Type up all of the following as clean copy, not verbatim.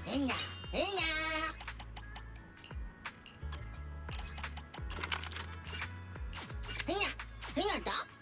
Hinga, hinga. Hinga, hinga da.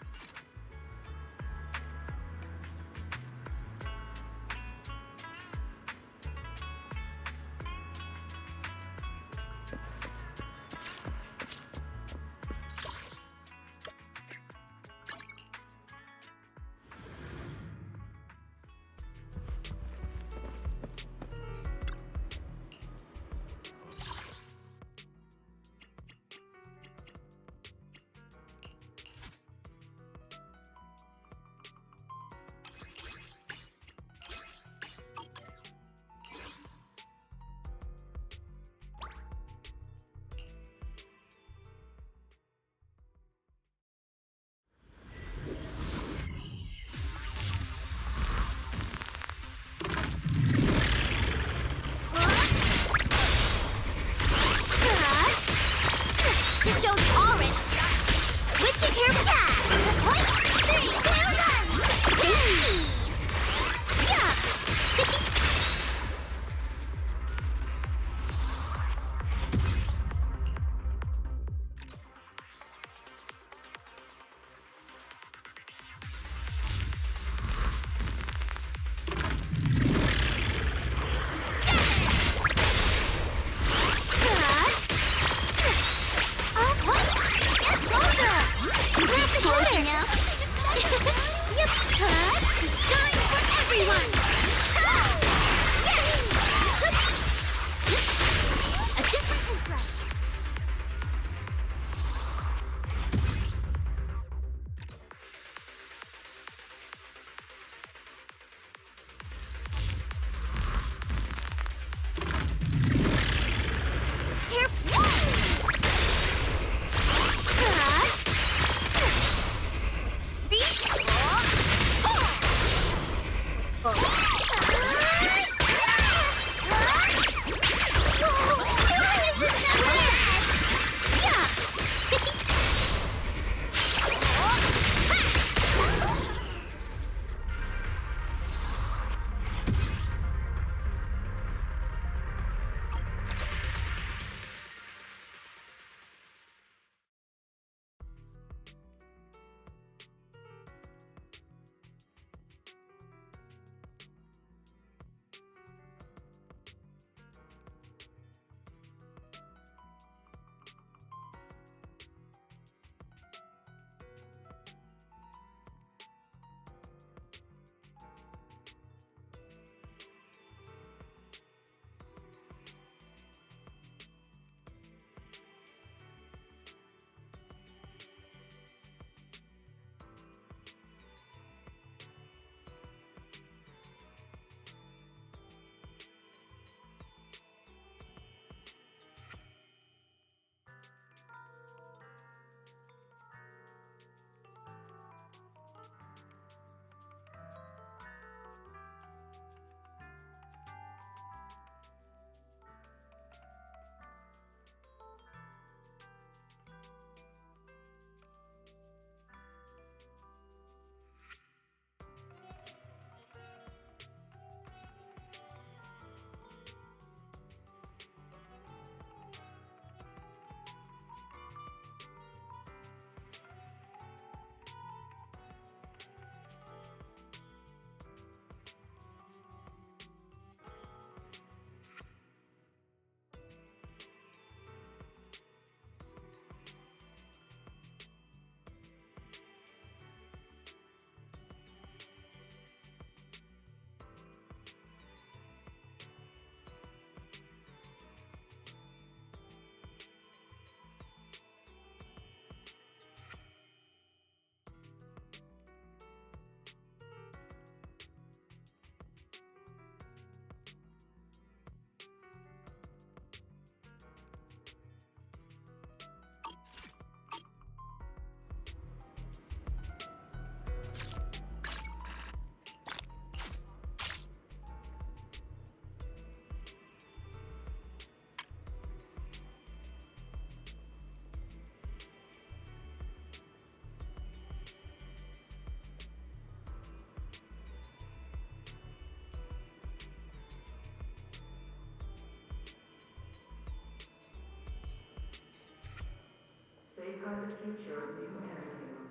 part the future of new narrative.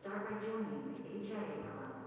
Start by joining the HIA Club.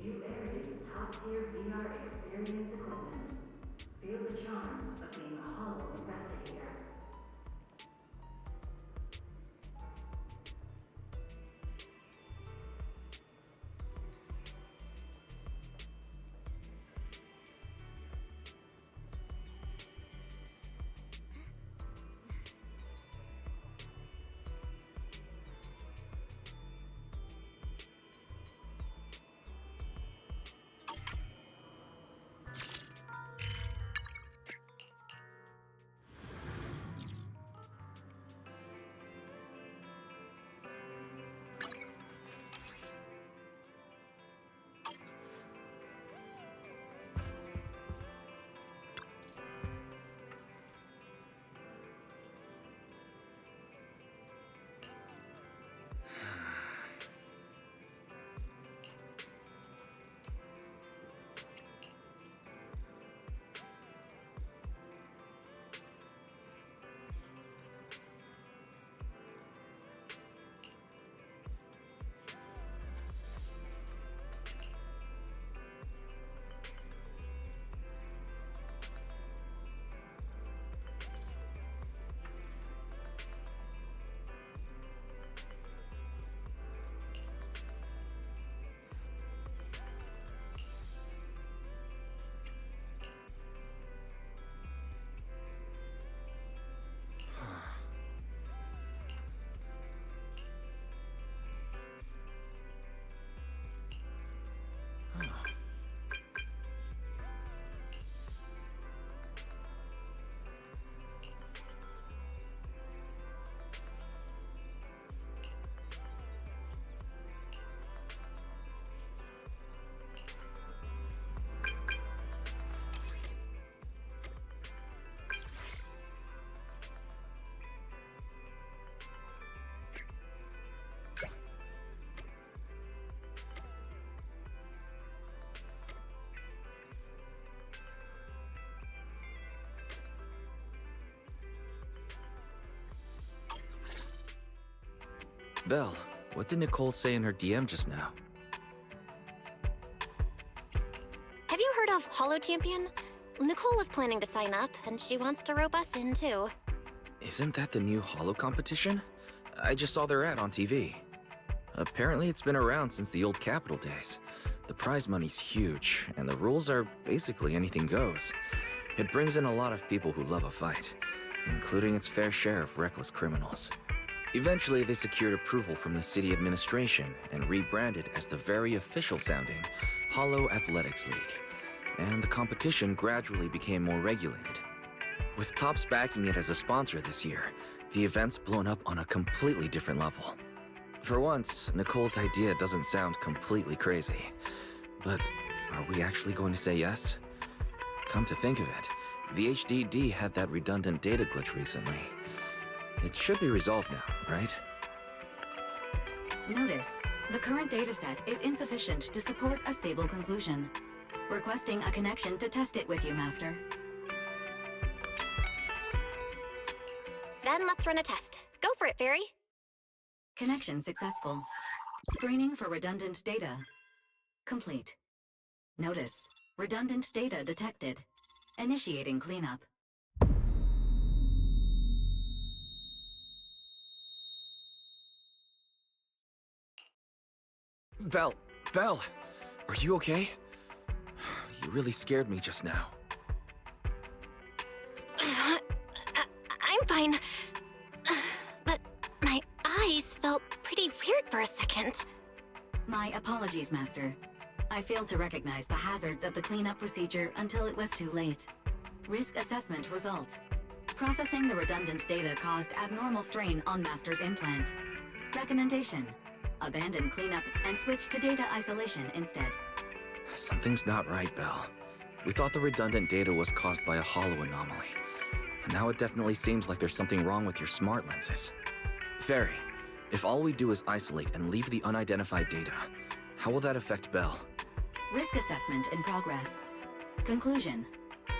New Verity's top-tier VR experience equipment. Feel the charm of being a hollow investigator. Belle, what did Nicole say in her DM just now? Have you heard of Holo Champion? Nicole was planning to sign up, and she wants to rope us in too. Isn't that the new Holo competition? I just saw their ad on TV. Apparently it's been around since the old Capital days. The prize money's huge, and the rules are basically anything goes. It brings in a lot of people who love a fight, including its fair share of reckless criminals. Eventually, they secured approval from the city administration and rebranded as the very official-sounding Holo Athletics League. And the competition gradually became more regulated. With Topps backing it as a sponsor this year, the event's blown up on a completely different level. For once, Nicole's idea doesn't sound completely crazy. But are we actually going to say yes? Come to think of it, the HDD had that redundant data glitch recently. It should be resolved now, right? Notice, the current dataset is insufficient to support a stable conclusion. Requesting a connection to test it with you, Master. Then let's run a test. Go for it, Fairy. Connection successful. Screening for redundant data complete. Notice. Redundant data detected. Initiating cleanup. Belle, are you okay? You really scared me just now. I'm fine. But my eyes felt pretty weird for a second. My apologies, Master. I failed to recognize the hazards of the cleanup procedure until it was too late. Risk assessment result. Processing the redundant data caused abnormal strain on Master's implant. Recommendation. Abandon cleanup and switch to data isolation instead. Something's not right, Belle. We thought the redundant data was caused by a hollow anomaly. And now it definitely seems like there's something wrong with your smart lenses. Fairy, if all we do is isolate and leave the unidentified data, how will that affect Belle? Risk assessment in progress. Conclusion.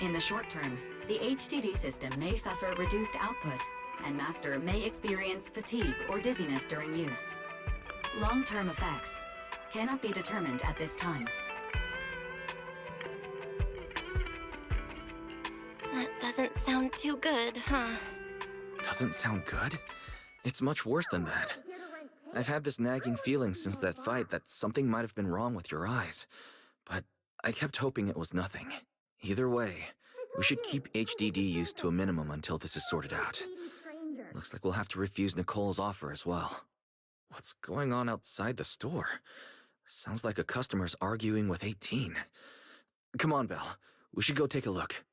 In the short term, the HDD system may suffer reduced output, and Master may experience fatigue or dizziness during use. Long-term effects cannot be determined at this time. That doesn't sound too good, huh? Doesn't sound good? It's much worse than that. I've had this nagging feeling since that fight that something might have been wrong with your eyes, but I kept hoping it was nothing. Either way, we should keep HDD use to a minimum until this is sorted out. Looks like we'll have to refuse Nicole's offer as well. What's going on outside the store? Sounds like a customer's arguing with 18. Come on, Belle. We should go take a look.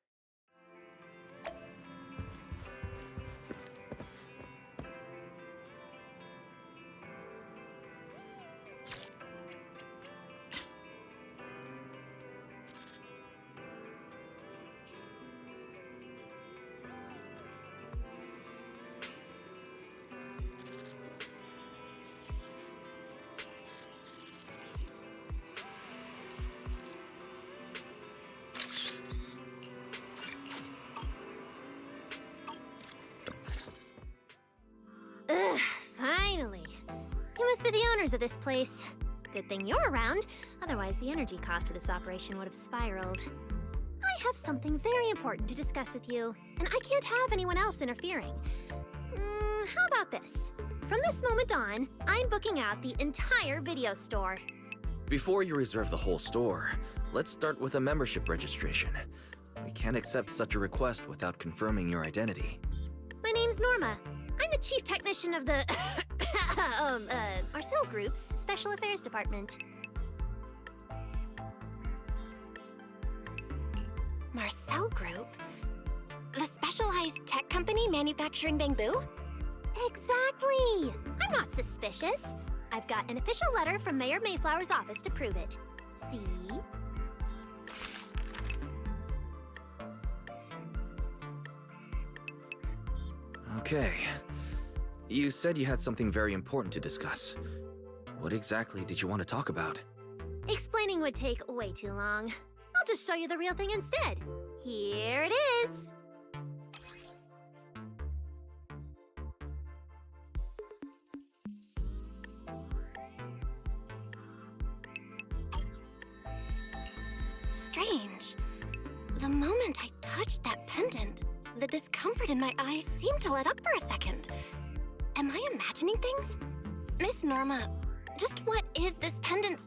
Ugh, finally. You must be the owners of this place. Good thing you're around, otherwise the energy cost of this operation would have spiraled. I have something very important to discuss with you, and I can't have anyone else interfering. How about this? From this moment on, I'm booking out the entire video store. Before you reserve the whole store, let's start with a membership registration. We can't accept such a request without confirming your identity. My name's Norma. I'm the chief technician of the Marcel Group's Special Affairs Department. Marcel Group? The specialized tech company manufacturing bamboo? Exactly! I'm not suspicious. I've got an official letter from Mayor Mayflower's office to prove it. See? Okay. You said you had something very important to discuss. What exactly did you want to talk about? Explaining would take way too long. I'll just show you the real thing instead. Here it is! Strange. The moment I touched that pendant, the discomfort in my eyes seemed to let up for a second. Am I imagining things? Miss Norma, just what is this pendant?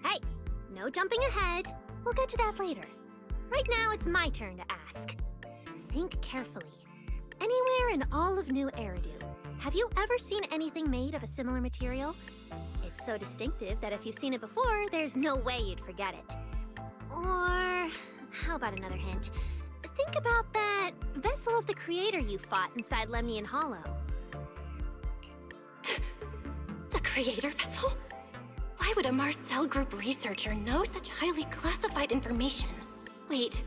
Hey, no jumping ahead. We'll get to that later. Right now, it's my turn to ask. Think carefully. Anywhere in all of New Eridu, have you ever seen anything made of a similar material? It's so distinctive that if you've seen it before, there's no way you'd forget it. Or, how about another hint? Think about that vessel of the Creator you fought inside Lemnian Hollow. The Creator vessel? Why would a Marcel Group researcher know such highly classified information? Wait,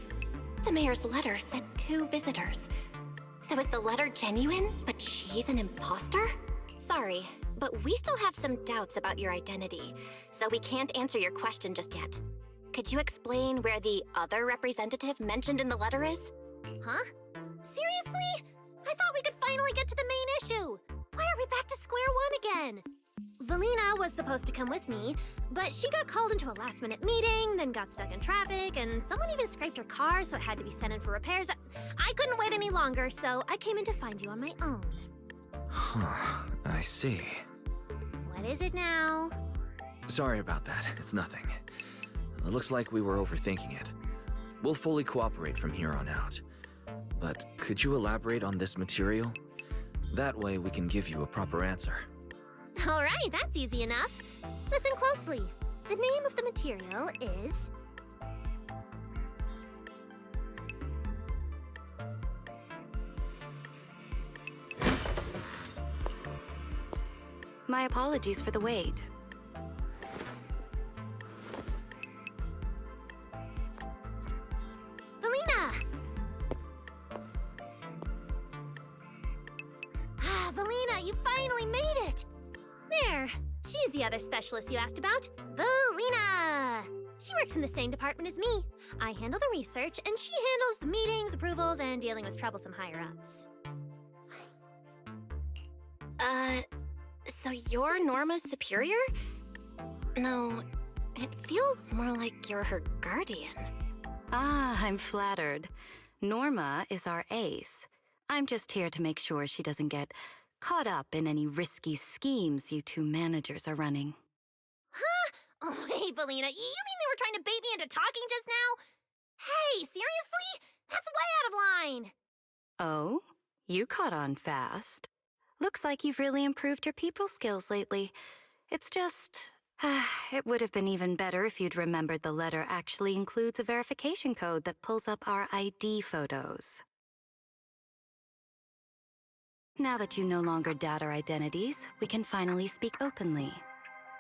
the mayor's letter said 2 visitors. So is the letter genuine, but she's an imposter? Sorry, but we still have some doubts about your identity, so we can't answer your question just yet. Could you explain where the other representative mentioned in the letter is? Huh? Seriously? I thought we could finally get to the main issue. Why are we back to square one again? Valina was supposed to come with me, but she got called into a last-minute meeting, then got stuck in traffic, and someone even scraped her car, so it had to be sent in for repairs. I couldn't wait any longer, so I came in to find you on my own. Huh, I see. What is it now? Sorry about that, it's nothing. It looks like we were overthinking it. We'll fully cooperate from here on out. But could you elaborate on this material? That way we can give you a proper answer. All right, that's easy enough. Listen closely. The name of the material is... My apologies for the wait. Valina! Ah, Valina, you finally made it! There, she's the other specialist you asked about. Valina! She works in the same department as me. I handle the research, and she handles the meetings, approvals, and dealing with troublesome higher-ups. So you're Norma's superior? No, it feels more like you're her guardian. Ah, I'm flattered. Norma is our ace. I'm just here to make sure she doesn't get caught up in any risky schemes you two managers are running. Huh? Oh, hey, Valina, you mean they were trying to bait me into talking just now? Hey, seriously? That's way out of line! Oh? You caught on fast. Looks like you've really improved your people skills lately. It's just... it would have been even better if you'd remembered the letter actually includes a verification code that pulls up our ID photos. Now that you no longer doubt our identities, we can finally speak openly.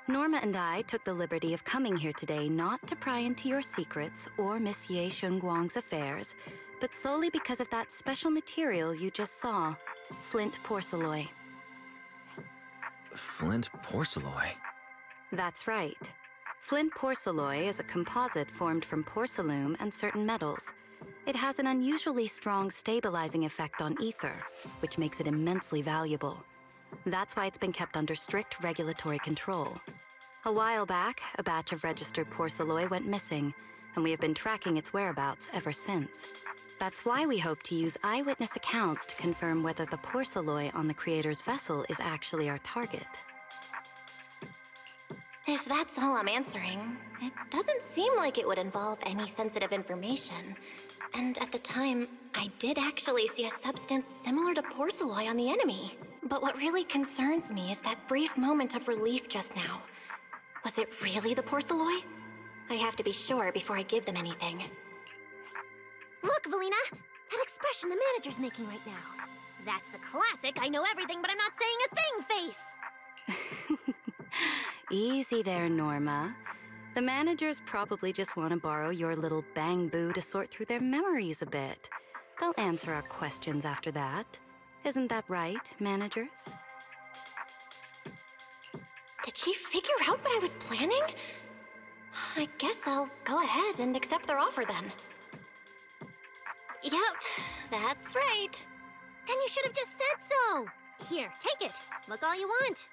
Norma and I took the liberty of coming here today not to pry into your secrets or Miss Ye Shengguang's affairs, but solely because of that special material you just saw, flint porcelain. Flint porcelain? That's right. Flint porcelain is a composite formed from porcelain and certain metals. It has an unusually strong stabilizing effect on ether, which makes it immensely valuable. That's why it's been kept under strict regulatory control. A while back, a batch of registered porcelain went missing, and we have been tracking its whereabouts ever since. That's why we hope to use eyewitness accounts to confirm whether the porcelain on the creator's vessel is actually our target. If that's all I'm answering, it doesn't seem like it would involve any sensitive information. And at the time, I did actually see a substance similar to porcelain on the enemy. But what really concerns me is that brief moment of relief just now. Was it really the porcelain? I have to be sure before I give them anything. Look, Valina! That expression the manager's making right now. That's the classic I know everything but I'm not saying a thing face! Easy there, Norma. The managers probably just want to borrow your little bang-boo to sort through their memories a bit. They'll answer our questions after that. Isn't that right, managers? Did she figure out what I was planning? I guess I'll go ahead and accept their offer then. Yep, that's right. Then you should have just said so! Here, take it. Look all you want.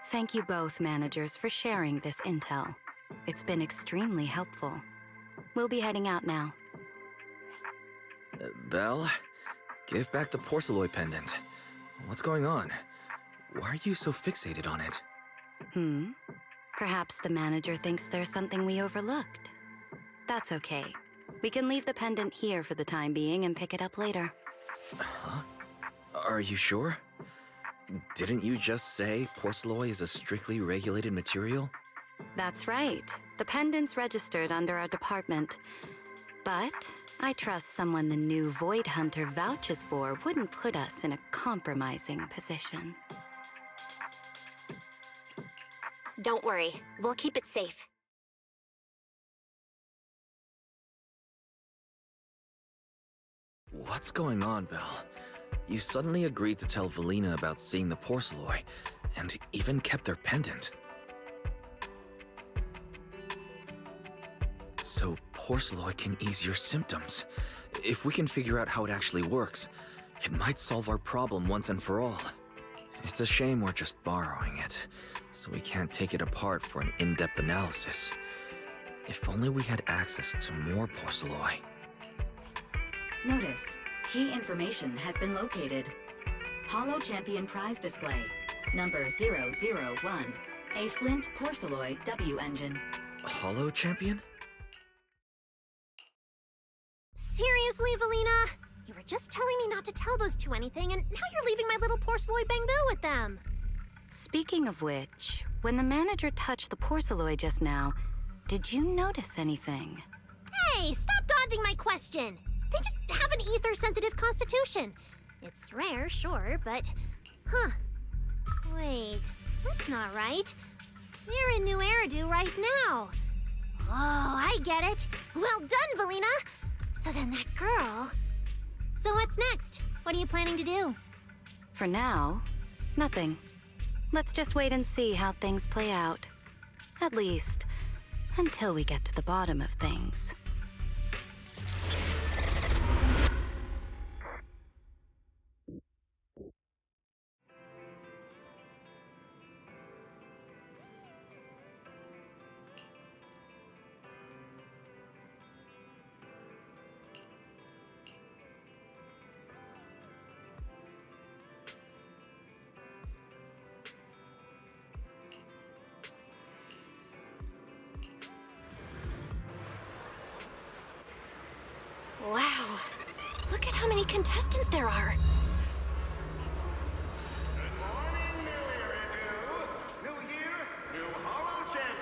Thank you both, managers, for sharing this intel. It's been extremely helpful. We'll be heading out now. Belle, give back the porcelain pendant. What's going on? Why are you so fixated on it? Perhaps the manager thinks there's something we overlooked. That's okay. We can leave the pendant here for the time being and pick it up later. Huh? Are you sure? Didn't you just say porcelain is a strictly regulated material? That's right. The pendant's registered under our department. But I trust someone the new Void Hunter vouches for wouldn't put us in a compromising position. Don't worry, we'll keep it safe. What's going on, Belle? You suddenly agreed to tell Valina about seeing the porcelain, and even kept their pendant. porcelain can ease your symptoms. If we can figure out how it actually works, it might solve our problem once and for all. It's a shame we're just borrowing it, so we can't take it apart for an in-depth analysis. If only we had access to more porcelain. Notice, key information has been located. Holo Champion prize display, number 001, a Flint Porceloid W engine. Holo Champion? Seriously, Valina? You were just telling me not to tell those two anything, and now you're leaving my little porceloid Bangbill with them. Speaking of which, when the manager touched the porceloid just now, did you notice anything? Hey, stop dodging my question. They just have an ether-sensitive constitution. It's rare, sure, but... Huh. Wait, that's not right. They're in New Eridu right now. Oh, I get it. Well done, Valina. So then that girl... So what's next? What are you planning to do? For now, nothing. Let's just wait and see how things play out. At least, until we get to the bottom of things. Wow. Look at how many contestants there are.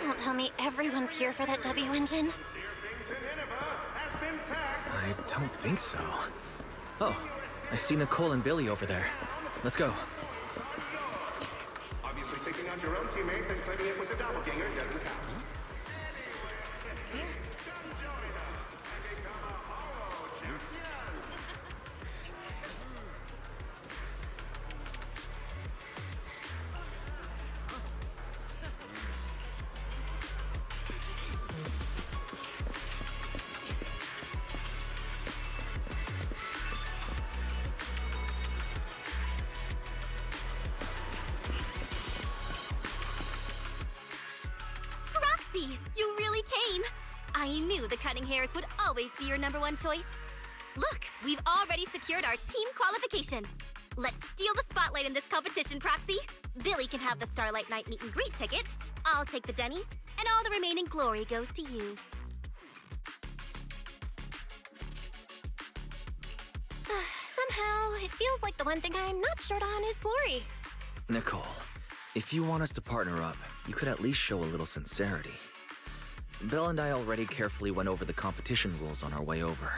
Don't tell me everyone's here for that W engine. I don't think so. Oh, I see Nicole and Billy over there. Let's go. Obviously, picking out your own teammates and claiming it was a doppelganger doesn't count. Roxy, you really came! I knew the cutting hairs would always be your #1 choice. Look, we've already secured our team qualification. Let's steal the spotlight in this competition, Proxy. Billy can have the Starlight Night meet and greet tickets. I'll take the Denny's, and all the remaining glory goes to you. Somehow, it feels like the one thing I'm not short on is glory. Nicole, if you want us to partner up, you could at least show a little sincerity. Belle and I already carefully went over the competition rules on our way over.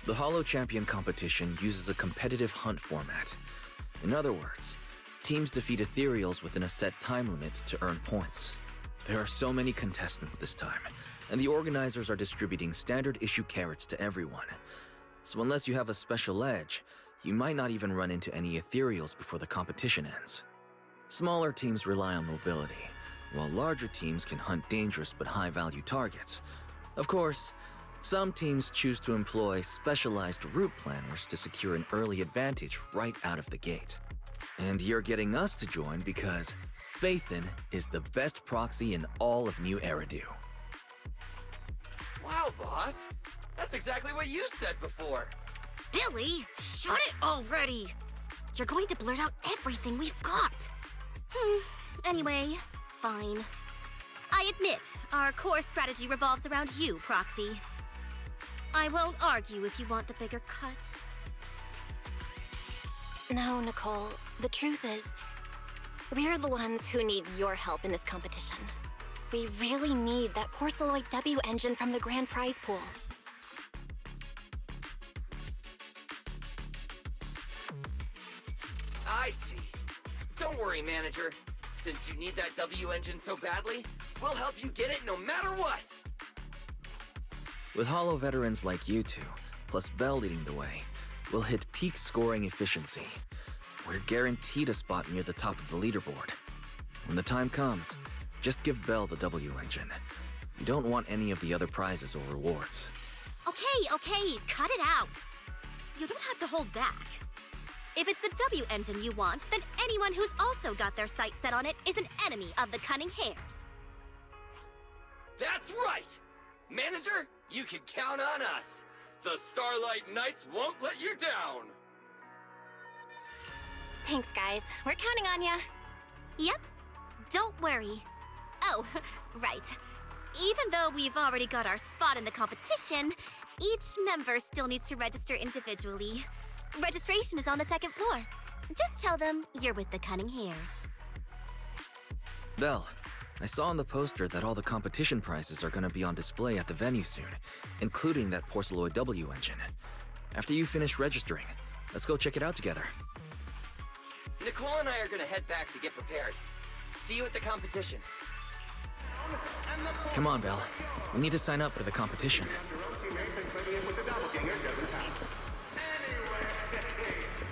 The Holo Champion competition uses a competitive hunt format. In other words, teams defeat ethereals within a set time limit to earn points. There are so many contestants this time, and the organizers are distributing standard issue carrots to everyone. So unless you have a special edge, you might not even run into any ethereals before the competition ends. Smaller teams rely on mobility, while larger teams can hunt dangerous but high-value targets. Of course, some teams choose to employ specialized route planners to secure an early advantage right out of the gate. And you're getting us to join because Phaethon is the best proxy in all of New Eridu. Wow, boss! That's exactly what you said before! Billy, shut it already! You're going to blurt out everything we've got. Anyway, fine. I admit, our core strategy revolves around you, Proxy. I won't argue if you want the bigger cut. No, Nicole. The truth is, we're the ones who need your help in this competition. We really need that Porceloid W engine from the grand prize pool. I see. Don't worry, manager. Since you need that W engine so badly, we'll help you get it no matter what! With Holo veterans like you two, plus Belle leading the way, we'll hit peak scoring efficiency. We're guaranteed a spot near the top of the leaderboard. When the time comes, just give Belle the W engine. You don't want any of the other prizes or rewards. Okay, cut it out. You don't have to hold back. If it's the W engine you want, then anyone who's also got their sights set on it is an enemy of the Cunning Hares. That's right! Manager, you can count on us. The Starlight Knights won't let you down. Thanks, guys. We're counting on ya. Yep, don't worry. Oh, right. Even though we've already got our spot in the competition, each member still needs to register individually. Registration is on the second floor. Just tell them you're with the Cunning Hares. Belle, I saw on the poster that all the competition prizes are gonna be on display at the venue soon, including that Porceloid W engine. After you finish registering, let's go check it out together. Nicole and I are gonna head back to get prepared. See you at the competition. Come on, Belle. We need to sign up for the competition. Your own teammates and claiming it was a doppelganger doesn't count. Anyway,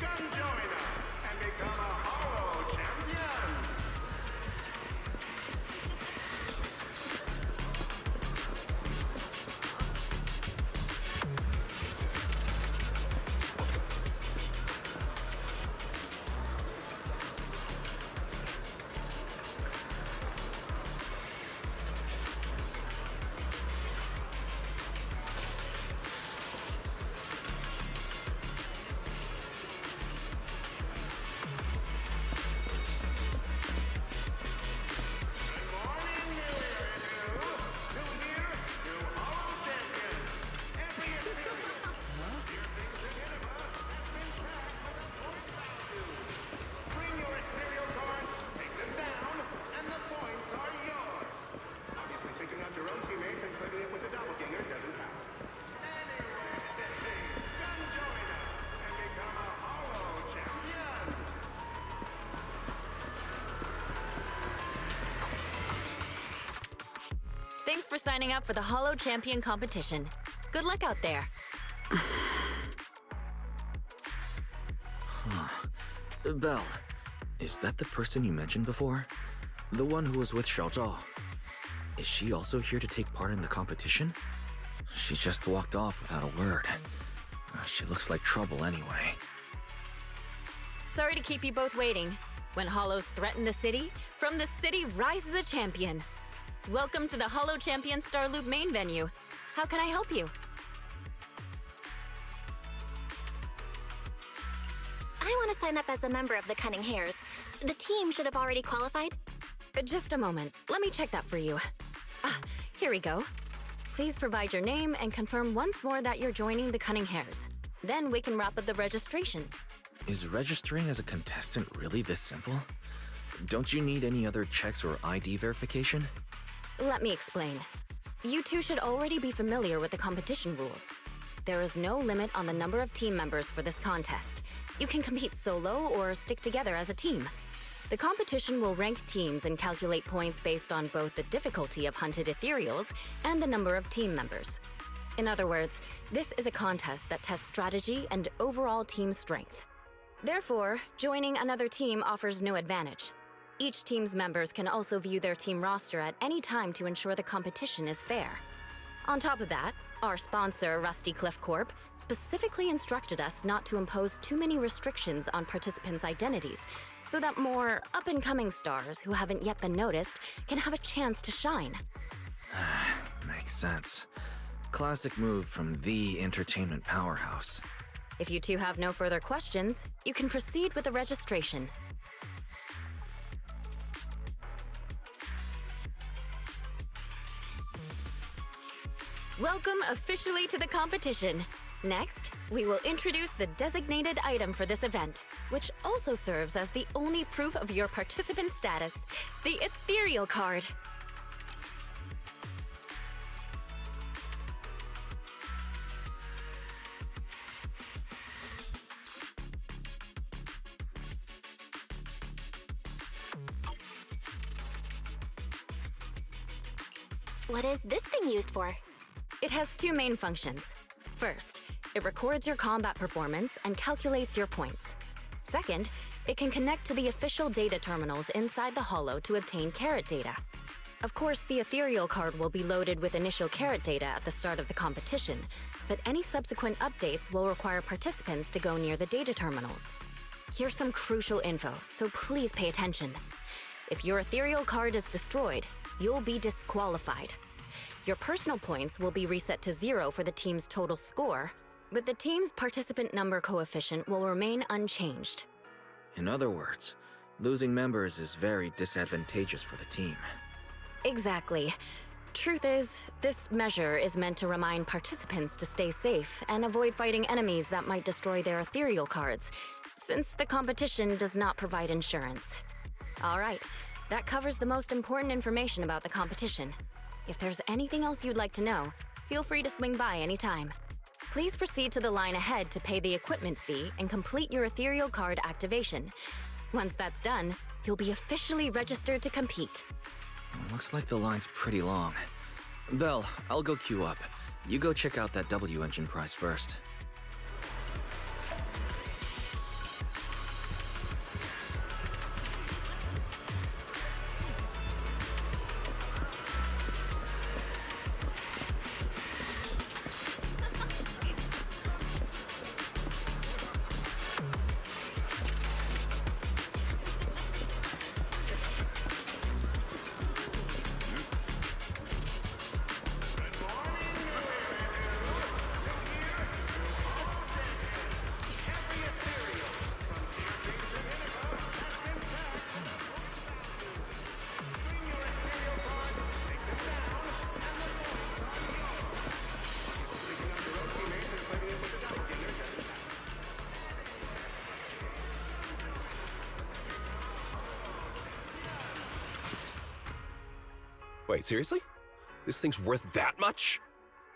come join us and become a Hollow champion! Thanks for signing up for the Hollow Champion competition. Good luck out there. Belle, is that the person you mentioned before? The one who was with Xiao Zhao? Is she also here to take part in the competition? She just walked off without a word. She looks like trouble anyway. Sorry to keep you both waiting. When Hollows threaten the city, from the city rises a champion. Welcome to the Hollow Champion Starloop main venue. How can I help you? I want to sign up as a member of the Cunning Hares. The team should have already qualified. Just a moment. Let me check that for you. Here we go. Please provide your name and confirm once more that you're joining the Cunning Hares. Then we can wrap up the registration. Is registering as a contestant really this simple? Don't you need any other checks or ID verification? Let me explain. You two should already be familiar with the competition rules. There is no limit on the number of team members for this contest. You can compete solo or stick together as a team. The competition will rank teams and calculate points based on both the difficulty of hunted ethereals and the number of team members. In other words, this is a contest that tests strategy and overall team strength. Therefore, joining another team offers no advantage. Each team's members can also view their team roster at any time to ensure the competition is fair. On top of that, our sponsor, Rusty Cliff Corp., specifically instructed us not to impose too many restrictions on participants' identities, so that more up-and-coming stars who haven't yet been noticed can have a chance to shine. Makes sense. Classic move from the entertainment powerhouse. If you two have no further questions, you can proceed with the registration. Welcome officially to the competition. Next, we will introduce the designated item for this event, which also serves as the only proof of your participant status, the ethereal card. What is this thing used for? It has two main functions. First, it records your combat performance and calculates your points. Second, it can connect to the official data terminals inside the Hollow to obtain carrot data. Of course, the ethereal card will be loaded with initial carrot data at the start of the competition, but any subsequent updates will require participants to go near the data terminals. Here's some crucial info, so please pay attention. If your ethereal card is destroyed, you'll be disqualified. Your personal points will be reset to 0 for the team's total score, but the team's participant number coefficient will remain unchanged. In other words, losing members is very disadvantageous for the team. Exactly. Truth is, this measure is meant to remind participants to stay safe and avoid fighting enemies that might destroy their ethereal cards, since the competition does not provide insurance. All right, that covers the most important information about the competition. If there's anything else you'd like to know, feel free to swing by anytime. Please proceed to the line ahead to pay the equipment fee and complete your ethereal card activation. Once that's done, you'll be officially registered to compete. Looks like the line's pretty long. Belle, I'll go queue up. You go check out that W engine prize first. Wait, seriously? This thing's worth that much?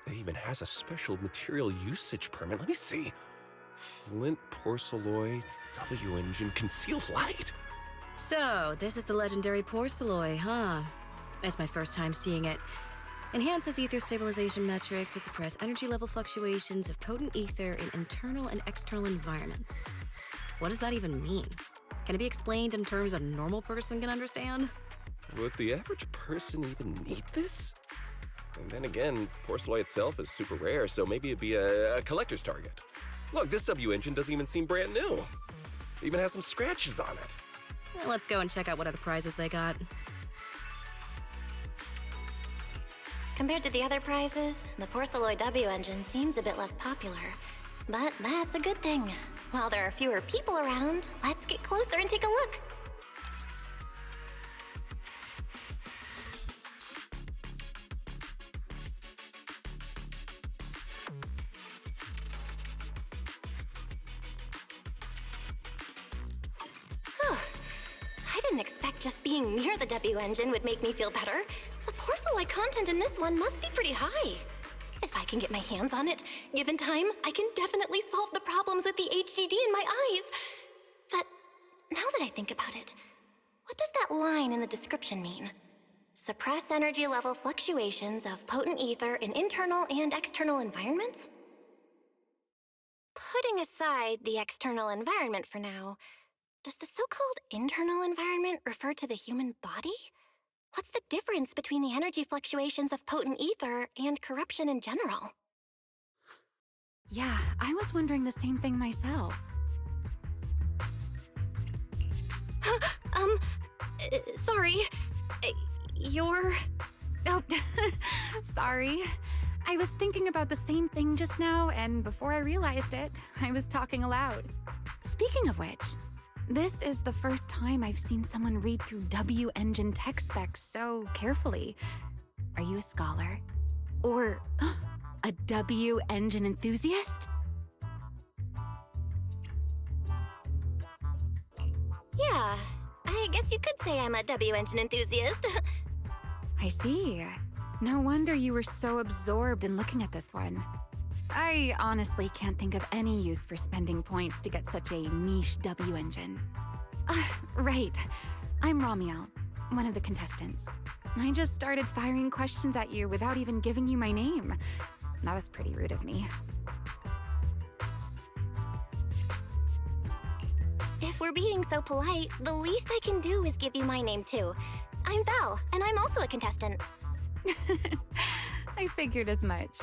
It even has a special material usage permit. Let me see. Flint, porcelloy, W engine, concealed light. So, this is the legendary porcelloy, huh? It's my first time seeing it. Enhances ether stabilization metrics to suppress energy level fluctuations of potent ether in internal and external environments. What does that even mean? Can it be explained in terms a normal person can understand? Would the average person even need this? And then again, porcelloy itself is super rare, so maybe it'd be a collector's target. Look, this W engine doesn't even seem brand new. It even has some scratches on it. Well, let's go and check out what other prizes they got. Compared to the other prizes, the Porcelloy W engine seems a bit less popular. But that's a good thing. While there are fewer people around, let's get closer and take a look. I didn't expect just being near the W engine would make me feel better. The porcelloy content in this one must be pretty high. If I can get my hands on it, given time, I can definitely solve the problems with the HDD in my eyes. But now that I think about it, what does that line in the description mean? Suppress energy level fluctuations of potent ether in internal and external environments? Putting aside the external environment for now, does the so-called internal environment refer to the human body? What's the difference between the energy fluctuations of potent ether and corruption in general? Yeah, I was wondering the same thing myself. Sorry. You're... Oh, sorry. I was thinking about the same thing just now, and before I realized it, I was talking aloud. Speaking of which, this is the first time I've seen someone read through W engine tech specs so carefully. Are you a scholar? Or a W engine enthusiast? Yeah, I guess you could say I'm a W engine enthusiast. I see. No wonder you were so absorbed in looking at this one. I honestly can't think of any use for spending points to get such a niche W engine. Right. I'm Ramiel, one of the contestants. I just started firing questions at you without even giving you my name. That was pretty rude of me. If we're being so polite, the least I can do is give you my name too. I'm Belle, and I'm also a contestant. I figured as much.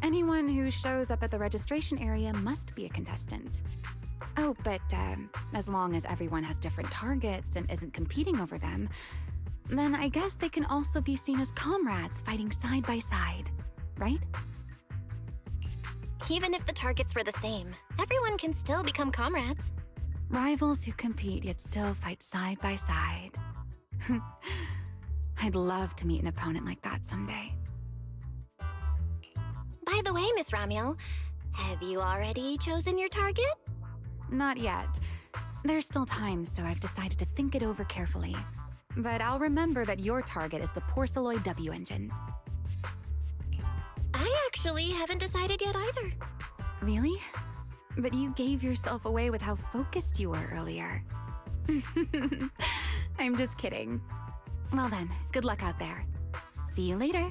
Anyone who shows up at the registration area must be a contestant. Oh, but as long as everyone has different targets and isn't competing over them, then I guess they can also be seen as comrades fighting side by side, right? Even if the targets were the same, everyone can still become comrades. Rivals who compete yet still fight side by side. I'd love to meet an opponent like that someday. By the way, Miss Ramiel, have you already chosen your target? Not yet. There's still time, so I've decided to think it over carefully. But I'll remember that your target is the Porceloid W engine. I actually haven't decided yet either. Really? But you gave yourself away with how focused you were earlier. I'm just kidding. Well then, good luck out there. See you later.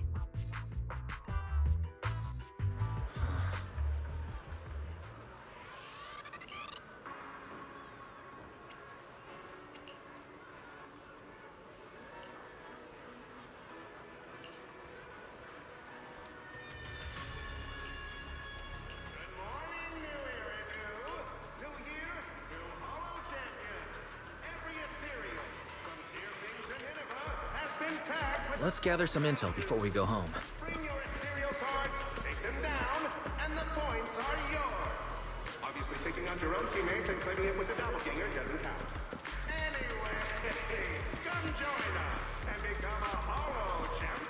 Let's gather some intel before we go home. Bring your ethereal cards, take them down, and the points are yours. Obviously, taking out your own teammates and claiming it was a doppelganger doesn't count. Anyway, come join us and become a Hollow champion.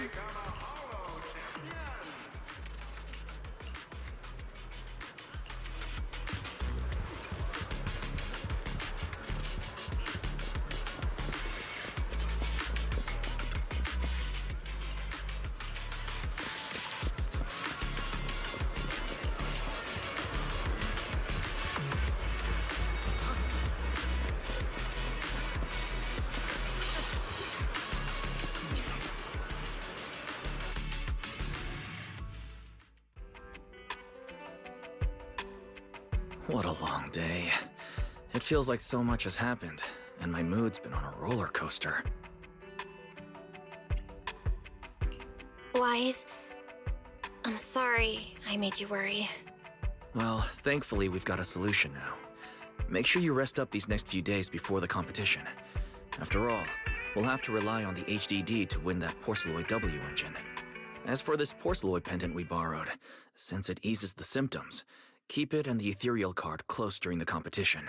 become a Hollow champion. What a long day. It feels like so much has happened, and my mood's been on a roller coaster. Wise, I'm sorry I made you worry. Well, thankfully we've got a solution now. Make sure you rest up these next few days before the competition. After all, we'll have to rely on the HDD to win that Porceloid W engine. As for this Porceloid pendant we borrowed, since it eases the symptoms, keep it and the ethereal card close during the competition.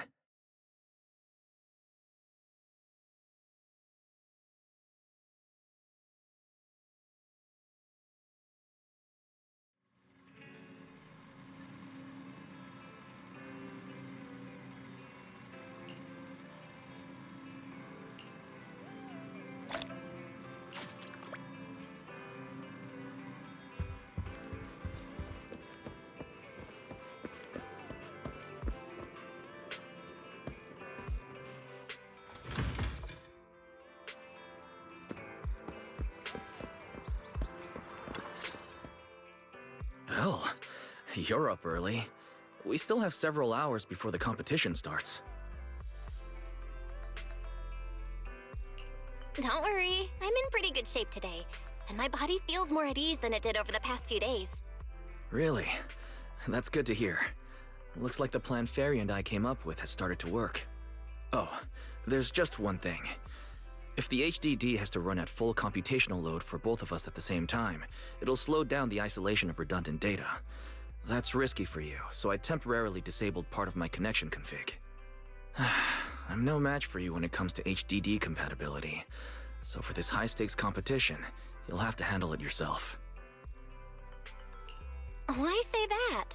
Well, you're up early. We still have several hours before the competition starts. Don't worry, I'm in pretty good shape today, and my body feels more at ease than it did over the past few days. Really? That's good to hear. Looks like the plan Fairy and I came up with has started to work. Oh, there's just one thing. If the HDD has to run at full computational load for both of us at the same time, it'll slow down the isolation of redundant data. That's risky for you, so I temporarily disabled part of my connection config. I'm no match for you when it comes to HDD compatibility, so for this high-stakes competition, you'll have to handle it yourself. Why say that?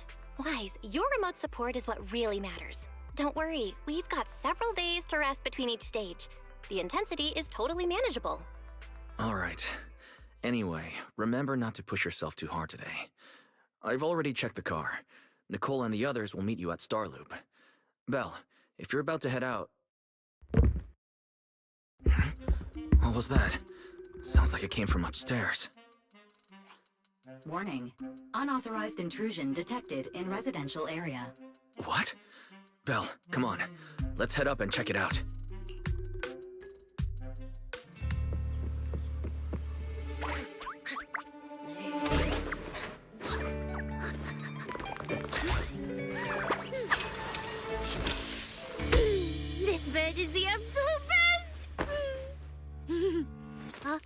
Wise, your remote support is what really matters. Don't worry, we've got several days to rest between each stage. The intensity is totally manageable. All right. Anyway, remember not to push yourself too hard today. I've already checked the car. Nicole and the others will meet you at Starloop. Belle, if you're about to head out... What was that? Sounds like it came from upstairs. Warning. Unauthorized intrusion detected in residential area. What? Belle, come on. Let's head up and check it out. This bed is the absolute best! Huh?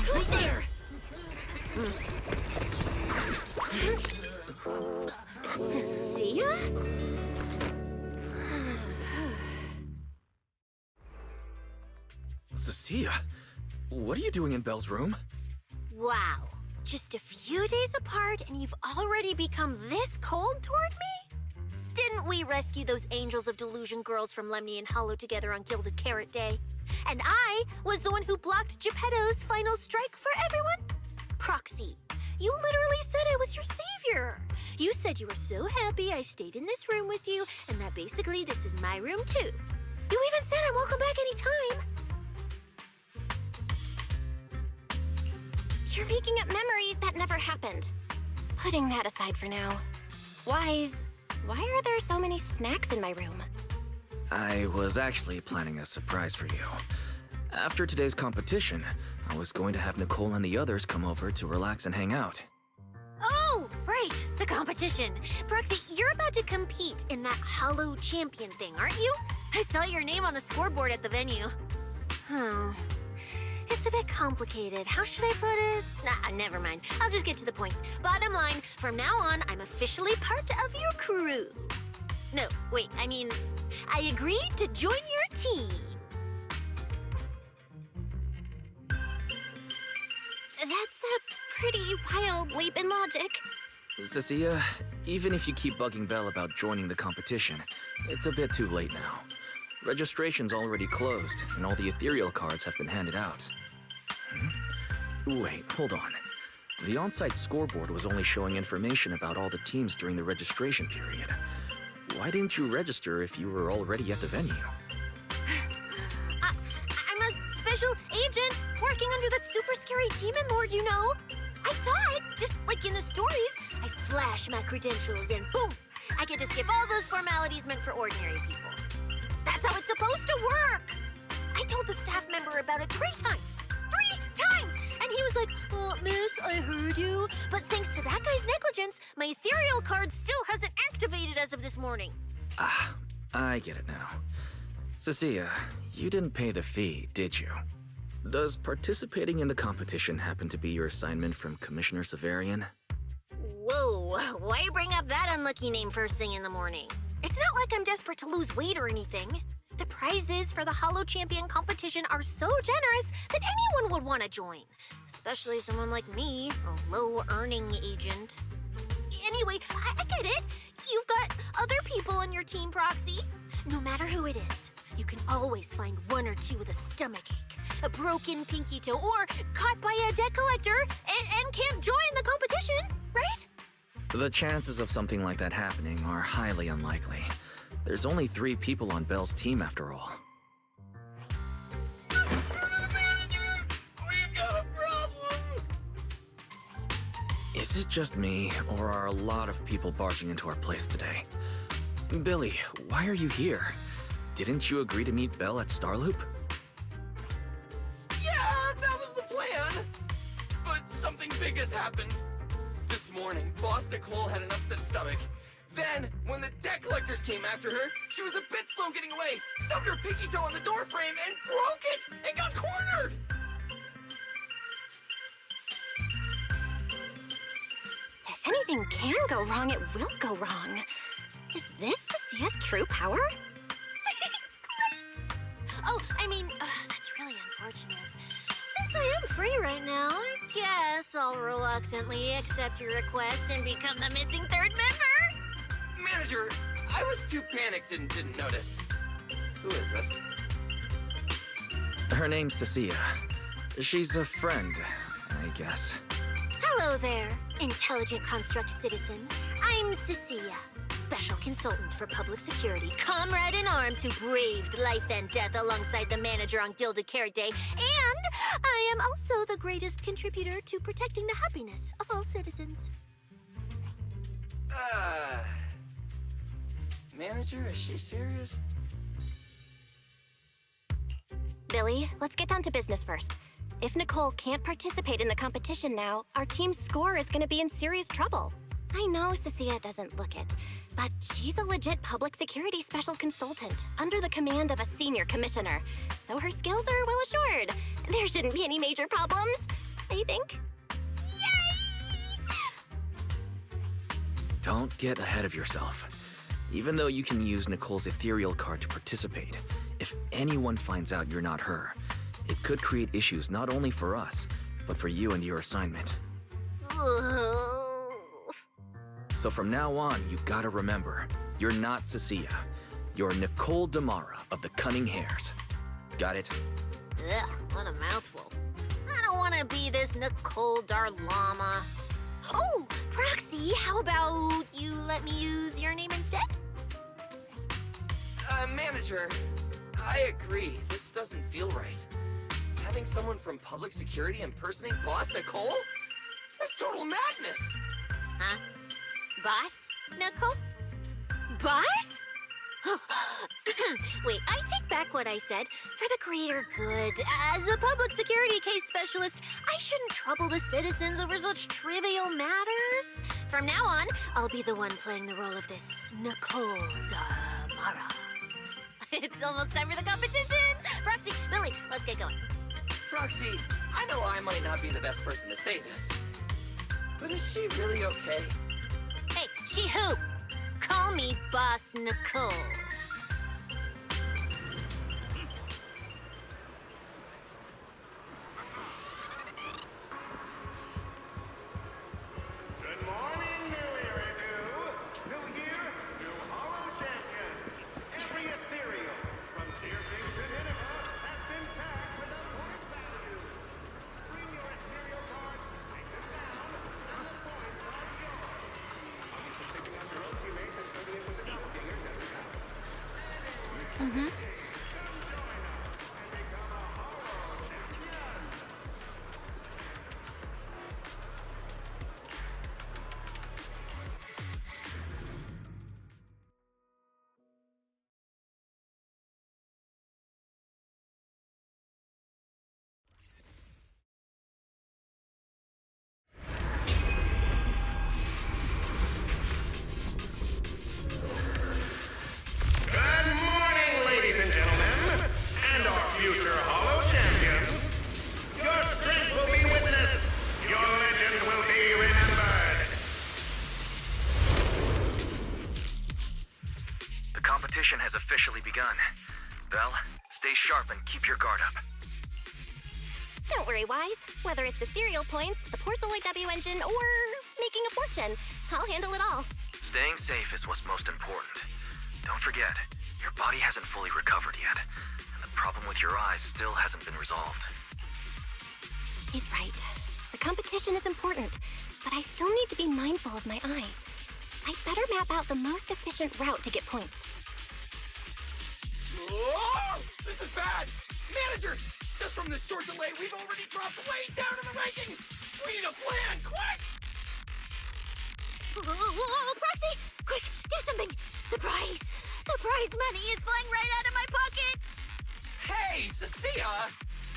Who's there? Cecilia? Cecilia? What are you doing in Belle's room? Wow. Just a few days apart and you've already become this cold toward me? Didn't we rescue those Angels of Delusion girls from Lemny and Hollow together on Gilded Carrot Day? And I was the one who blocked Geppetto's final strike for everyone? Proxy, you literally said I was your savior. You said you were so happy I stayed in this room with you, and that basically this is my room too. You even said I'm welcome back anytime. You're making up memories that never happened. Putting that aside for now. Wise, why are there so many snacks in my room? I was actually planning a surprise for you. After today's competition, I was going to have Nicole and the others come over to relax and hang out. Oh, right, the competition. Proxy, you're about to compete in that Hollow Champion thing, aren't you? I saw your name on the scoreboard at the venue. It's a bit complicated. How should I put it? Nah, never mind. I'll just get to the point. Bottom line, from now on, I'm officially part of your crew. No, wait, I mean, I agreed to join your team. That's a pretty wild leap in logic. Cecilia, even if you keep bugging Belle about joining the competition, it's a bit too late now. Registration's already closed, and all the ethereal cards have been handed out. Wait, hold on. The on-site scoreboard was only showing information about all the teams during the registration period. Why didn't you register if you were already at the venue? I'm a special agent working under that super scary demon lord, you know. I thought, just like in the stories, I flash my credentials and boom, I get to skip all those formalities meant for ordinary people. That's how it's supposed to work. I told the staff member about it 3 times. 3 times! And he was like, miss, I heard you. But thanks to that guy's negligence, my ethereal card still hasn't activated as of this morning. Ah, I get it now. Cecilia, you didn't pay the fee, did you? Does participating in the competition happen to be your assignment from Commissioner Severian? Whoa, why bring up that unlucky name first thing in the morning? It's not like I'm desperate to lose weight or anything. The prizes for the Hollow Champion competition are so generous that anyone would want to join. Especially someone like me, a low-earning agent. Anyway, I get it. You've got other people in your team, Proxy. No matter who it is, you can always find 1 or 2 with a stomachache, a broken pinky toe, or caught by a debt collector and can't join the competition, right? The chances of something like that happening are highly unlikely. There's only 3 people on Belle's team after all. Manager! We've got a problem! Is it just me, or are a lot of people barging into our place today? Billy, why are you here? Didn't you agree to meet Belle at Starloop? Yeah, that was the plan! But something big has happened. This morning, Boss Nicole had an upset stomach. Then, when the debt collectors came after her, she was a bit slow getting away, stubbed her pinky toe on the door frame, and broke it, and got cornered! If anything can go wrong, it will go wrong. Is this Cecia's true power? Great! Oh, I mean, that's really unfortunate. Since I am free right now, I guess I'll reluctantly accept your request and become the missing 3rd member. Manager, I was too panicked and didn't notice. Who is this? Her name's Cecilia. She's a friend, I guess. Hello there, intelligent construct citizen. I'm Cecilia, special consultant for public security, comrade in arms who braved life and death alongside the manager on Gilded Carrot Day, and I am also the greatest contributor to protecting the happiness of all citizens. Manager, is she serious? Billy, let's get down to business first. If Nicole can't participate in the competition now, our team's score is gonna be in serious trouble. I know Cecilia doesn't look it, but she's a legit public security special consultant under the command of a senior commissioner, so her skills are well assured. There shouldn't be any major problems, I think. Don't get ahead of yourself. Even though you can use Nicole's ethereal card to participate, if anyone finds out you're not her, it could create issues not only for us, but for you and your assignment. So from now on, you gotta remember, you're not Cecilia. You're Nicole Damara of the Cunning Hares. Got it? Ugh, what a mouthful. I don't want to be this Nicole Darlama. Oh, Proxy, how about you let me use your name instead? Manager, I agree. This doesn't feel right. Having someone from public security impersonating Boss Nicole? That's total madness! Huh? Boss? Nicole? Boss? Wait, I take back what I said. For the greater good, as a public security case specialist, I shouldn't trouble the citizens over such trivial matters. From now on, I'll be the one playing the role of this Nicole Damara. It's almost time for the competition! Proxy, Billy, let's get going. Proxy, I know I might not be the best person to say this, but is she really okay? Hey, she who? Call me Boss Nicole. Good morning, New Iridu. New year, new Hollow Champion. Every ethereal, from Tearfing to Nineveh, has been tagged with a point value. Bring your ethereal cards, take them down, and the points are yours. Obviously, taking out your own teammates and turning it with a doppelganger doesn't count. Mm-hmm. Come join us and become a Hollow Champion. Good morning, ladies and gentlemen, and our future Hollow Champions. Your strength will be witnessed. Your legend will be remembered. The competition has officially begun. Belle, stay sharp and keep your guard up. Don't worry, Wise. Whether it's ethereal points, the Porceloid W engine, or making a fortune, I'll handle it all. Staying safe is what's most important. Don't forget, your body hasn't fully recovered yet, and the problem with your eyes still hasn't been resolved. He's right. The competition is important, but I still need to be mindful of my eyes. I'd better map out the most efficient route to get points. Whoa! This is bad! Manager! Just from this short delay, we've already dropped way down in the rankings! We need a plan, quick! Whoa, Proxy! Quick, do something! The prize money is flying right out of my pocket! Hey, Cecilia!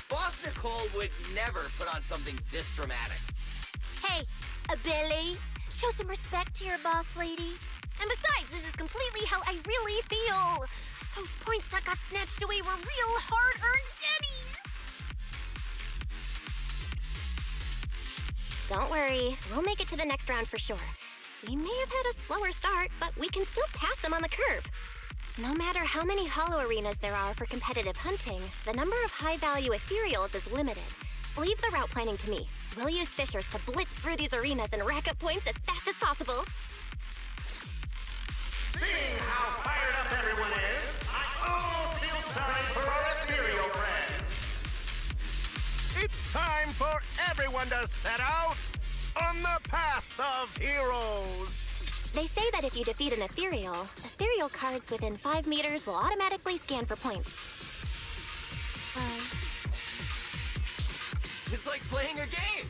Boss Nicole would never put on something this dramatic. Hey, Billy, show some respect to your boss lady. And besides, this is completely how I really feel. Those points that got snatched away were real hard-earned dennies. Don't worry, we'll make it to the next round for sure. We may have had a slower start, but we can still pass them on the curve. No matter how many hollow arenas there are for competitive hunting, the number of high-value ethereals is limited. Leave the route planning to me. We'll use fishers to blitz through these arenas and rack up points as fast as possible. Seeing how fired up everyone is, I almost feel sorry for our ethereal friends. It's time for everyone to set out on the path of heroes. They say that if you defeat an ethereal cards within 5 meters will automatically scan for points. It's like playing a game!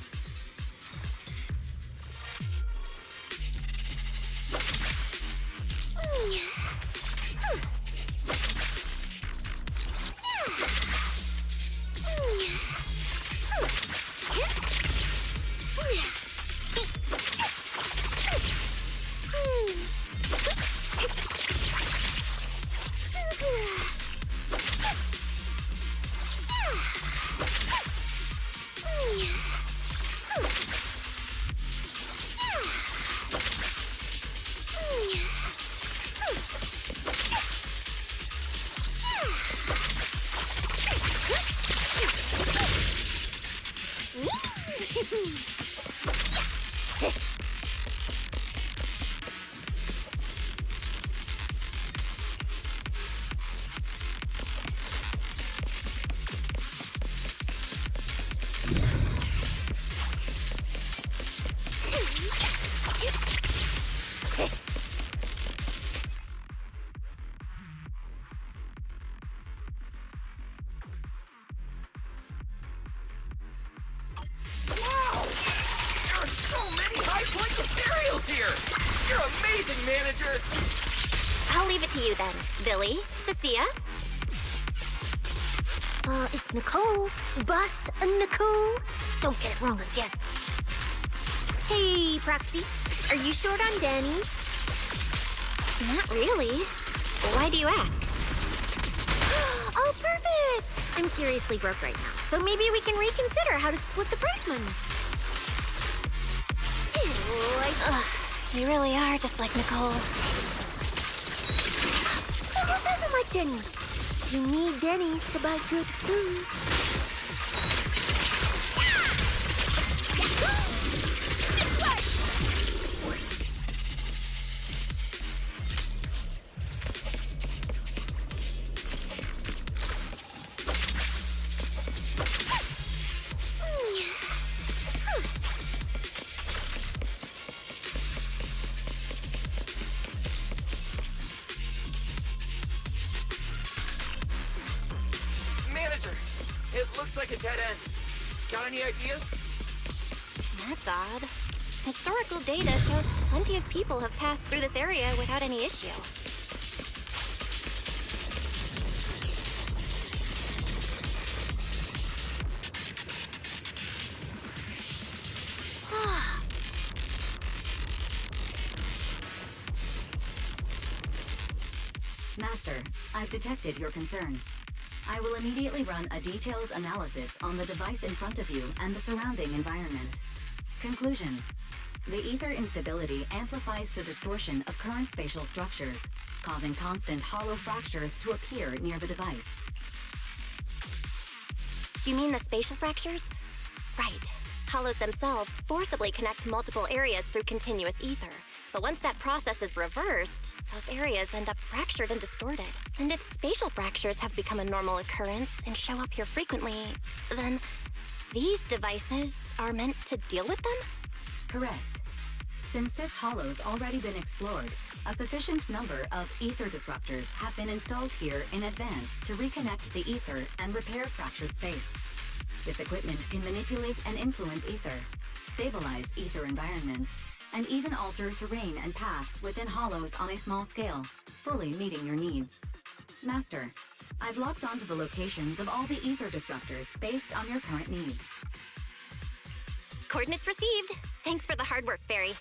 You're amazing, manager! I'll leave it to you then. Billy, Cecilia? It's Nicole. Boss Nicole. Don't get it wrong again. Hey, Proxy. Are you short on Danny? Not really. Why do you ask? Oh, perfect! I'm seriously broke right now, so maybe we can reconsider how to split the prize money. You really are just like Nicole. Who doesn't like Denny's? You need Denny's to buy good food. Manager, it looks like a dead end. Got any ideas? That's odd. Historical data shows plenty of people have passed through this area without any issue. Master, I've detected your concern. I will immediately run a detailed analysis on the device in front of you and the surrounding environment. Conclusion. The ether instability amplifies the distortion of current spatial structures, causing constant hollow fractures to appear near the device. You mean the spatial fractures? Right. Hollows themselves forcibly connect multiple areas through continuous ether. But once that process is reversed, those areas end up fractured and distorted. And if spatial fractures have become a normal occurrence and show up here frequently, then these devices are meant to deal with them? Correct. Since this hollow's already been explored, a sufficient number of ether disruptors have been installed here in advance to reconnect the ether and repair fractured space. This equipment can manipulate and influence ether, stabilize ether environments, and even alter terrain and paths within hollows on a small scale, fully meeting your needs. Master, I've locked onto the locations of all the ether disruptors based on your current needs. Coordinates received. Thanks for the hard work, Barry.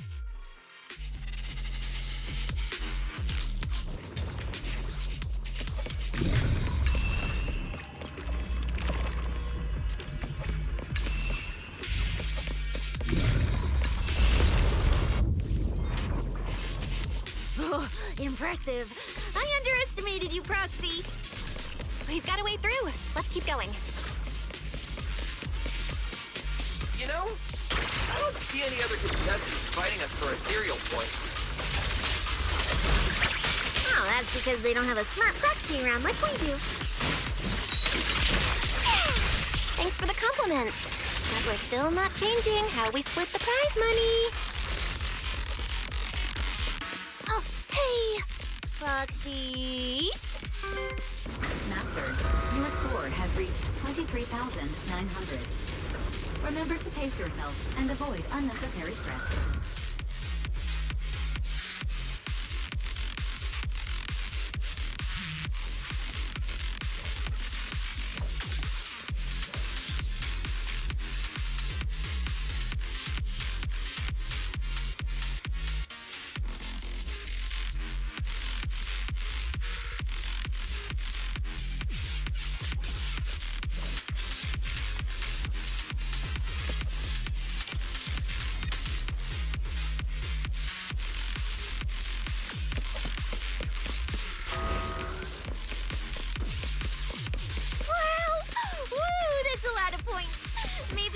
Oh, impressive. I underestimated you, Proxy. We've got a way through. Let's keep going. You know, I don't see any other contestants fighting us for ethereal points. Oh, that's because they don't have a smart proxy around like we do. Thanks for the compliment. But we're still not changing how we split the prize money. Oh, hey, Proxy. Master, your score has reached 23,900. Remember to pace yourself and avoid unnecessary stress.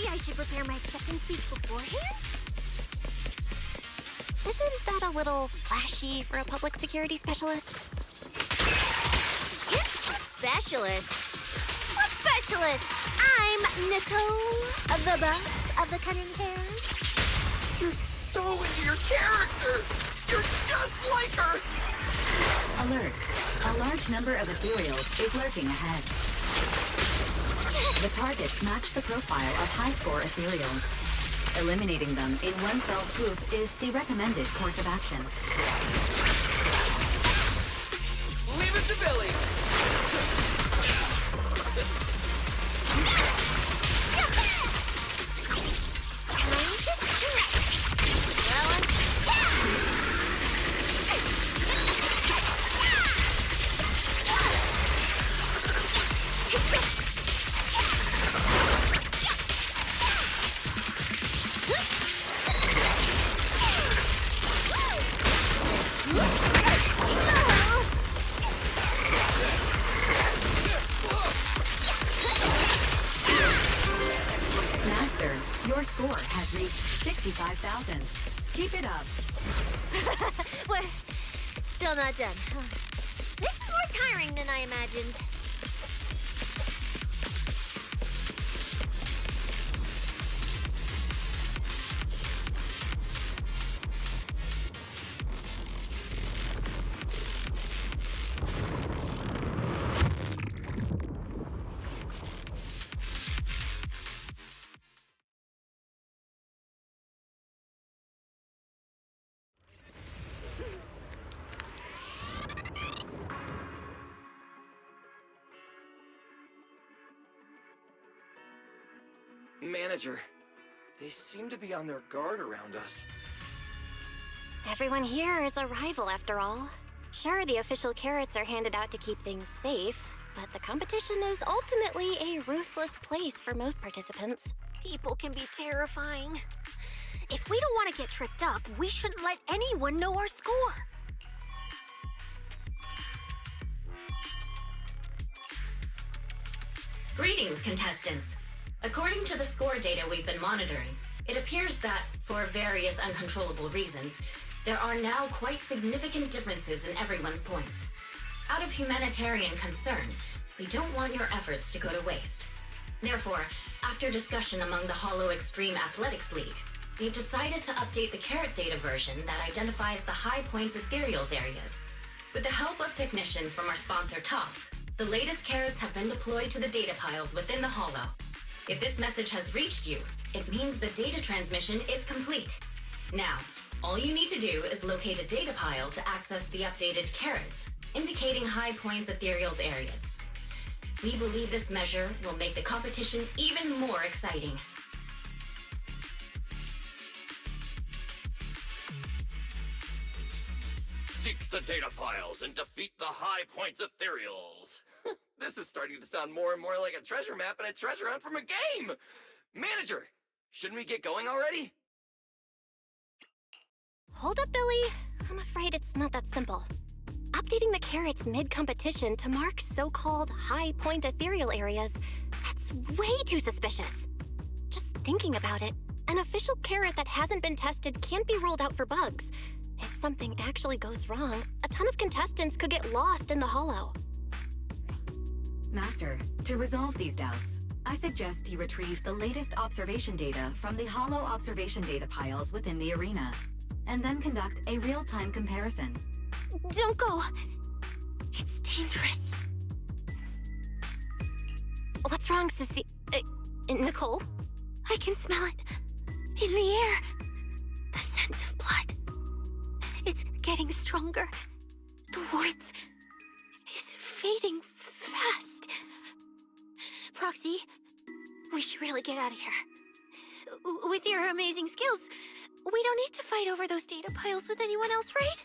I should prepare my acceptance speech beforehand? Isn't that a little flashy for a public security specialist? Specialist? What specialist? I'm Nicole, the boss of the cunning hair. You're so into your character! You're just like her! Alert. A large number of ethereals is lurking ahead. The targets match the profile of high-score ethereals. Eliminating them in one fell swoop is the recommended course of action. Leave it to Billy! 5,000. Keep it up. We're still not done. This is more tiring than I imagined. Manager, they seem to be on their guard around us. Everyone here is a rival, after all. Sure, the official carrots are handed out to keep things safe, but the competition is ultimately a ruthless place for most participants. People can be terrifying. If we don't want to get tripped up, we shouldn't let anyone know our score. Greetings, contestants. According to the score data we've been monitoring, it appears that, for various uncontrollable reasons, there are now quite significant differences in everyone's points. Out of humanitarian concern, we don't want your efforts to go to waste. Therefore, after discussion among the Hollow Extreme Athletics League, we've decided to update the carrot data version that identifies the high points ethereals areas. With the help of technicians from our sponsor TOPS, the latest carrots have been deployed to the data piles within the Hollow. If this message has reached you, it means the data transmission is complete. Now, all you need to do is locate a data pile to access the updated carrots, indicating high points ethereals areas. We believe this measure will make the competition even more exciting. Seek the data piles and defeat the high points ethereals. This is starting to sound more and more like a treasure map and a treasure hunt from a game! Manager, shouldn't we get going already? Hold up, Billy. I'm afraid it's not that simple. Updating the carrots mid-competition to mark so-called high-point ethereal areas, that's way too suspicious. Just thinking about it, an official carrot that hasn't been tested can't be ruled out for bugs. If something actually goes wrong, a ton of contestants could get lost in the Hollow. Master, to resolve these doubts, I suggest you retrieve the latest observation data from the Hollow observation data piles within the arena, and then conduct a real-time comparison. Don't go. It's dangerous. What's wrong, Sissy? Nicole? I can smell it. In the air. The scent of blood. It's getting stronger. The warmth is fading fast. Proxy, we should really get out of here. With your amazing skills, we don't need to fight over those data piles with anyone else, right?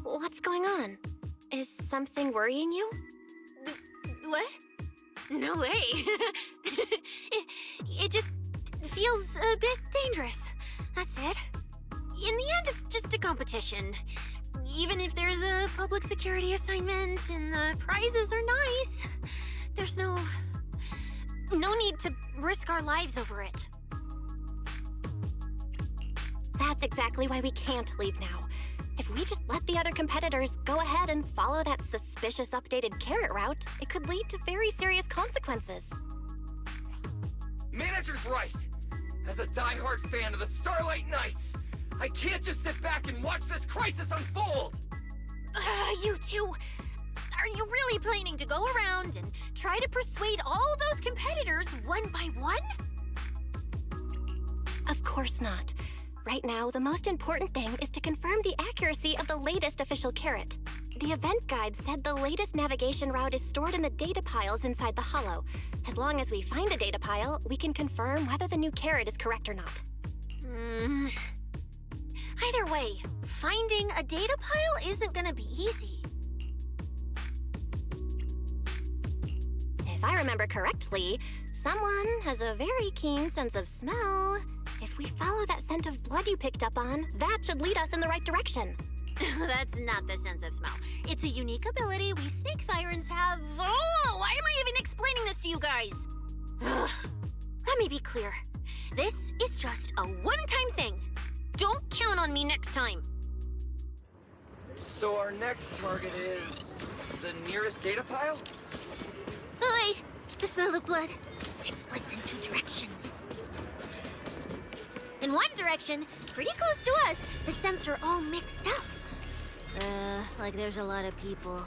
What's going on? Is something worrying you? What? No way. it just feels a bit dangerous. That's it. In the end, it's just a competition. Even if there's a public security assignment and the prizes are nice, there's no need to risk our lives over it. That's exactly why we can't leave now. If we just let the other competitors go ahead and follow that suspicious updated carrot route, it could lead to very serious consequences. Manager's right! As a die-hard fan of the Starlight Knights, I can't just sit back and watch this crisis unfold! You two, are you really planning to go around and try to persuade all those competitors one by one? Of course not. Right now, the most important thing is to confirm the accuracy of the latest official carrot. The event guide said the latest navigation route is stored in the data piles inside the Hollow. As long as we find a data pile, we can confirm whether the new carrot is correct or not. Either way, finding a data pile isn't gonna be easy. If I remember correctly, someone has a very keen sense of smell. If we follow that scent of blood you picked up on, that should lead us in the right direction. That's not the sense of smell. It's a unique ability we snake sirens have. Oh, why am I even explaining this to you guys? Let me be clear. This is just a one-time thing. Don't count on me next time. So our next target is the nearest data pile? Oh, wait. The smell of blood. It splits in 2 directions. In one direction, pretty close to us, the scents are all mixed up. Like there's a lot of people.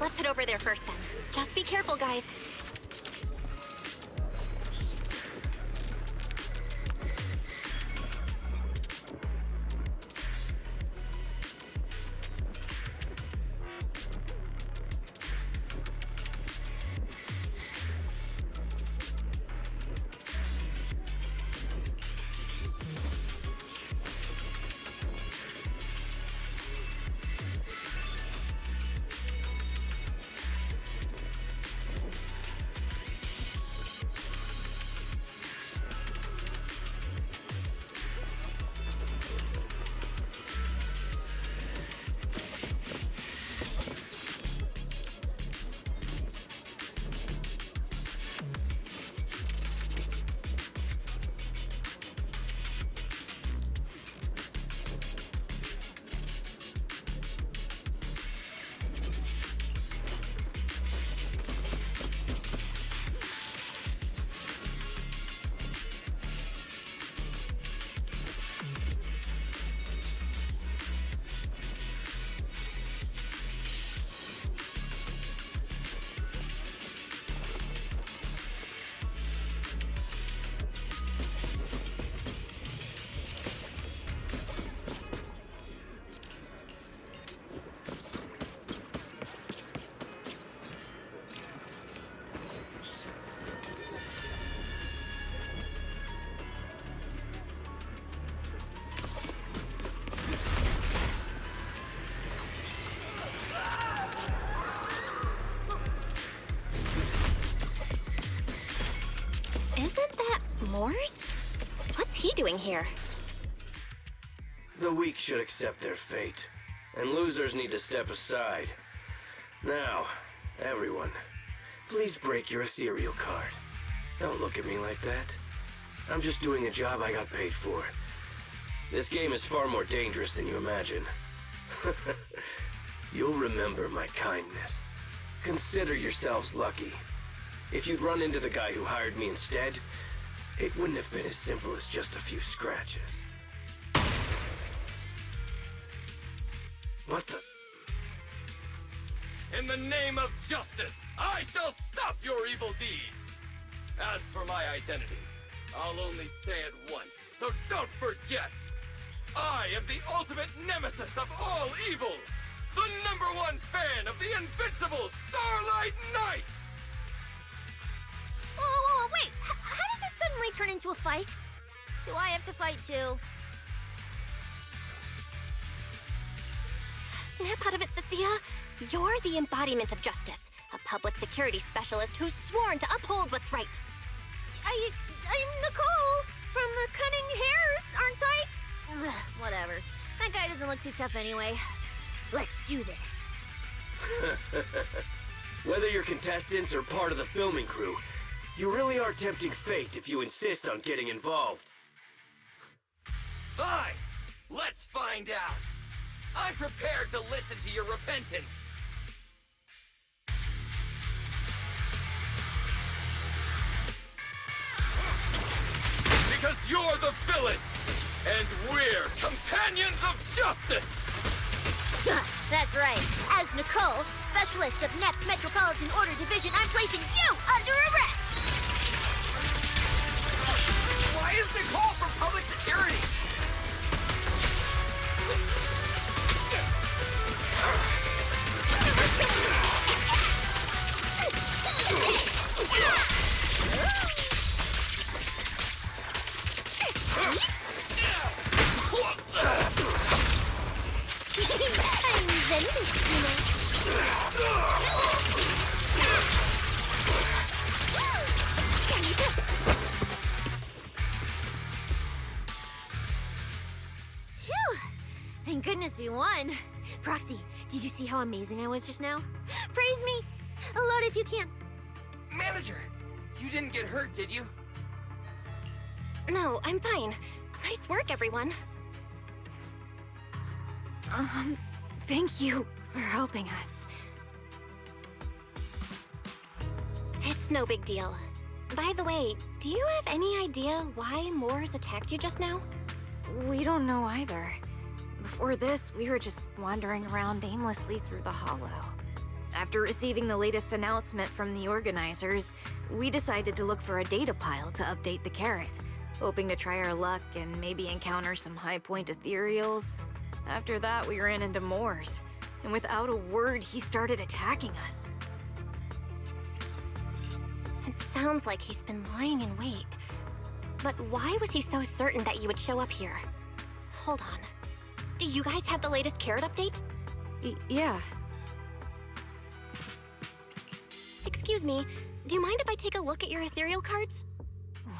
Let's head over there first then. Just be careful, guys. Isn't that Morse? What's he doing here? The weak should accept their fate, and losers need to step aside. Now, everyone, please break your ethereal card. Don't look at me like that. I'm just doing a job I got paid for. This game is far more dangerous than you imagine. You'll remember my kindness. Consider yourselves lucky. If you'd run into the guy who hired me instead, it wouldn't have been as simple as just a few scratches. What the? In the name of justice, I shall stop your evil deeds! As for my identity, I'll only say it once, so don't forget! I am the ultimate nemesis of all evil! The #1 fan of the invincible Starlight Knights! Whoa, wait! How did this suddenly turn into a fight? Do I have to fight too? Snap out of it, Cecilia. You're the embodiment of justice, a public security specialist who's sworn to uphold what's right. I'm Nicole from the Cunning Hairs, aren't I? Ugh, whatever. That guy doesn't look too tough anyway. Let's do this. Whether you're contestants or part of the filming crew, you really are tempting fate if you insist on getting involved. Fine! Let's find out! I'm prepared to listen to your repentance! Because you're the villain! And we're companions of justice! That's right. As Nicole, specialist of NET's Metropolitan Order Division, I'm placing you under arrest! Why is Nicole from public security? I'm Zenless, you know. Phew! Thank goodness we won. Proxy, did you see how amazing I was just now? Praise me! Aloud if you can. Manager, you didn't get hurt, did you? No, I'm fine. Nice work, everyone. Thank you for helping us. It's no big deal. By the way, do you have any idea why Moors attacked you just now? We don't know either. Before this, we were just wandering around aimlessly through the Hollow. After receiving the latest announcement from the organizers, we decided to look for a data pile to update the carrot, hoping to try our luck and maybe encounter some high-point ethereals. After that, we ran into Moors, and without a word, he started attacking us. It sounds like he's been lying in wait. But why was he so certain that you would show up here? Hold on. Do you guys have the latest carrot update? Yeah. Excuse me, do you mind if I take a look at your ethereal cards?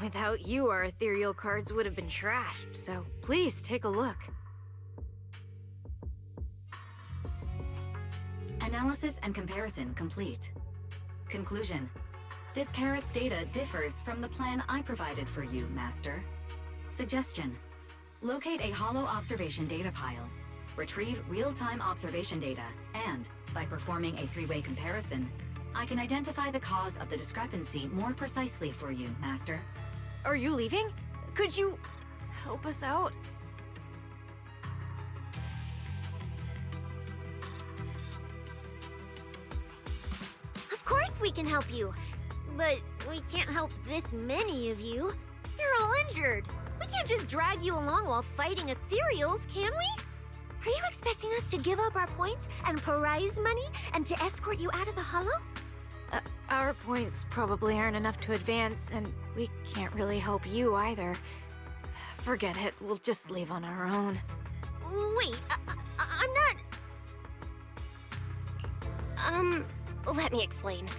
Without you, our ethereal cards would have been trashed, so please take a look. Analysis and comparison complete. Conclusion. This carrot's data differs from the plan I provided for you, Master. Suggestion. Locate a hollow observation data pile. Retrieve real-time observation data, and, by performing a three-way comparison, I can identify the cause of the discrepancy more precisely for you, Master. Are you leaving? Could you help us out? Of course we can help you. But we can't help this many of you. You're all injured. We can't just drag you along while fighting ethereals, can we? Are you expecting us to give up our points and prize money and to escort you out of the Hollow? Our points probably aren't enough to advance, and we can't really help you either. Forget it, we'll just leave on our own. Wait, I'm not... Let me explain.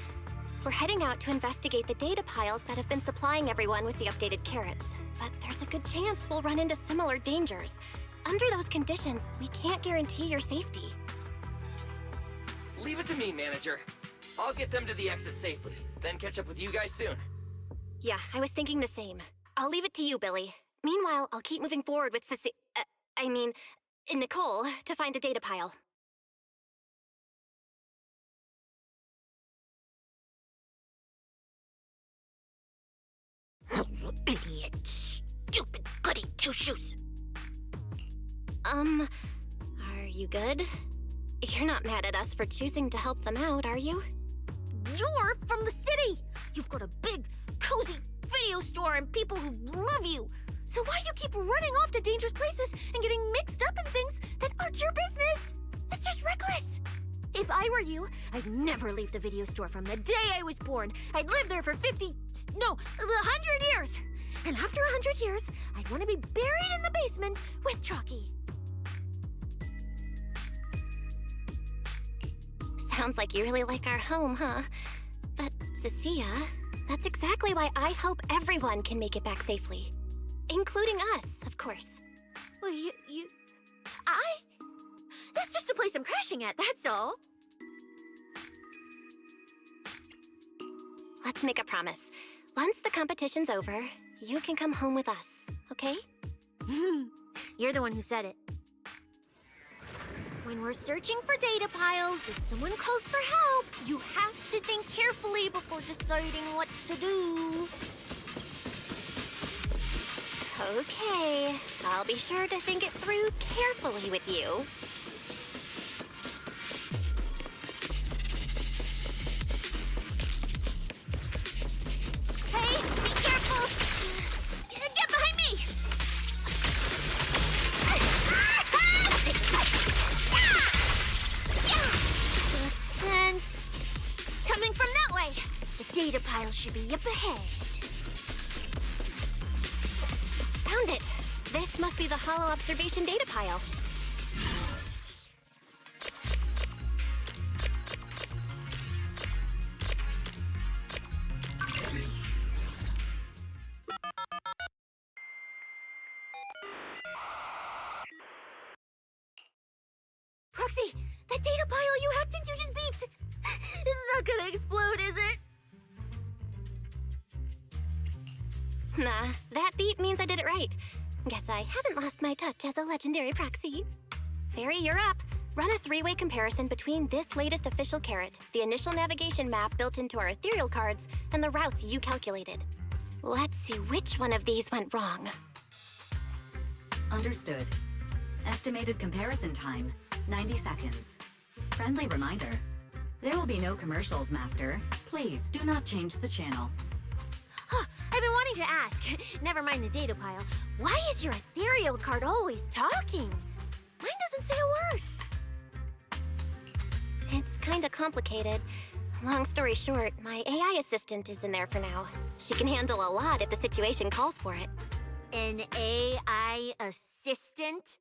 We're heading out to investigate the data piles that have been supplying everyone with the updated carrots. But there's a good chance we'll run into similar dangers. Under those conditions, we can't guarantee your safety. Leave it to me, Manager. I'll get them to the exit safely, then catch up with you guys soon. Yeah, I was thinking the same. I'll leave it to you, Billy. Meanwhile, I'll keep moving forward with Nicole, to find a data pile. Idiot. Stupid goody two-shoes. Are you good? You're not mad at us for choosing to help them out, are you? You're from the city! You've got a big, cozy video store and people who love you! So why do you keep running off to dangerous places and getting mixed up in things that aren't your business? It's just reckless! If I were you, I'd never leave the video store from the day I was born. I'd live there for 100 years! And after 100 years, I'd want to be buried in the basement with Chalky. Sounds like you really like our home, huh? But, Cecilia, that's exactly why I hope everyone can make it back safely. Including us, of course. Well, that's just a place I'm crashing at, that's all. Let's make a promise. Once the competition's over, you can come home with us, okay? You're the one who said it. When we're searching for data piles, if someone calls for help, you have to think carefully before deciding what to do. Okay, I'll be sure to think it through carefully with you. Hey, be careful! Get behind me! Sense. Coming from that way. The data pile should be up ahead. Found it! This must be the hollow observation data pile. Proxy, that data pile you hacked into just beeped. It's not gonna explode, is it? Nah, that beep means I did it right. Guess I haven't lost my touch as a legendary proxy. Fairy, you're up. Run a three-way comparison between this latest official carrot, the initial navigation map built into our ethereal cards, and the routes you calculated. Let's see which one of these went wrong. Understood. Estimated comparison time, 90 seconds. Friendly reminder. There will be no commercials, Master. Please do not change the channel. Huh, I've been wanting to ask. Never mind the data pile. Why is your ethereal card always talking? Mine doesn't say a word. It's kinda complicated. Long story short, my AI assistant is in there for now. She can handle a lot if the situation calls for it. An AI assistant?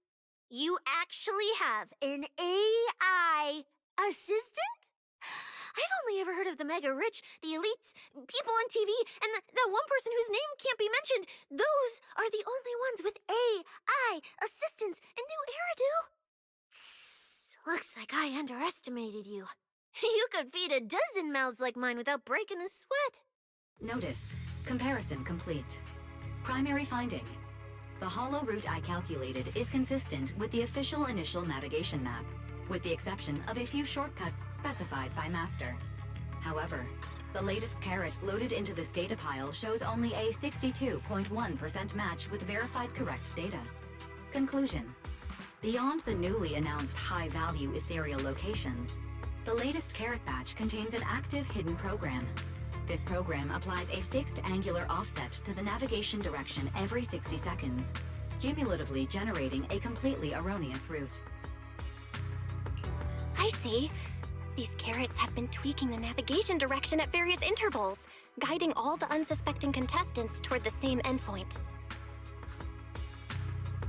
You actually have an AI assistant? I've only ever heard of the mega rich, the elites, people on TV, and that one person whose name can't be mentioned. Those are the only ones with AI assistants in New Eridu. Looks like I underestimated you. You could feed a dozen mouths like mine without breaking a sweat. Notice. Comparison complete. Primary finding. The hollow route I calculated is consistent with the official initial navigation map, with the exception of a few shortcuts specified by Master. However, the latest carrot loaded into this data pile shows only a 62.1% match with verified correct data. Conclusion. Beyond the newly announced high-value ethereal locations, the latest carrot batch contains an active hidden program. This program applies a fixed angular offset to the navigation direction every 60 seconds, cumulatively generating a completely erroneous route. I see. These carrots have been tweaking the navigation direction at various intervals, guiding all the unsuspecting contestants toward the same endpoint.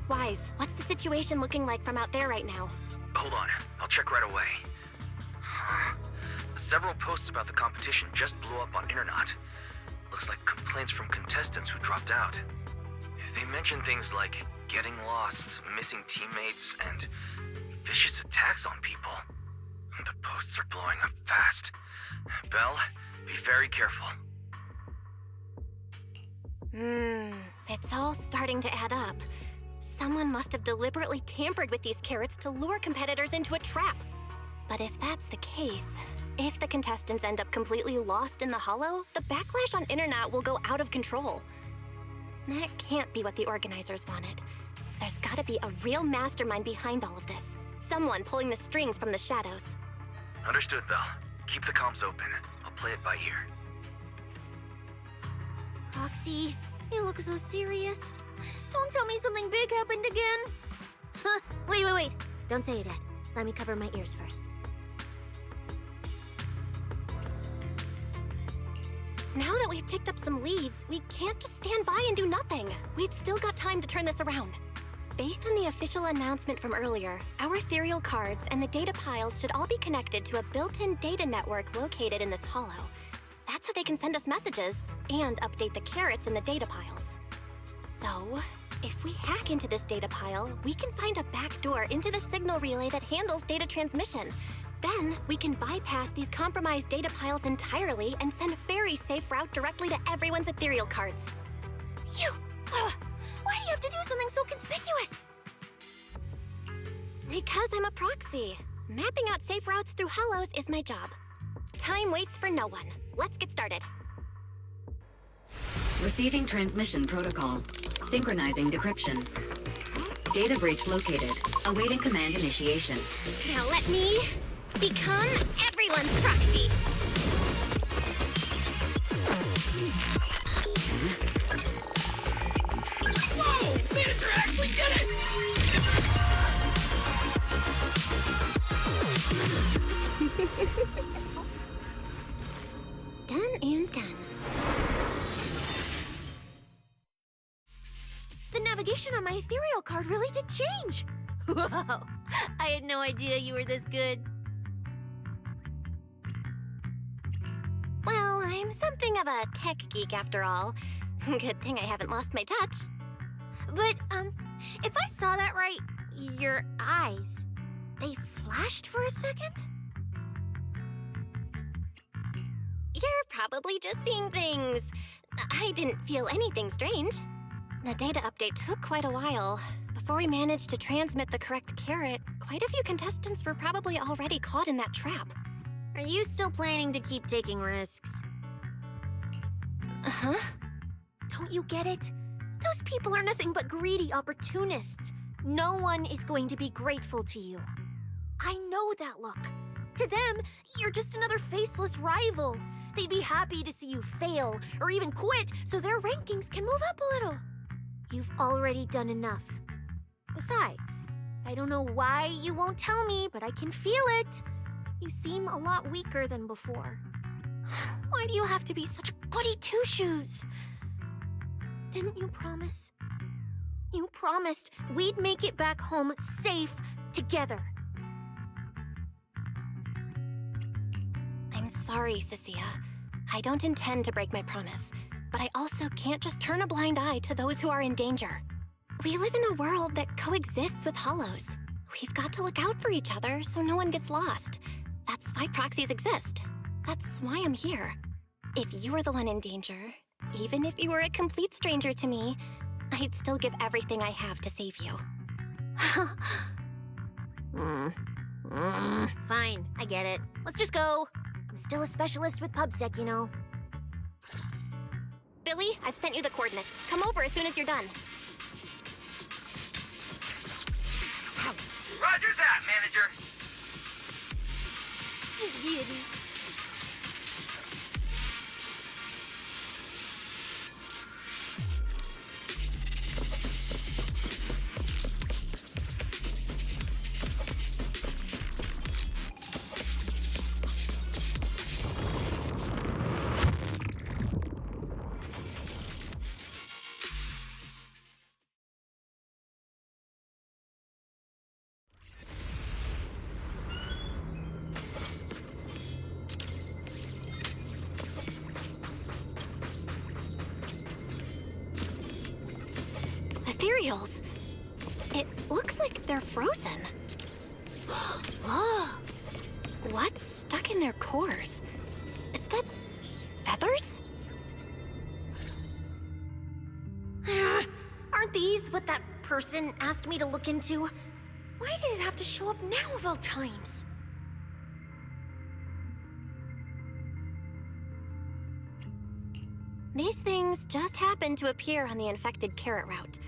Wise, what's the situation looking like from out there right now? Hold on, I'll check right away. Several posts about the competition just blew up on Internet. Looks like complaints from contestants who dropped out. They mention things like getting lost, missing teammates, and vicious attacks on people. The posts are blowing up fast. Belle, be very careful. It's all starting to add up. Someone must have deliberately tampered with these carrots to lure competitors into a trap. But if that's the case, if the contestants end up completely lost in the hollow, the backlash on Internet will go out of control. That can't be what the organizers wanted. There's gotta be a real mastermind behind all of this. Someone pulling the strings from the shadows. Understood, Belle. Keep the comms open. I'll play it by ear. Roxy, you look so serious. Don't tell me something big happened again. Huh, wait. Don't say it yet. Let me cover my ears first. Now that we've picked up some leads, we can't just stand by and do nothing. We've still got time to turn this around. Based on the official announcement from earlier, our ethereal cards and the data piles should all be connected to a built-in data network located in this hollow. That's how they can send us messages and update the carrots in the data piles. So, if we hack into this data pile, we can find a back door into the signal relay that handles data transmission. Then, we can bypass these compromised data piles entirely and send a very safe route directly to everyone's ethereal cards. Why do you have to do something so conspicuous? Because I'm a proxy. Mapping out safe routes through hollows is my job. Time waits for no one. Let's get started. Receiving transmission protocol. Synchronizing decryption. Data breach located. Awaiting command initiation. Now let me become everyone's proxy. Whoa! Manager actually did it! Done and done. The navigation on my ethereal card really did change. Wow, I had no idea you were this good. Well, I'm something of a tech geek after all. Good thing I haven't lost my touch. But, if I saw that right, your eyes, they flashed for a second? You're probably just seeing things. I didn't feel anything strange. The data update took quite a while. Before we managed to transmit the correct carrot, quite a few contestants were probably already caught in that trap. Are you still planning to keep taking risks? Uh-huh. Don't you get it? Those people are nothing but greedy opportunists. No one is going to be grateful to you. I know that look. To them, you're just another faceless rival. They'd be happy to see you fail or even quit so their rankings can move up a little. You've already done enough. Besides, I don't know why you won't tell me, but I can feel it. You seem a lot weaker than before. Why do you have to be such goody two-shoes? Didn't you promise? You promised we'd make it back home safe together. I'm sorry, Cecilia. I don't intend to break my promise, but I also can't just turn a blind eye to those who are in danger. We live in a world that coexists with hollows. We've got to look out for each other so no one gets lost. That's why proxies exist. That's why I'm here. If you were the one in danger, even if you were a complete stranger to me, I'd still give everything I have to save you. Fine, I get it. Let's just go. I'm still a specialist with PubSec, you know. Billy, I've sent you the coordinates. Come over as soon as you're done. Roger that, manager. Ethereals. It looks like they're frozen. Oh, what's stuck in their cores? Is that feathers? Aren't these what that person asked me to look into? Why did it have to show up now of all times? These things just happened to appear on the infected carrot route.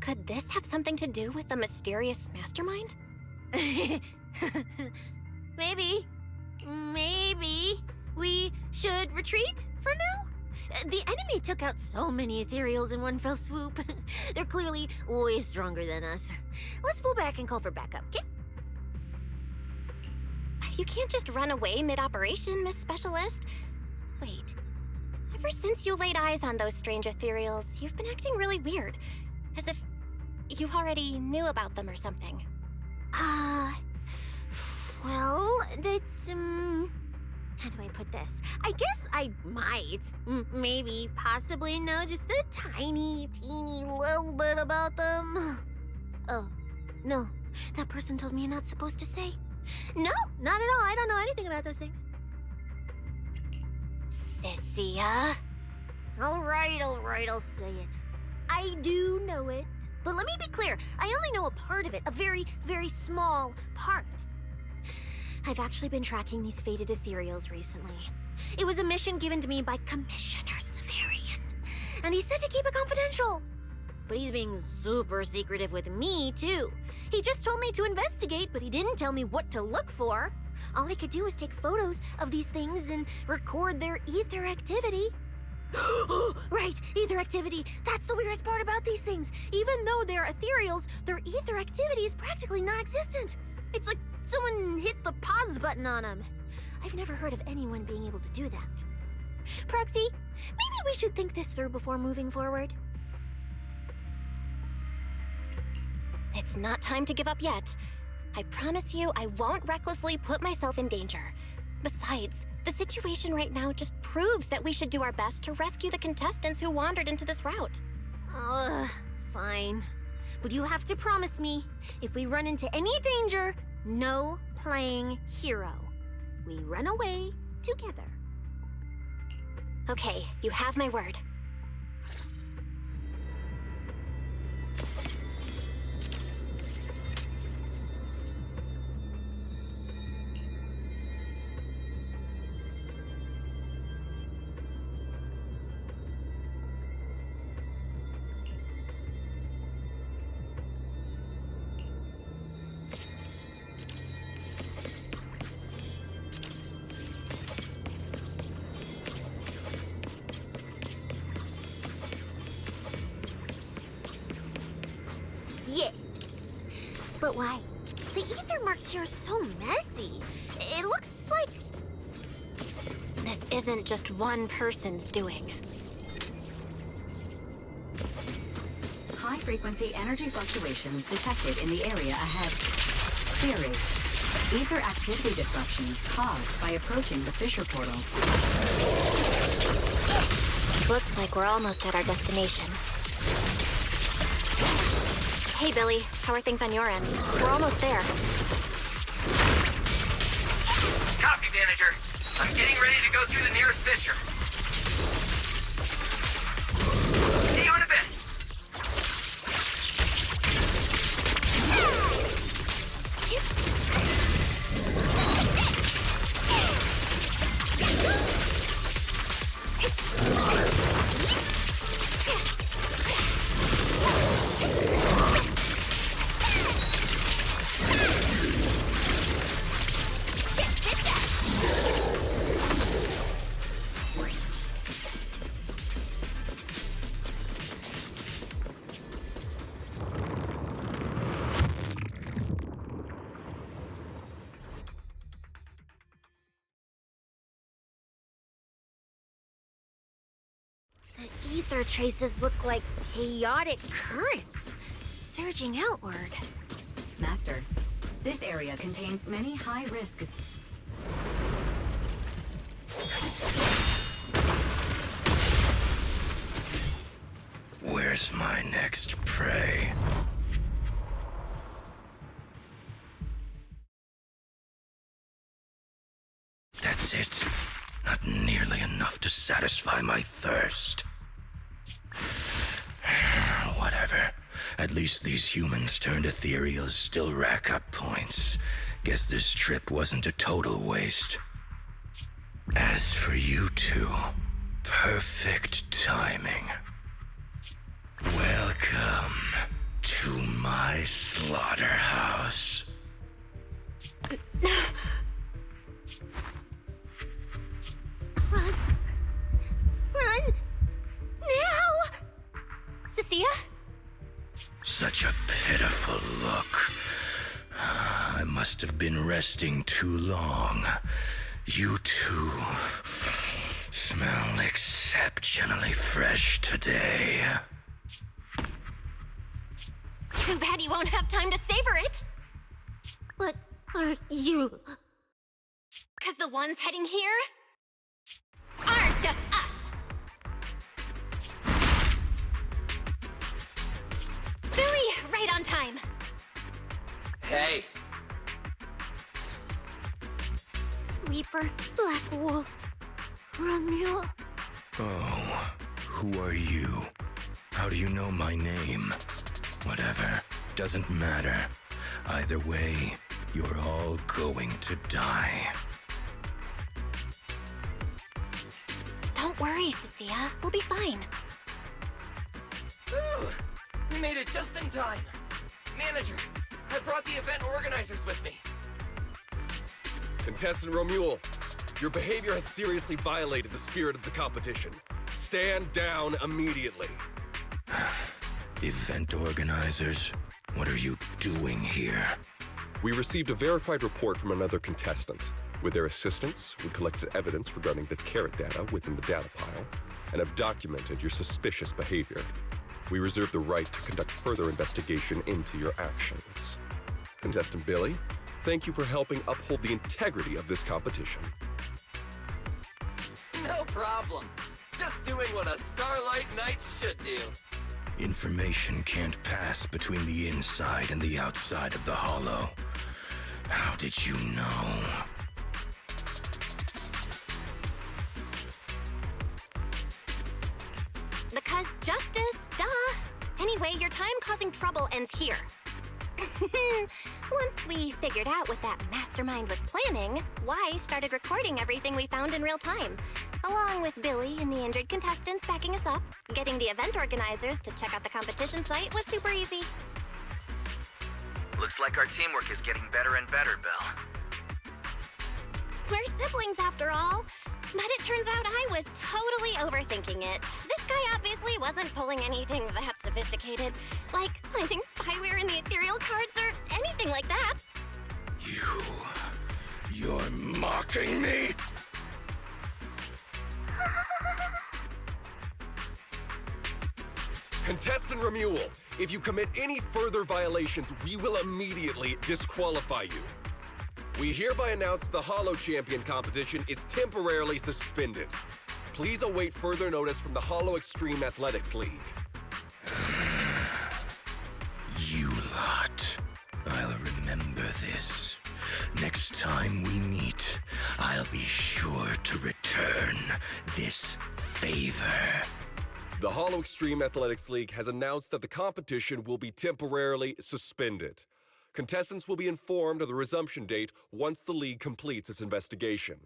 Could this have something to do with the mysterious mastermind? Maybe. Maybe we should retreat for now? The enemy took out so many ethereals in one fell swoop. They're clearly way stronger than us. Let's pull back and call for backup, okay? You can't just run away mid-operation, Miss Specialist. Wait. Ever since you laid eyes on those strange ethereals, you've been acting really weird. As if you already knew about them or something. Well, that's, how do I put this? I guess I might, maybe, possibly know just a tiny, teeny little bit about them. Oh, no. That person told me you're not supposed to say. No, not at all. I don't know anything about those things. Cecilia? All right, I'll say it. I do know it. But let me be clear, I only know a part of it, a very, very small part. I've actually been tracking these fated ethereals recently. It was a mission given to me by Commissioner Severian, and he said to keep it confidential. But he's being super secretive with me, too. He just told me to investigate, but he didn't tell me what to look for. All he could do was take photos of these things and record their ether activity. Right, ether activity. That's the weirdest part about these things. Even though they're ethereals, their ether activity is practically non-existent. It's like someone hit the pause button on them. I've never heard of anyone being able to do that. Proxy, maybe we should think this through before moving forward. It's not time to give up yet. I promise you I won't recklessly put myself in danger. Besides, the situation right now just proves that we should do our best to rescue the contestants who wandered into this route. Fine. But you have to promise me, if we run into any danger, no playing hero. We run away together. Okay, you have my word. ether marks here are so messy. It looks like... This isn't just one person's doing. High-frequency energy fluctuations detected in the area ahead. Theory: ether activity disruptions caused by approaching the fissure portals. Looks like we're almost at our destination. Hey, Billy. How are things on your end? We're almost there. Copy, manager. I'm getting ready to go through the nearest fissure. See you in a bit. The ether traces look like chaotic currents, surging outward. Master, this area contains many high-risk... Where's my next prey? That's it. Not nearly enough to satisfy my thirst. Whatever. At least these humans turned ethereals still rack up points. Guess this trip wasn't a total waste. As for you two, perfect timing. Welcome to my slaughterhouse. Run! Run! Now! Cecilia? Such a pitiful look. I must have been resting too long. You two smell exceptionally fresh today. Too bad you won't have time to savor it. What are you? 'Cause the ones heading here aren't just us. Billy, right on time. Hey. Sweeper, Black Wolf, Romule. Oh, who are you? How do you know my name? Whatever, doesn't matter. Either way, you're all going to die. Don't worry, Cecilia. We'll be fine. Ooh, we made it just in time. Manager, I brought the event organizers with me. Contestant Romule, your behavior has seriously violated the spirit of the competition. Stand down immediately. Event organizers, what are you doing here? We received a verified report from another contestant. With their assistance, we collected evidence regarding the carrot data within the data pile and have documented your suspicious behavior. We reserve the right to conduct further investigation into your actions. Contestant Billy, thank you for helping uphold the integrity of this competition. No problem. Just doing what a Starlight Knight should do. Information can't pass between the inside and the outside of the Hollow. How did you know? Because justice, duh. Anyway, your time causing trouble ends here. Once we figured out what that mastermind was planning, Weiss started recording everything we found in real time. Along with Billy and the injured contestants backing us up, getting the event organizers to check out the competition site was super easy. Looks like our teamwork is getting better and better, Belle. We're siblings after all. But it turns out I was totally overthinking it. This guy obviously wasn't pulling anything that sophisticated, like planting spyware in the ethereal cards or anything like that. mocking me? Contestant Remuel, if you commit any further violations, we will immediately disqualify you. We hereby announce the Hollow Champion competition is temporarily suspended. Please await further notice from the Hollow Extreme Athletics League. You lot. I'll remember this. Next time we meet, I'll be sure to return this favor. The Hollow Extreme Athletics League has announced that the competition will be temporarily suspended. Contestants will be informed of the resumption date once the league completes its investigation.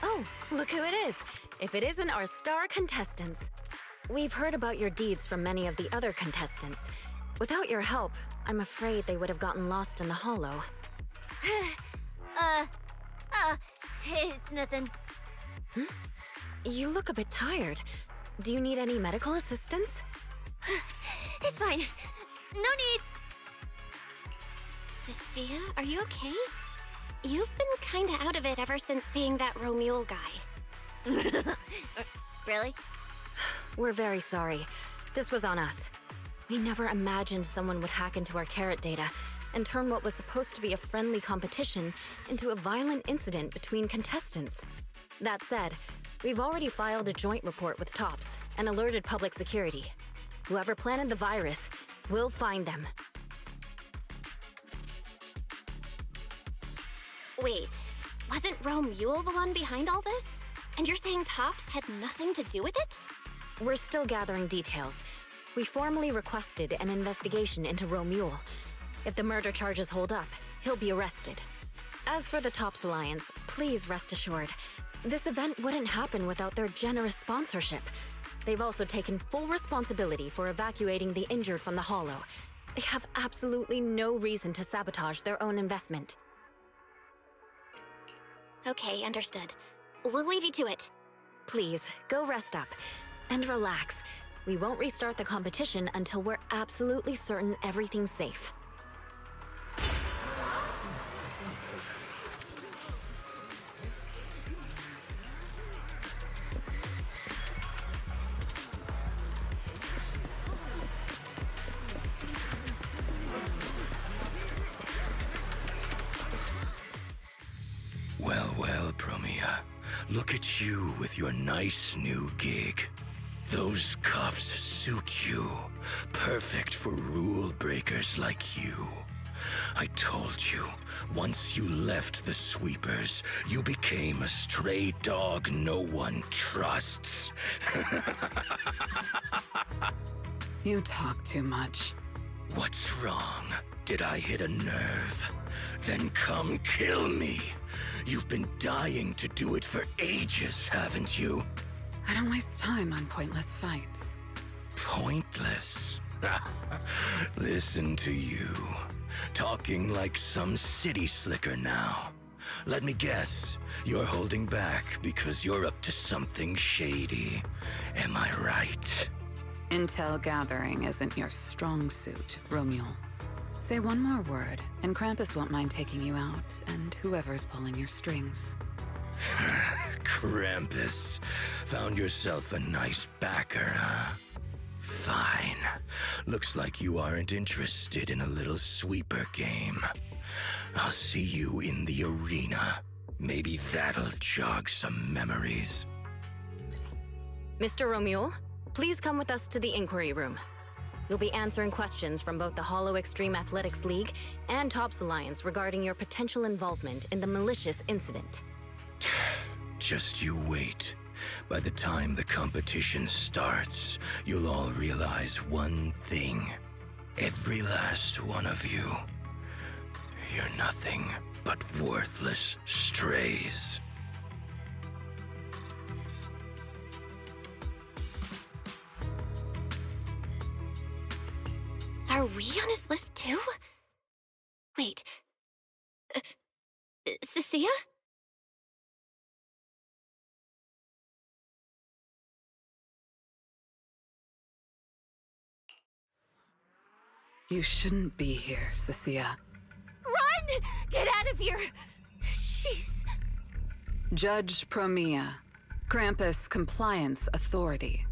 Oh, look who it is. If it isn't our star contestants. We've heard about your deeds from many of the other contestants. Without your help, I'm afraid they would have gotten lost in the hollow. It's nothing. You look a bit tired. Do you need any medical assistance? It's fine. No need. Cecilia, are you okay? You've been kinda out of it ever since seeing that Romuald guy. Really? We're very sorry. This was on us. We never imagined someone would hack into our carrot data and turn what was supposed to be a friendly competition into a violent incident between contestants. That said, we've already filed a joint report with TOPS and alerted public security. Whoever planted the virus, we'll find them. Wait, wasn't Romuald the one behind all this? And you're saying TOPS had nothing to do with it? We're still gathering details. We formally requested an investigation into Romuald. If the murder charges hold up, he'll be arrested. As for the TOPS Alliance, please rest assured, this event wouldn't happen without their generous sponsorship. They've also taken full responsibility for evacuating the injured from the Hollow. They have absolutely no reason to sabotage their own investment. Okay, understood. We'll leave you to it. Please, go rest up. And relax. We won't restart the competition until we're absolutely certain everything's safe. Well, well, Promia. Look at you with your nice new gig. Those cuffs suit you. Perfect for rule breakers like you. I told you, once you left the sweepers, you became a stray dog no one trusts. You talk too much. What's wrong? Did I hit a nerve? Then come kill me. You've been dying to do it for ages, haven't you? I don't waste time on pointless fights. Pointless? Listen to you. Talking like some city slicker now. Let me guess, you're holding back because you're up to something shady. Am I right? Intel gathering isn't your strong suit, Romuald. Say one more word, and Krampus won't mind taking you out, and whoever's pulling your strings. Krampus. Found yourself a nice backer, huh? Fine. Looks like you aren't interested in a little sweeper game. I'll see you in the arena. Maybe that'll jog some memories. Mr. Romuald, please come with us to the inquiry room. You'll be answering questions from both the Hollow Extreme Athletics League and TOPS Alliance regarding your potential involvement in the malicious incident. Just you wait. By the time the competition starts, you'll all realize one thing. Every last one of you. You're nothing but worthless strays. Are we on his list too? Wait. Cecilia? You shouldn't be here, Cecilia. Run! Get out of here! She's... Judge Promia, Krampus Compliance Authority.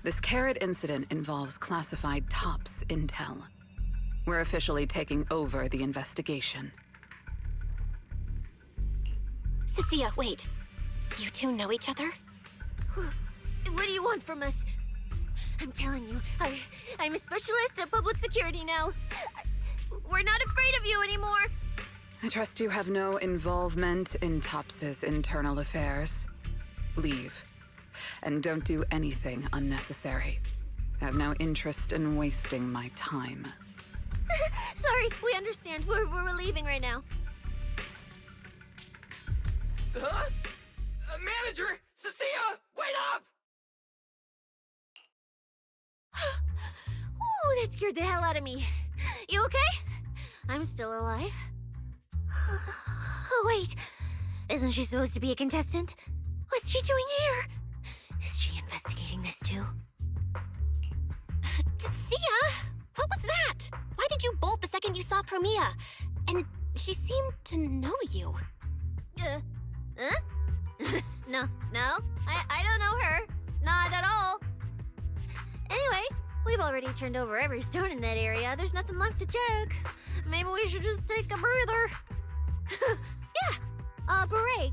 This Carrot incident involves classified TOPS intel. We're officially taking over the investigation. Cecilia, wait. You two know each other? What do you want from us? I'm telling you, I'm a specialist at public security now. We're not afraid of you anymore. I trust you have no involvement in TOPS's internal affairs. Leave. And don't do anything unnecessary. I have no interest in wasting my time. Sorry, we understand. We're leaving right now. Huh? Manager! Cecilia! Wait up! Ooh, that scared the hell out of me. You okay? I'm still alive. Oh, wait. Isn't she supposed to be a contestant? What's she doing here? Is she investigating this too? Sia! What was that? Why did you bolt the second you saw Promia? And she seemed to know you. Huh? No, I don't know her. Not at all. Anyway, we've already turned over every stone in that area. There's nothing left to check. Maybe we should just take a breather. Yeah, a break.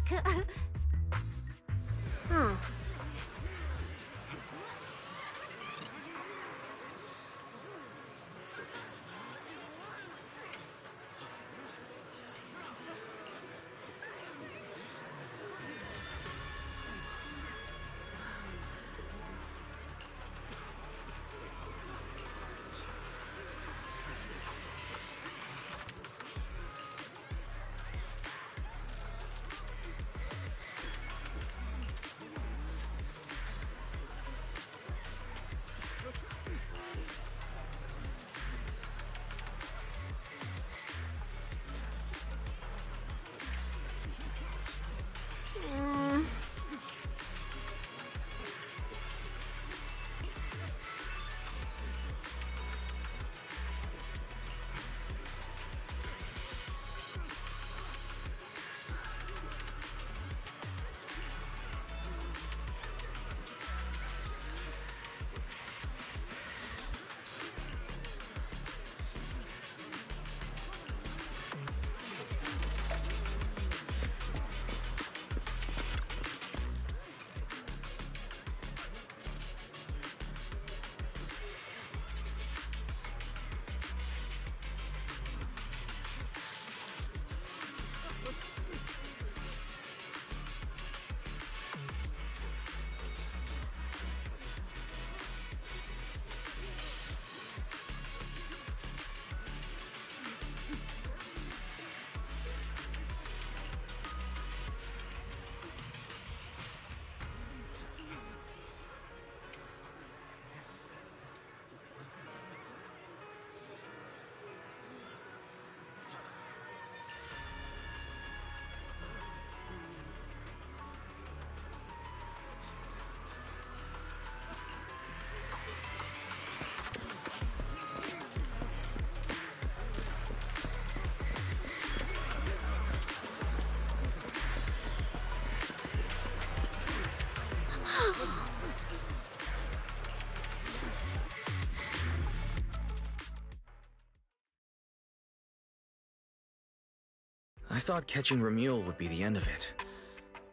I thought catching Remuel would be the end of it.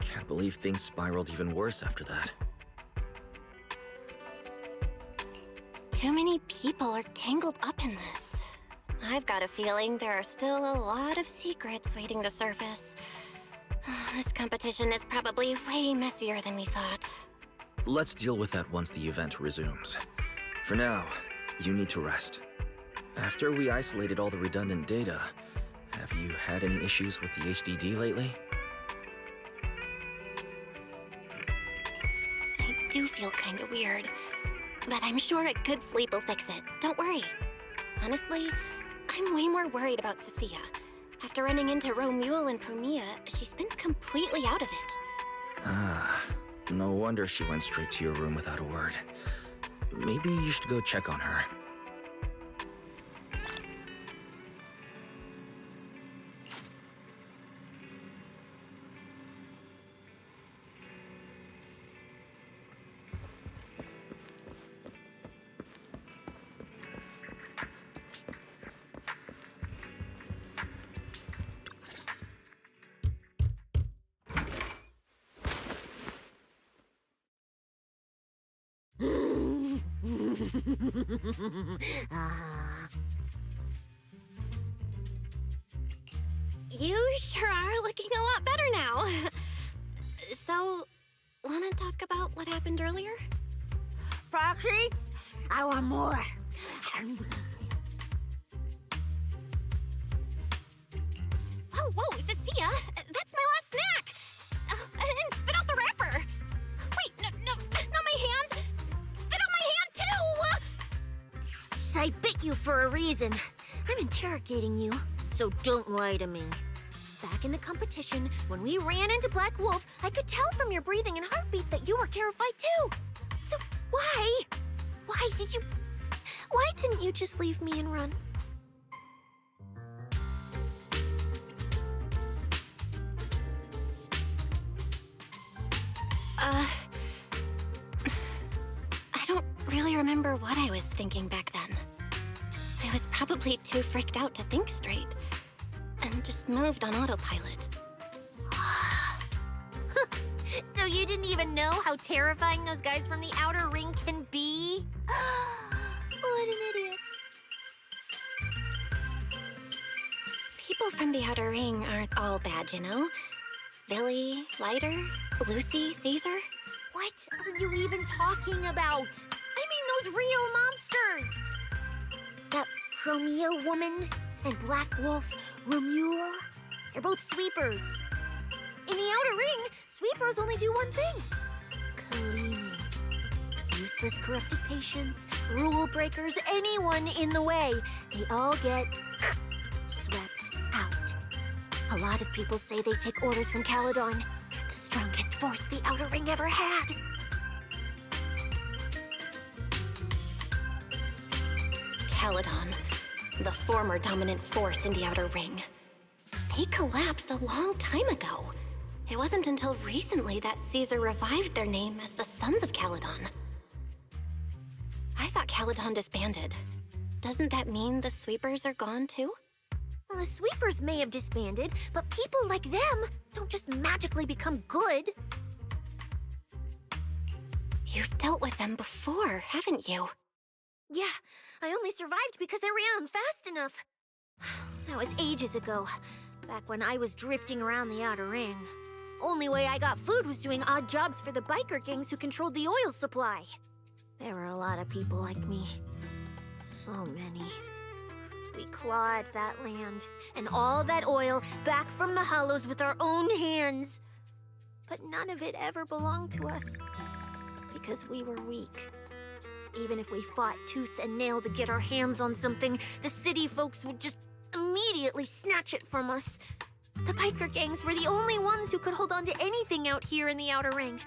Can't believe things spiraled even worse after that. Too many people are tangled up in this. I've got a feeling there are still a lot of secrets waiting to surface. This competition is probably way messier than we thought. Let's deal with that once the event resumes. For now, you need to rest. After we isolated all the redundant data, Have you had any issues with the HDD lately? I do feel kind of weird, but I'm sure a good sleep will fix it. Don't worry. Honestly, I'm way more worried about Cecilia. After running into Romule and Promia, she's been completely out of it. Ah, no wonder she went straight to your room without a word. Maybe you should go check on her. You sure are looking a lot better now. So, wanna talk about what happened earlier? Foxy, I want more. Whoa, Cecilia! That's my last snack! And spit out the wrapper! Wait, no, not my hand! Spit out my hand, too! I bit you for a reason. I'm interrogating you, so don't lie to me. Back in the competition, when we ran into Black Wolf, I could tell from your breathing and heartbeat that you were terrified too. So why didn't you just leave me and run? I don't really remember what I was thinking back then. I was probably too freaked out to think straight, and just moved on autopilot. So you didn't even know how terrifying those guys from the outer ring can be? What an idiot. People from the outer ring aren't all bad, you know? Billy, Lighter, Lucy, Caesar. What are you even talking about? I mean those real monsters! That Promia woman and Black Wolf, Romule, they're both sweepers. In the outer ring, sweepers only do one thing. Cleaning. Useless corrupted patients, rule breakers, anyone in the way. They all get swept out. A lot of people say they take orders from Caledon, the strongest force the outer ring ever had. Caledon, the former dominant force in the outer ring. They collapsed a long time ago. It wasn't until recently that Caesar revived their name as the Sons of Caledon. I thought Caledon disbanded. Doesn't that mean the sweepers are gone too? Well, the sweepers may have disbanded, but people like them don't just magically become good. You've dealt with them before, haven't you? Yeah, I only survived because I ran fast enough. That was ages ago, back when I was drifting around the outer ring. Only way I got food was doing odd jobs for the biker gangs who controlled the oil supply. There were a lot of people like me. So many. We clawed that land and all that oil back from the hollows with our own hands. But none of it ever belonged to us, because we were weak. Even if we fought tooth and nail to get our hands on something, the city folks would just immediately snatch it from us. The biker gangs were the only ones who could hold on to anything out here in the outer ring.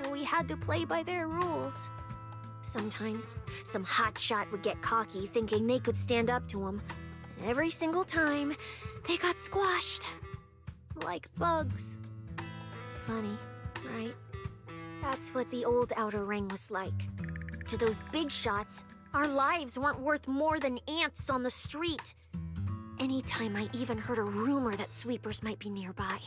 So we had to play by their rules. Sometimes, some hotshot would get cocky thinking they could stand up to them. And every single time, they got squashed. Like bugs. Funny, right? That's what the old outer ring was like. To those big shots, our lives weren't worth more than ants on the street. Anytime I even heard a rumor that sweepers might be nearby,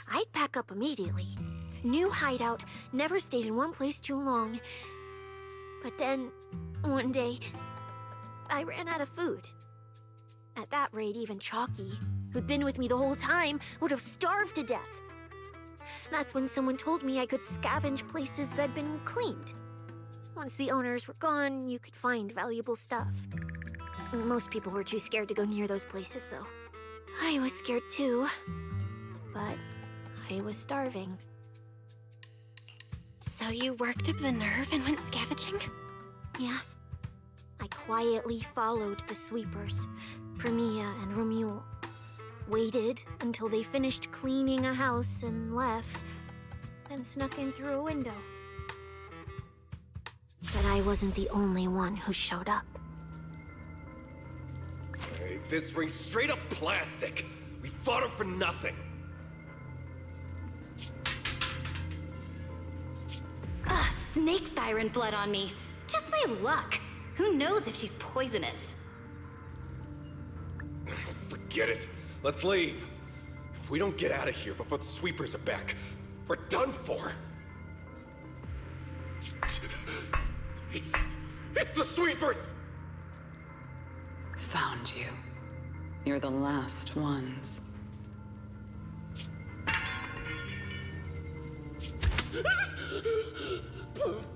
I'd pack up immediately. New hideout, never stayed in one place too long. But then, one day, I ran out of food. At that rate, even Chalky, who'd been with me the whole time, would have starved to death. That's when someone told me I could scavenge places that'd been cleaned. Once the owners were gone, you could find valuable stuff. Most people were too scared to go near those places, though. I was scared too, but I was starving. So you worked up the nerve and went scavenging? Yeah. I quietly followed the sweepers, Premia and Romuald. Waited until they finished cleaning a house and left, then snuck in through a window. But I wasn't the only one who showed up. Hey, this ring's straight up plastic. We fought her for nothing. Ugh, snake thyron blood on me. Just my luck. Who knows if she's poisonous? Forget it. Let's leave. If we don't get out of here before the sweepers are back, we're done for. It's the sweepers! Found you. You're the last ones.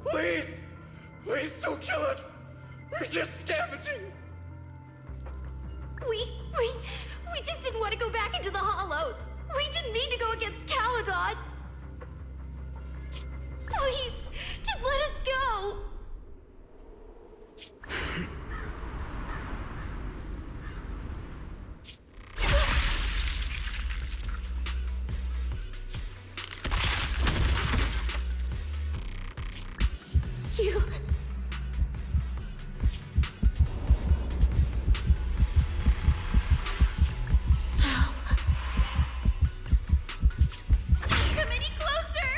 Please! Please don't kill us! We're just scavenging! We just didn't want to go back into the hollows. We didn't mean to go against Caledon. Please, just let us go. You... Come any closer!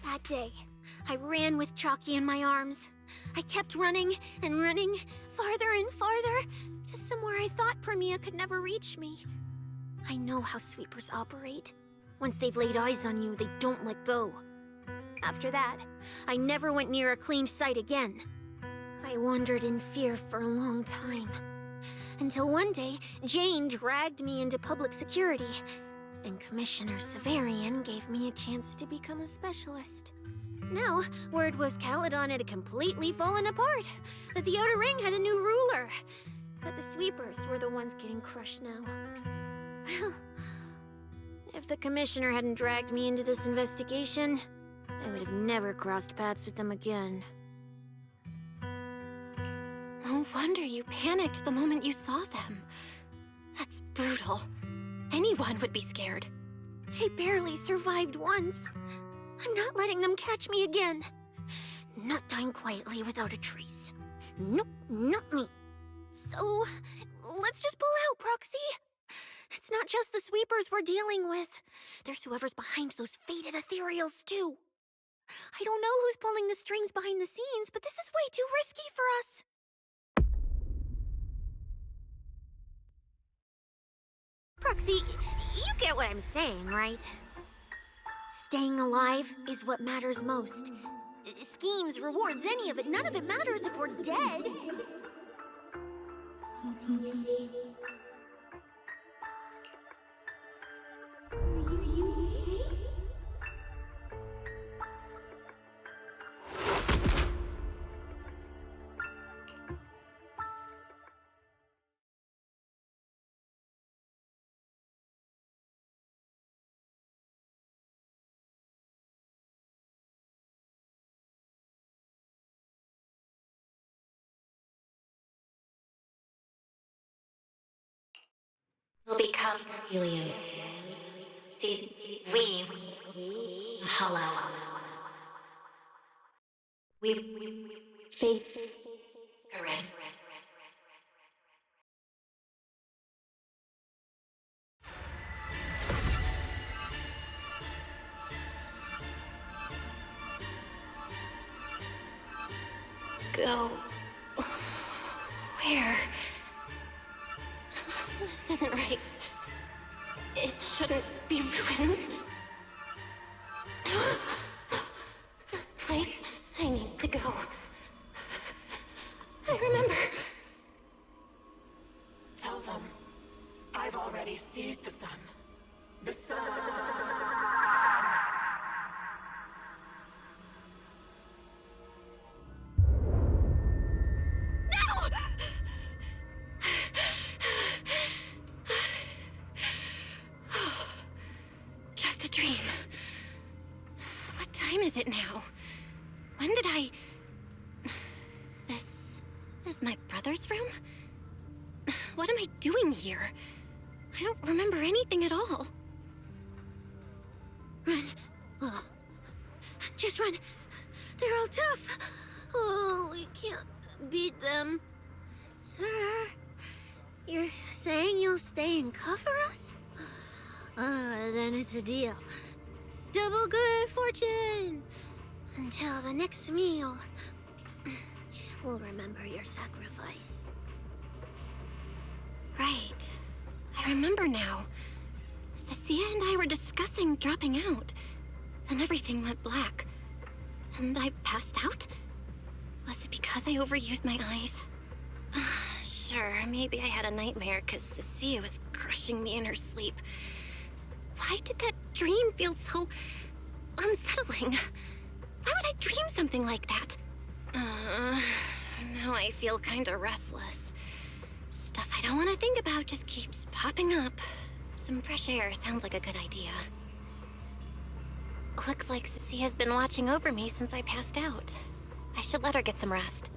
That day, I ran with Chalky in my arms. I kept running and running, farther and farther, to somewhere I thought Premia could never reach me. I know how sweepers operate. Once they've laid eyes on you, they don't let go. After that, I never went near a cleaned site again. I wandered in fear for a long time. Until one day, Jane dragged me into public security, and Commissioner Severian gave me a chance to become a specialist. Now, word was Caledon had completely fallen apart, that the Outer Ring had a new ruler, but the sweepers were the ones getting crushed now. Well, if the Commissioner hadn't dragged me into this investigation, I would have never crossed paths with them again. No wonder you panicked the moment you saw them. That's brutal. Anyone would be scared. I barely survived once. I'm not letting them catch me again. Not dying quietly without a trace. Nope, not me. So, let's just pull out, Proxy. It's not just the sweepers we're dealing with. There's whoever's behind those faded ethereals, too. I don't know who's pulling the strings behind the scenes, but this is way too risky for us. Proxy, you get what I'm saying, right? Staying alive is what matters most. Schemes, rewards, any of it, none of it matters if we're dead. We'll become Helios. We hollow. We faith, caress. Go. Where? This isn't right. It shouldn't be ruins. The place I need to go. I remember. Tell them I've already seized the sun. The sun! dream. What time is it now? When did I... This is my brother's room? What am I doing here? I don't remember anything at all. Run. Oh. Just run. They're all tough. Oh, we can't beat them. Sir, you're saying you'll stay and cover us? Then it's a deal. Double good fortune! Until the next meal. We'll remember your sacrifice. Right. I remember now. Cecilia and I were discussing dropping out. Then everything went black. And I passed out? Was it because I overused my eyes? Sure, maybe I had a nightmare because Cecilia was crushing me in her sleep. Why did that dream feel so unsettling? Why would I dream something like that? Now I feel kinda restless. Stuff I don't want to think about just keeps popping up. Some fresh air sounds like a good idea. Looks like Cecilia's been watching over me since I passed out. I should let her get some rest.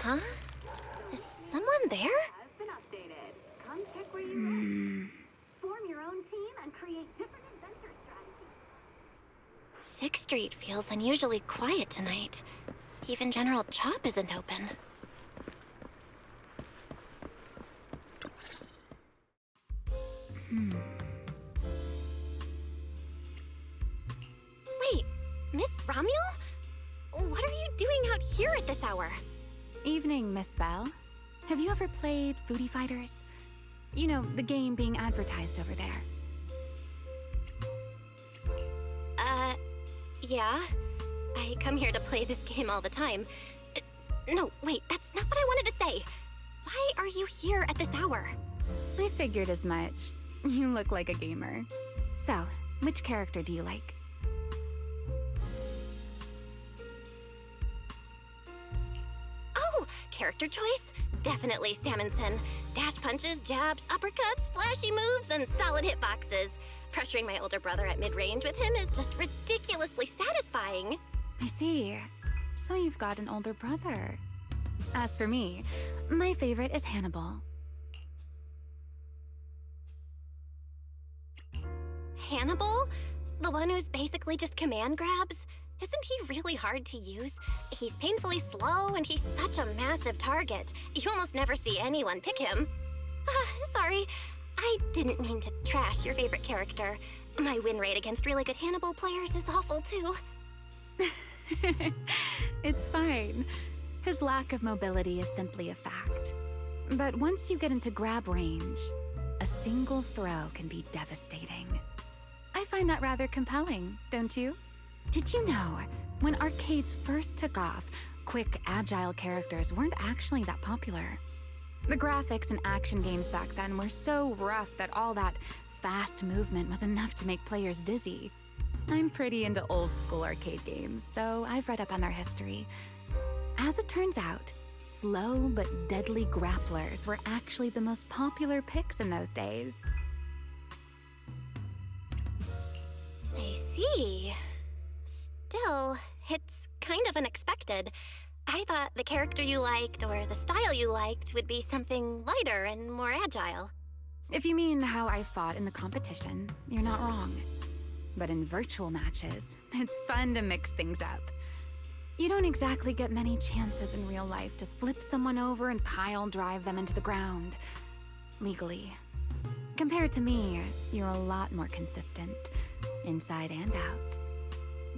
Huh? Is someone there? Has been updated. Come check where you live. Form your own team and create different adventure strategies. 6th Street feels unusually quiet tonight. Even General Chop isn't open. Wait, Miss Romuel? What are you doing out here at this hour? Evening, Miss Bell. Have you ever played Foodie Fighters? You know, the game being advertised over there. Yeah. I come here to play this game all the time. No, wait, that's not what I wanted to say. Why are you here at this hour? I figured as much. You look like a gamer. So, which character do you like? Oh, character choice? Definitely Salmonson. Dash punches, jabs, uppercuts, flashy moves, and solid hitboxes. Pressuring my older brother at mid-range with him is just ridiculously satisfying. I see. So you've got an older brother. As for me, my favorite is Hannibal. Hannibal? The one who's basically just command grabs? Isn't he really hard to use? He's painfully slow, and he's such a massive target. You almost never see anyone pick him. Sorry. I didn't mean to trash your favorite character. My win rate against really good Hannibal players is awful, too. It's fine. His lack of mobility is simply a fact. But once you get into grab range, a single throw can be devastating. I find that rather compelling, don't you? Did you know, when arcades first took off, quick, agile characters weren't actually that popular? The graphics in action games back then were so rough that all that fast movement was enough to make players dizzy. I'm pretty into old school arcade games, so I've read up on their history. As it turns out, slow but deadly grapplers were actually the most popular picks in those days. I see. Still, it's kind of unexpected. I thought the character you liked or the style you liked would be something lighter and more agile. If you mean how I fought in the competition, you're not wrong. But in virtual matches, it's fun to mix things up. You don't exactly get many chances in real life to flip someone over and pile drive them into the ground. Legally. Compared to me, you're a lot more consistent, inside and out.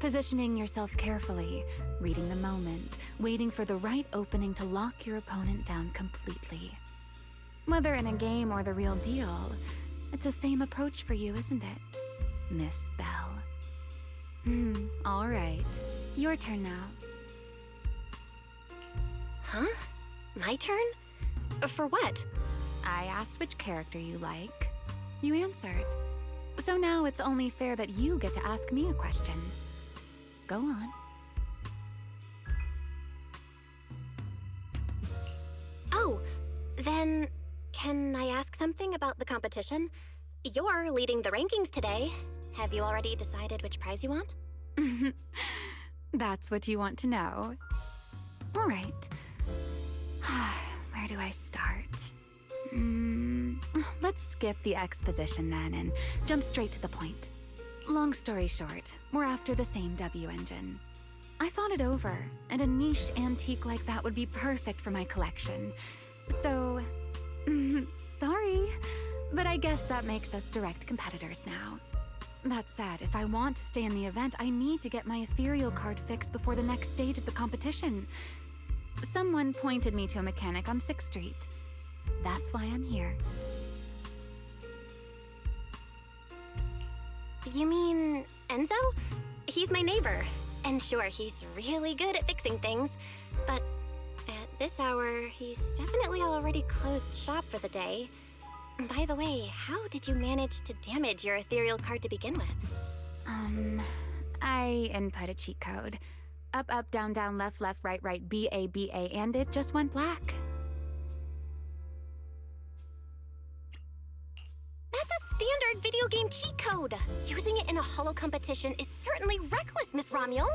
Positioning yourself carefully, reading the moment, waiting for the right opening to lock your opponent down completely. Whether in a game or the real deal, it's the same approach for you, isn't it, Miss Bell? All right. Your turn now. Huh? My turn? For what? I asked which character you like. You answered. So now it's only fair that you get to ask me a question. Go on. Oh, then can I ask something about the competition? You're leading the rankings today. Have you already decided which prize you want? That's what you want to know. All right. Where do I start? Let's skip the exposition then and jump straight to the point. Long story short, we're after the same W engine. I thought it over, and a niche antique like that would be perfect for my collection. So, sorry, but I guess that makes us direct competitors now. That said, if I want to stay in the event, I need to get my ethereal card fixed before the next stage of the competition. Someone pointed me to a mechanic on 6th Street. That's why I'm here. You mean Enzo? He's my neighbor. And sure, he's really good at fixing things. But at this hour, he's definitely already closed shop for the day. By the way, how did you manage to damage your ethereal card to begin with? I input a cheat code. Up, up, down, down, left, left, right, right, B, A, and it just went black. That's a standard video game cheat code! Using it in a holo competition is certainly reckless, Miss Romuel!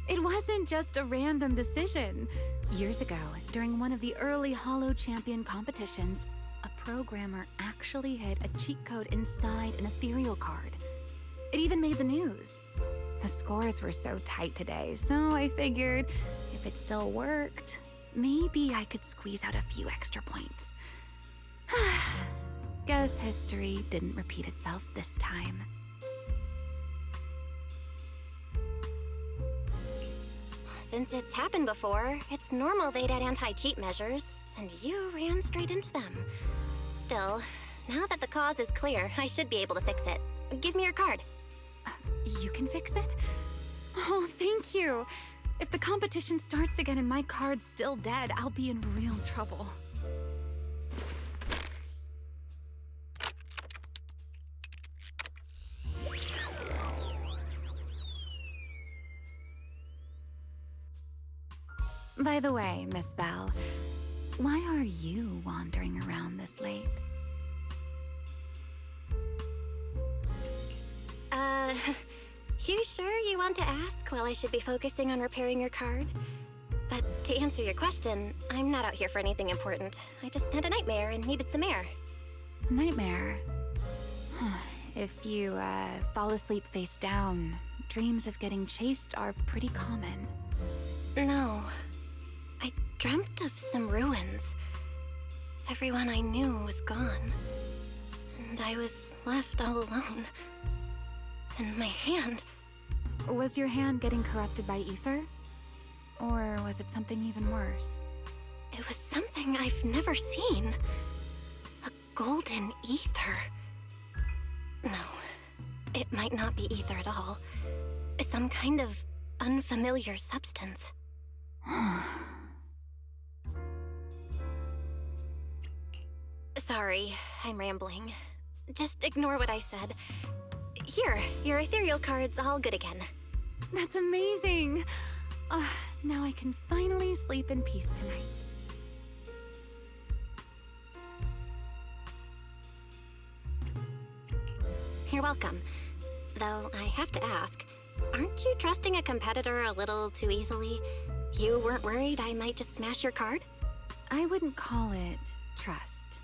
It wasn't just a random decision. Years ago, during one of the early holo champion competitions, a programmer actually hid a cheat code inside an ethereal card. It even made the news. The scores were so tight today, so I figured if it still worked, maybe I could squeeze out a few extra points. Guess history didn't repeat itself this time. Since it's happened before, it's normal they'd add anti-cheat measures, and you ran straight into them. Still, now that the cause is clear, I should be able to fix it. Give me your card. You can fix it? Oh, thank you. If the competition starts again and my card's still dead, I'll be in real trouble. By the way, Miss Bell, why are you wandering around this late? You sure you want to ask while I should be focusing on repairing your card? But to answer your question, I'm not out here for anything important. I just had a nightmare and needed some air. Nightmare? If you, fall asleep face down, dreams of getting chased are pretty common. No. I dreamt of some ruins. Everyone I knew was gone. And I was left all alone. And my hand... Was your hand getting corrupted by ether? Or was it something even worse? It was something I've never seen. A golden ether. No, it might not be ether at all. Some kind of unfamiliar substance. Sorry, I'm rambling. Just ignore what I said. Here, your ethereal card's all good again. That's amazing! Now I can finally sleep in peace tonight. You're welcome. Though I have to ask, aren't you trusting a competitor a little too easily? You weren't worried I might just smash your card? I wouldn't call it trust.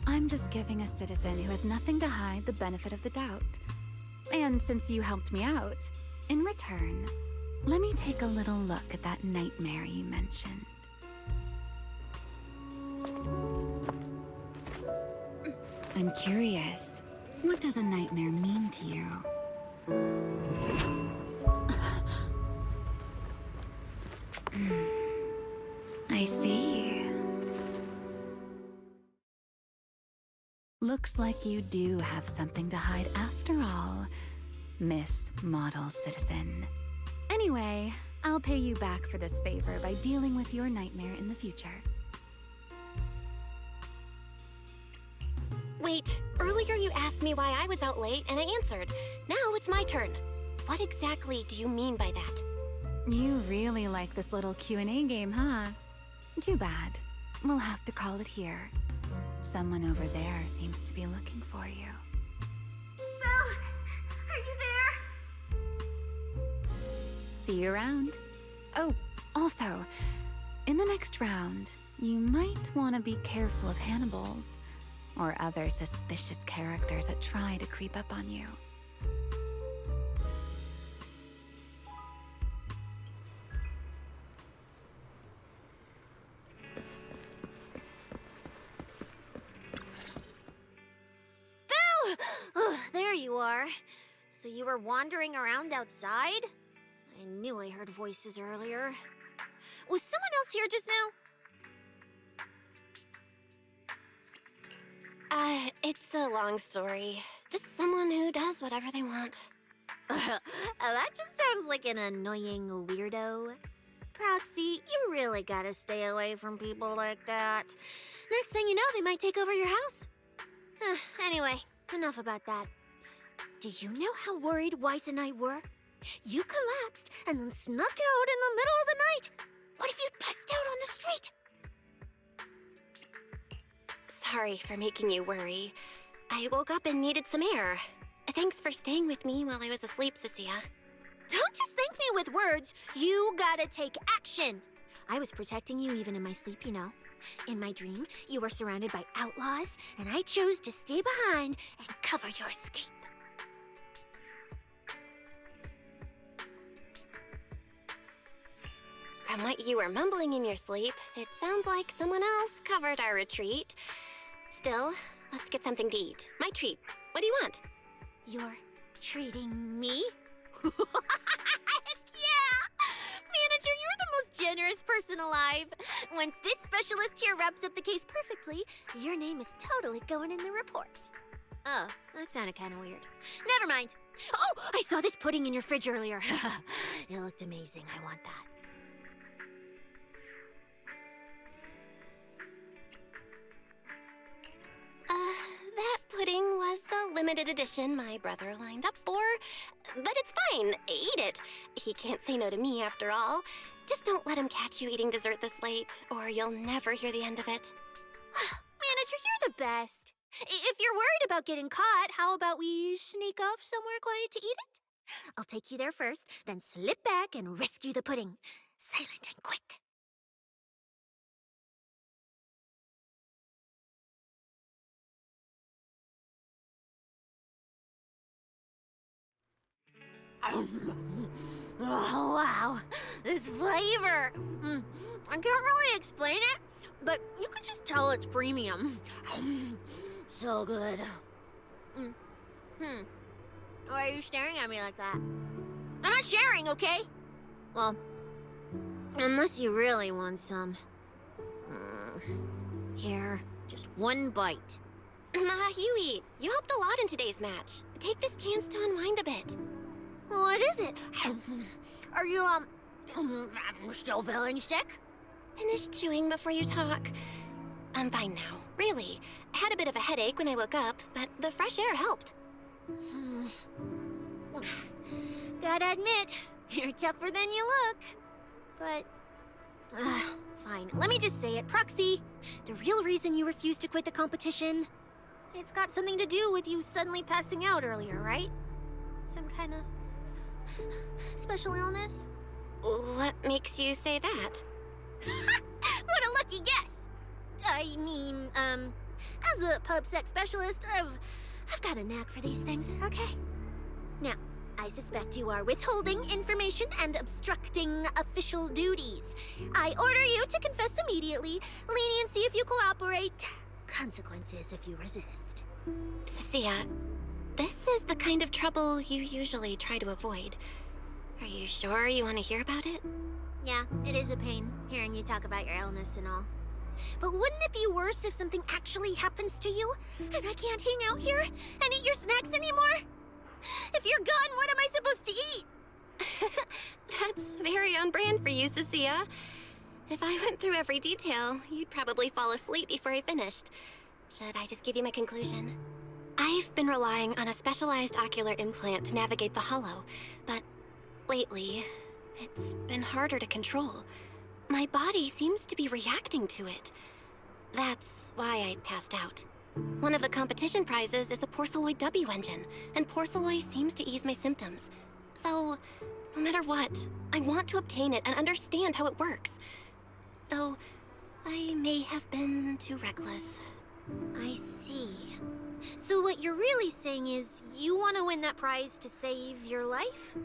I'm just giving a citizen who has nothing to hide the benefit of the doubt. And since you helped me out, in return, let me take a little look at that nightmare you mentioned. I'm curious, what does a nightmare mean to you? I see. Looks like you do have something to hide after all, Miss Model Citizen. Anyway, I'll pay you back for this favor by dealing with your nightmare in the future. Wait, earlier you asked me why I was out late and I answered. Now it's my turn. What exactly do you mean by that? You really like this little Q&A game, huh? Too bad. We'll have to call it here. Someone over there seems to be looking for you. Belle, are you there? See you around. Oh, also, in the next round, you might want to be careful of Hannibals or other suspicious characters that try to creep up on you. Belle! Oh, there you are. So you were wandering around outside? I knew I heard voices earlier. Was someone else here just now? It's a long story. Just someone who does whatever they want. That just sounds like an annoying weirdo. Proxy, you really gotta stay away from people like that. Next thing you know, they might take over your house. Anyway, enough about that. Do you know how worried Weiss and I were? You collapsed and then snuck out in the middle of the night. What if you'd passed out on the street? Sorry for making you worry. I woke up and needed some air. Thanks for staying with me while I was asleep, Cecilia. Don't just thank me with words. You gotta take action. I was protecting you even in my sleep, you know. In my dream, you were surrounded by outlaws, and I chose to stay behind and cover your escape. From what you were mumbling in your sleep, it sounds like someone else covered our retreat. Still, let's get something to eat. My treat. What do you want? You're treating me? Heck yeah! Manager, you're the most generous person alive. Once this specialist here wraps up the case perfectly, your name is totally going in the report. Oh, that sounded kind of weird. Never mind. Oh, I saw this pudding in your fridge earlier. It looked amazing. I want that. That pudding was a limited edition my brother lined up for. But it's fine. Eat it. He can't say no to me after all. Just don't let him catch you eating dessert this late, or you'll never hear the end of it. Manager, you're the best. If you're worried about getting caught, how about we sneak off somewhere quiet to eat it? I'll take you there first, then slip back and rescue the pudding. Silent and quick. Oh, wow. This flavor. I can't really explain it, but you can just tell it's premium. So good. Why are you staring at me like that? I'm not sharing, okay? Well, unless you really want some. Here, just one bite. Nah, you eat. You helped a lot in today's match. Take this chance to unwind a bit. What is it? Are you, still feeling sick? Finish chewing before you talk. I'm fine now, really. I had a bit of a headache when I woke up, but the fresh air helped. Gotta admit, you're tougher than you look. But, fine. Let me just say it. Proxy, the real reason you refused to quit the competition, it's got something to do with you suddenly passing out earlier, right? Some kind of special illness? What makes you say that? What a lucky guess! I mean, as a pub sex specialist, I've got a knack for these things, okay? Now, I suspect you are withholding information and obstructing official duties. I order you to confess immediately. Leniency if you cooperate. Consequences if you resist. Cecilia, this is the kind of trouble you usually try to avoid. Are you sure you want to hear about it? Yeah, it is a pain, hearing you talk about your illness and all. But wouldn't it be worse if something actually happens to you, and I can't hang out here and eat your snacks anymore? If you're gone, what am I supposed to eat? That's very on brand for you, Cecilia. If I went through every detail, you'd probably fall asleep before I finished. Should I just give you my conclusion? I've been relying on a specialized ocular implant to navigate the hollow, but lately, it's been harder to control. My body seems to be reacting to it. That's why I passed out. One of the competition prizes is a Porceloid W engine, and Porceloid seems to ease my symptoms. So, no matter what, I want to obtain it and understand how it works. Though, I may have been too reckless. I see. So what you're really saying is you want to win that prize to save your life?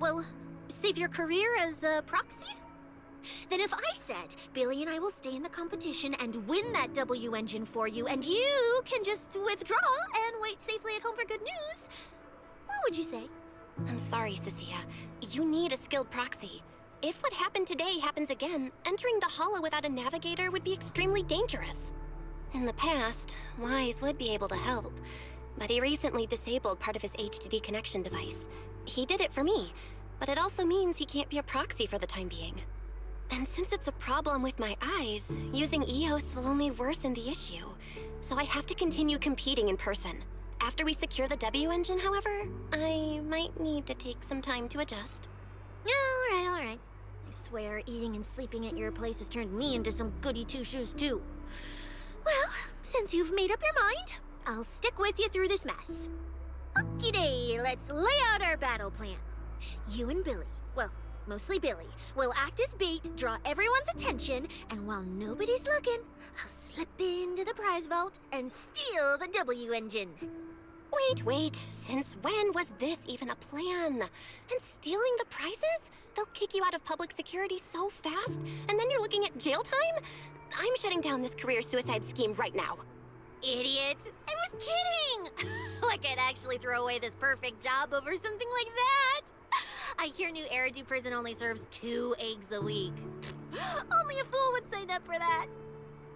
Well, save your career as a proxy? Then if I said, Billy and I will stay in the competition and win that W engine for you, and you can just withdraw and wait safely at home for good news, what would you say? I'm sorry, Cecilia. You need a skilled proxy. If what happened today happens again, entering the hollow without a navigator would be extremely dangerous. In the past, Wise would be able to help, but he recently disabled part of his HDD connection device. He did it for me, but it also means he can't be a proxy for the time being. And since it's a problem with my eyes, using EOS will only worsen the issue. So I have to continue competing in person. After we secure the W engine, however, I might need to take some time to adjust. Yeah, all right. I swear, eating and sleeping at your place has turned me into some goody two-shoes, too. Well, since you've made up your mind, I'll stick with you through this mess. Okie-day, let's lay out our battle plan. You and Billy, well, mostly Billy, will act as bait, draw everyone's attention, and while nobody's looking, I'll slip into the prize vault and steal the W engine. Wait, since when was this even a plan? And stealing the prizes? They'll kick you out of public security so fast, and then you're looking at jail time? I'm shutting down this career suicide scheme right now. Idiot! I was kidding! Like I'd actually throw away this perfect job over something like that! I hear New Eridu Prison only serves 2 eggs a week. Only a fool would sign up for that.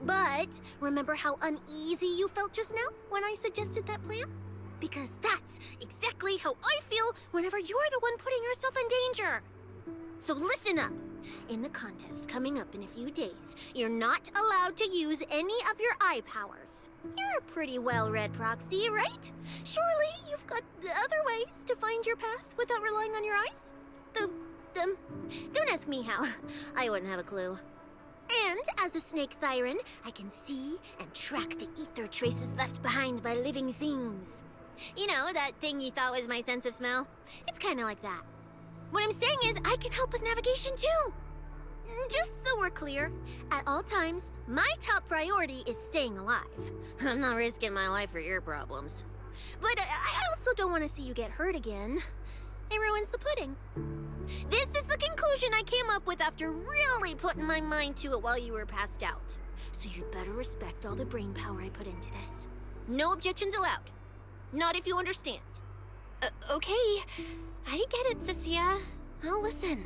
But remember how uneasy you felt just now when I suggested that plan? Because that's exactly how I feel whenever you're the one putting yourself in danger. So listen up. In the contest coming up in a few days, you're not allowed to use any of your eye powers. You're a pretty well-read proxy, right? Surely you've got other ways to find your path without relying on your eyes? Don't ask me how. I wouldn't have a clue. And as a snake Thyron, I can see and track the ether traces left behind by living things. You know, that thing you thought was my sense of smell? It's kind of like that. What I'm saying is, I can help with navigation too. Just so we're clear, at all times, my top priority is staying alive. I'm not risking my life for your problems. But I also don't want to see you get hurt again. It ruins the pudding. This is the conclusion I came up with after really putting my mind to it while you were passed out. So you'd better respect all the brain power I put into this. No objections allowed. Not if you understand. Okay. I get it, Cecilia. I'll listen.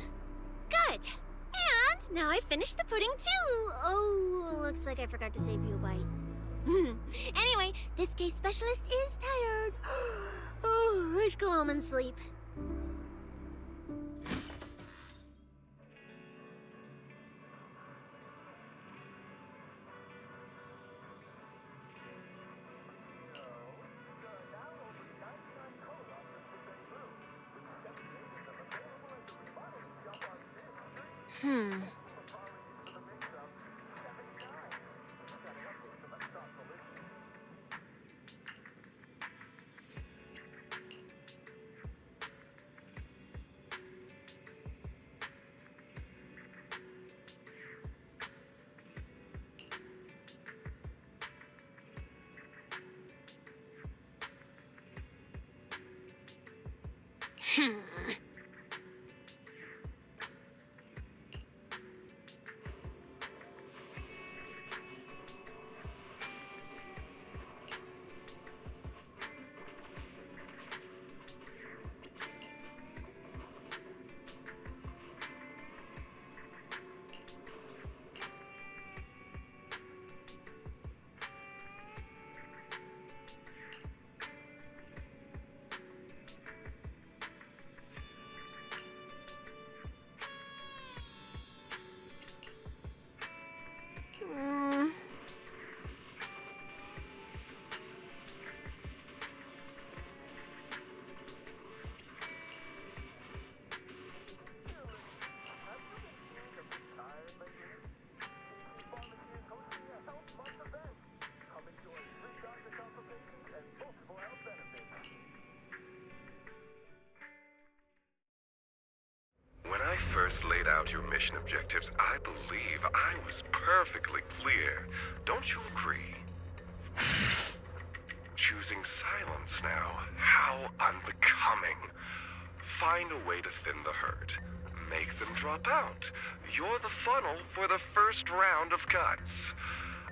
Good. And now I've finished the pudding too. Oh, looks like I forgot to save you a bite. Anyway, this case specialist is tired. Oh, let's go home and sleep. When I first laid out your mission objectives, I believe I was perfectly clear. Don't you agree? Choosing silence now. How unbecoming. Find a way to thin the herd. Make them drop out. You're the funnel for the first round of cuts.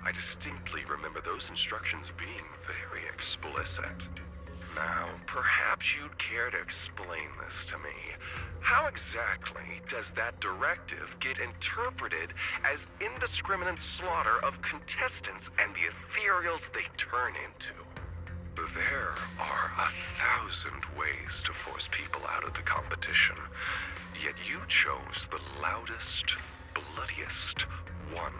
I distinctly remember those instructions being very explicit. Now, perhaps you'd care to explain this to me. How exactly does that directive get interpreted as indiscriminate slaughter of contestants and the ethereals they turn into? There are 1,000 ways to force people out of the competition, yet you chose the loudest, bloodiest one.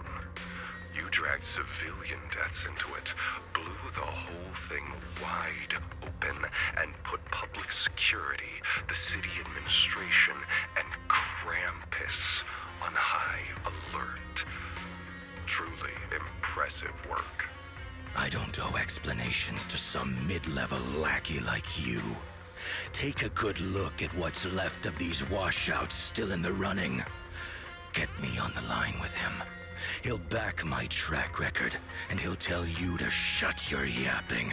You dragged civilian deaths into it, blew the whole thing wide open, and put public security, the city administration, and Krampus on high alert. Truly impressive work. I don't owe explanations to some mid-level lackey like you. Take a good look at what's left of these washouts still in the running. Get me on the line with him. He'll back my track record, and he'll tell you to shut your yapping.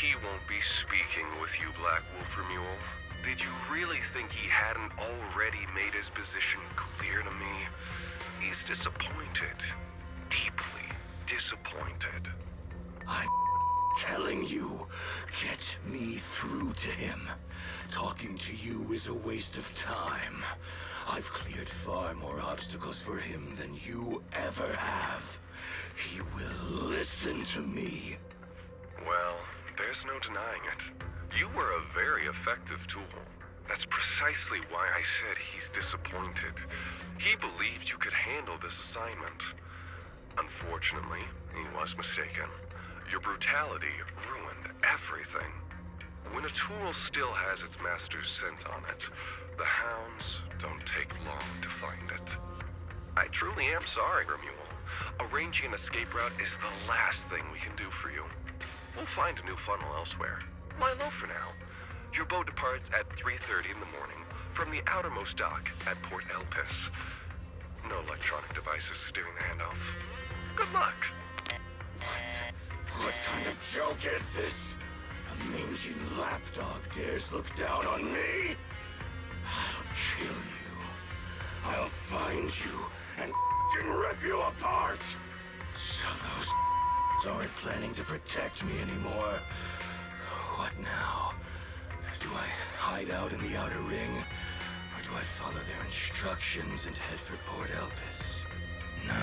He won't be speaking with you, Black Wolf Mule. Did you really think he hadn't already made his position clear to me? He's disappointed. Deeply disappointed. I'm telling you, get me through to him. Talking to you is a waste of time. I've cleared far more obstacles for him than you ever have. He will listen to me. Well, there's no denying it. You were a very effective tool. That's precisely why I said he's disappointed. He believed you could handle this assignment. Unfortunately, he was mistaken. Your brutality ruined everything. When a tool still has its master's scent on it, the hounds don't take long to find it. I truly am sorry, Remuel. Arranging an escape route is the last thing we can do for you. We'll find a new funnel elsewhere. Lie low for now. Your boat departs at 3:30 in the morning from the outermost dock at Port Elpis. No electronic devices steering the handoff. Good luck. What kind of joke is this? A mangy lapdog dares look down on me? I'll kill you. I'll find you and f***ing rip you apart. So those aren't planning to protect me anymore. What now? Do I hide out in the outer ring? Or do I follow their instructions and head for Port Elpis? No.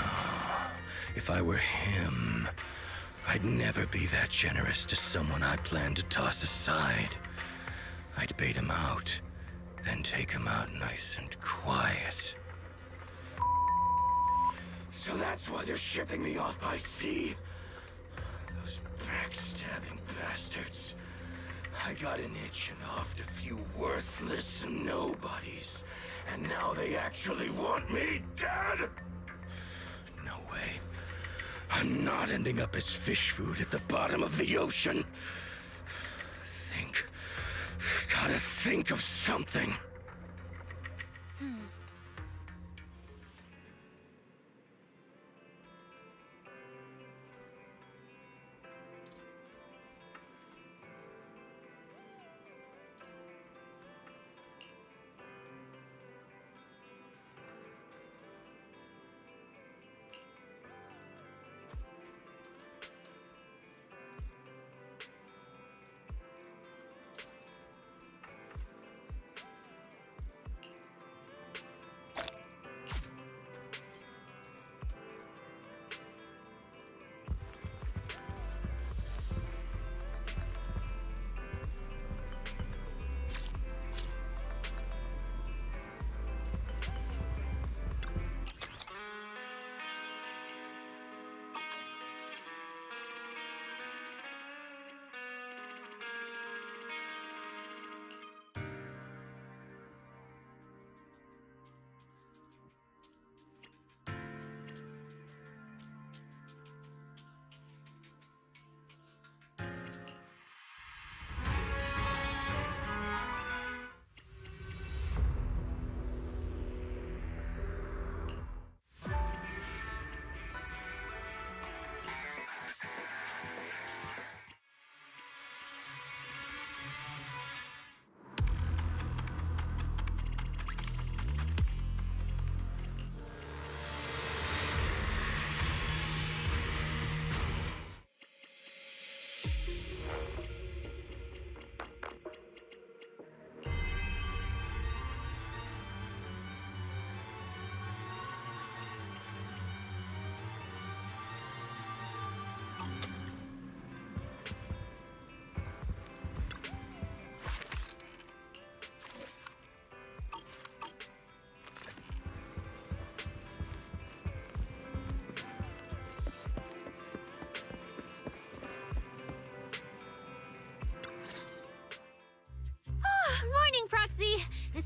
If I were him, I'd never be that generous to someone I plan to toss aside. I'd bait him out, then take him out nice and quiet. So that's why they're shipping me off by sea. Those backstabbing bastards. I got an itch and offed a few worthless nobodies, and now they actually want me dead? No way. I'm not ending up as fish food at the bottom of the ocean. Gotta think of something.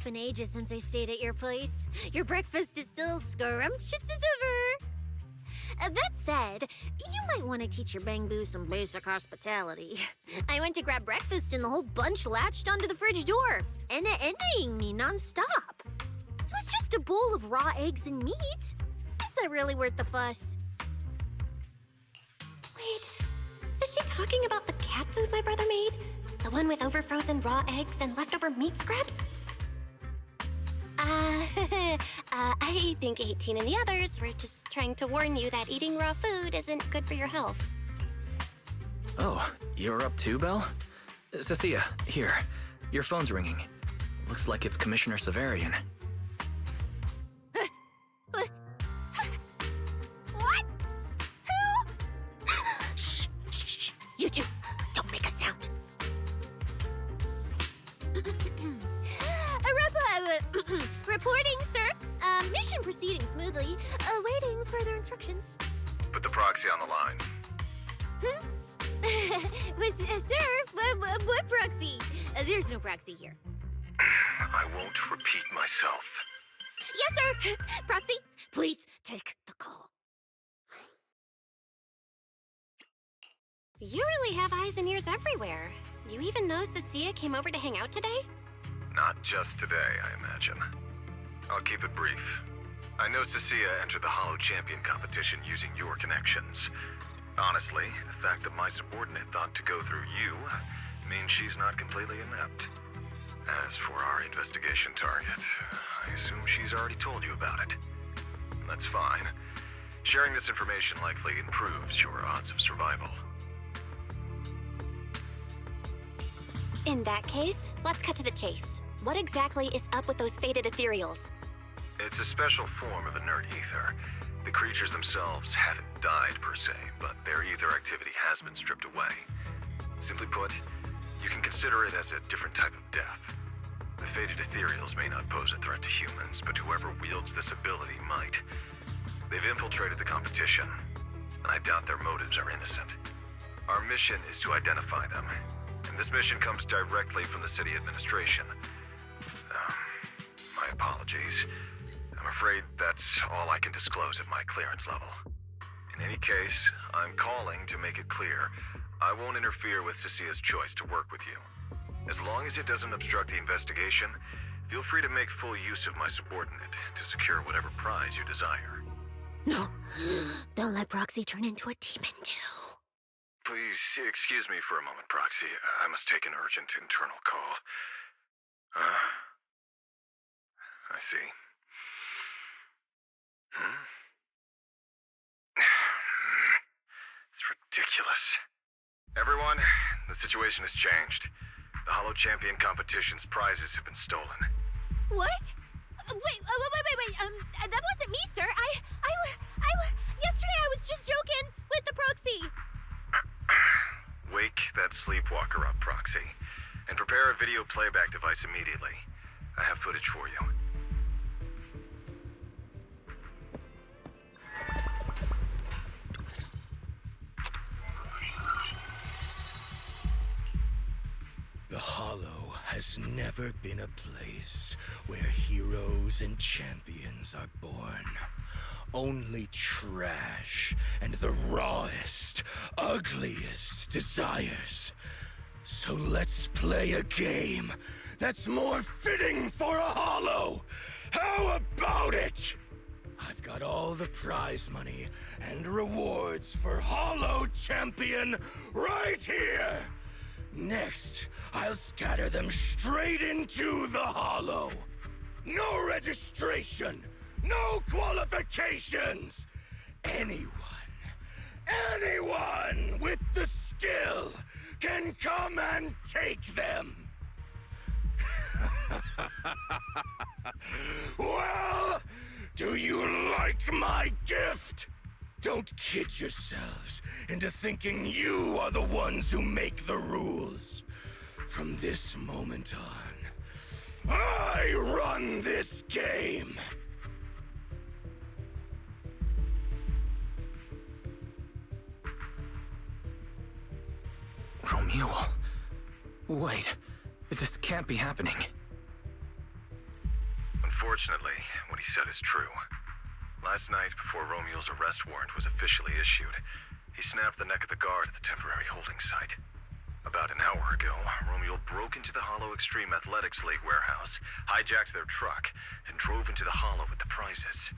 been ages since I stayed at your place. Your breakfast is still scrumptious as ever. That said, you might want to teach your Bang-Boo some basic hospitality. I went to grab breakfast and the whole bunch latched onto the fridge door, envying me nonstop. It was just a bowl of raw eggs and meat. Is that really worth the fuss? Wait, is she talking about the cat food my brother made? The one with overfrozen raw eggs and leftover meat scraps? I think 18 and the others were just trying to warn you that eating raw food isn't good for your health. Oh, you're up too, Belle? Cecilia, here. Your phone's ringing. Looks like it's Commissioner Severian. What? Who? Shh, shh, shh. You two, don't make a sound. Reporting, sir. Mission proceeding smoothly. Awaiting further instructions. Put the proxy on the line. Sir, what proxy? There's no proxy here. I won't repeat myself. Yes, sir. Proxy, please take the call. You really have eyes and ears everywhere. You even know Cecilia came over to hang out today? Not just today, I imagine. I'll keep it brief. I know Cecilia entered the Hollow Champion competition using your connections. Honestly, the fact that my subordinate thought to go through you means she's not completely inept. As for our investigation target, I assume she's already told you about it. That's fine. Sharing this information likely improves your odds of survival. In that case, let's cut to the chase. What exactly is up with those faded ethereals? It's a special form of inert ether. The creatures themselves haven't died per se, but their ether activity has been stripped away. Simply put, you can consider it as a different type of death. The faded ethereals may not pose a threat to humans, but whoever wields this ability might. They've infiltrated the competition, and I doubt their motives are innocent. Our mission is to identify them, and this mission comes directly from the city administration. My apologies. I'm afraid that's all I can disclose at my clearance level. In any case, I'm calling to make it clear I won't interfere with Cecilia's choice to work with you. As long as it doesn't obstruct the investigation, feel free to make full use of my subordinate to secure whatever prize you desire. No, don't let Proxy turn into a demon too. Please excuse me for a moment, Proxy. I must take an urgent internal call. I see. It's ridiculous. Everyone, the situation has changed. The Hollow Champion competition's prizes have been stolen. What? Wait, that wasn't me, sir. Yesterday I was just joking with the Proxy. Wake that sleepwalker up, Proxy, and prepare a video playback device immediately. I have footage for you. The Hollow has never been a place where heroes and champions are born. Only trash and the rawest, ugliest desires. So let's play a game that's more fitting for a Hollow. How about it? I've got all the prize money and rewards for Hollow Champion right here. Next, I'll scatter them straight into the Hollow. No registration, no qualifications. Anyone with the skill can come and take them. Well, do you like my gift? Don't kid yourselves into thinking you are the ones who make the rules. From this moment on, I run this game. Romuald. Wait, this can't be happening. Unfortunately, what he said is true. Last night, before Romeo's arrest warrant was officially issued, he snapped the neck of the guard at the temporary holding site. About an hour ago, Romeo broke into the Hollow Extreme Athletics League warehouse, hijacked their truck, and drove into the Hollow with the prizes.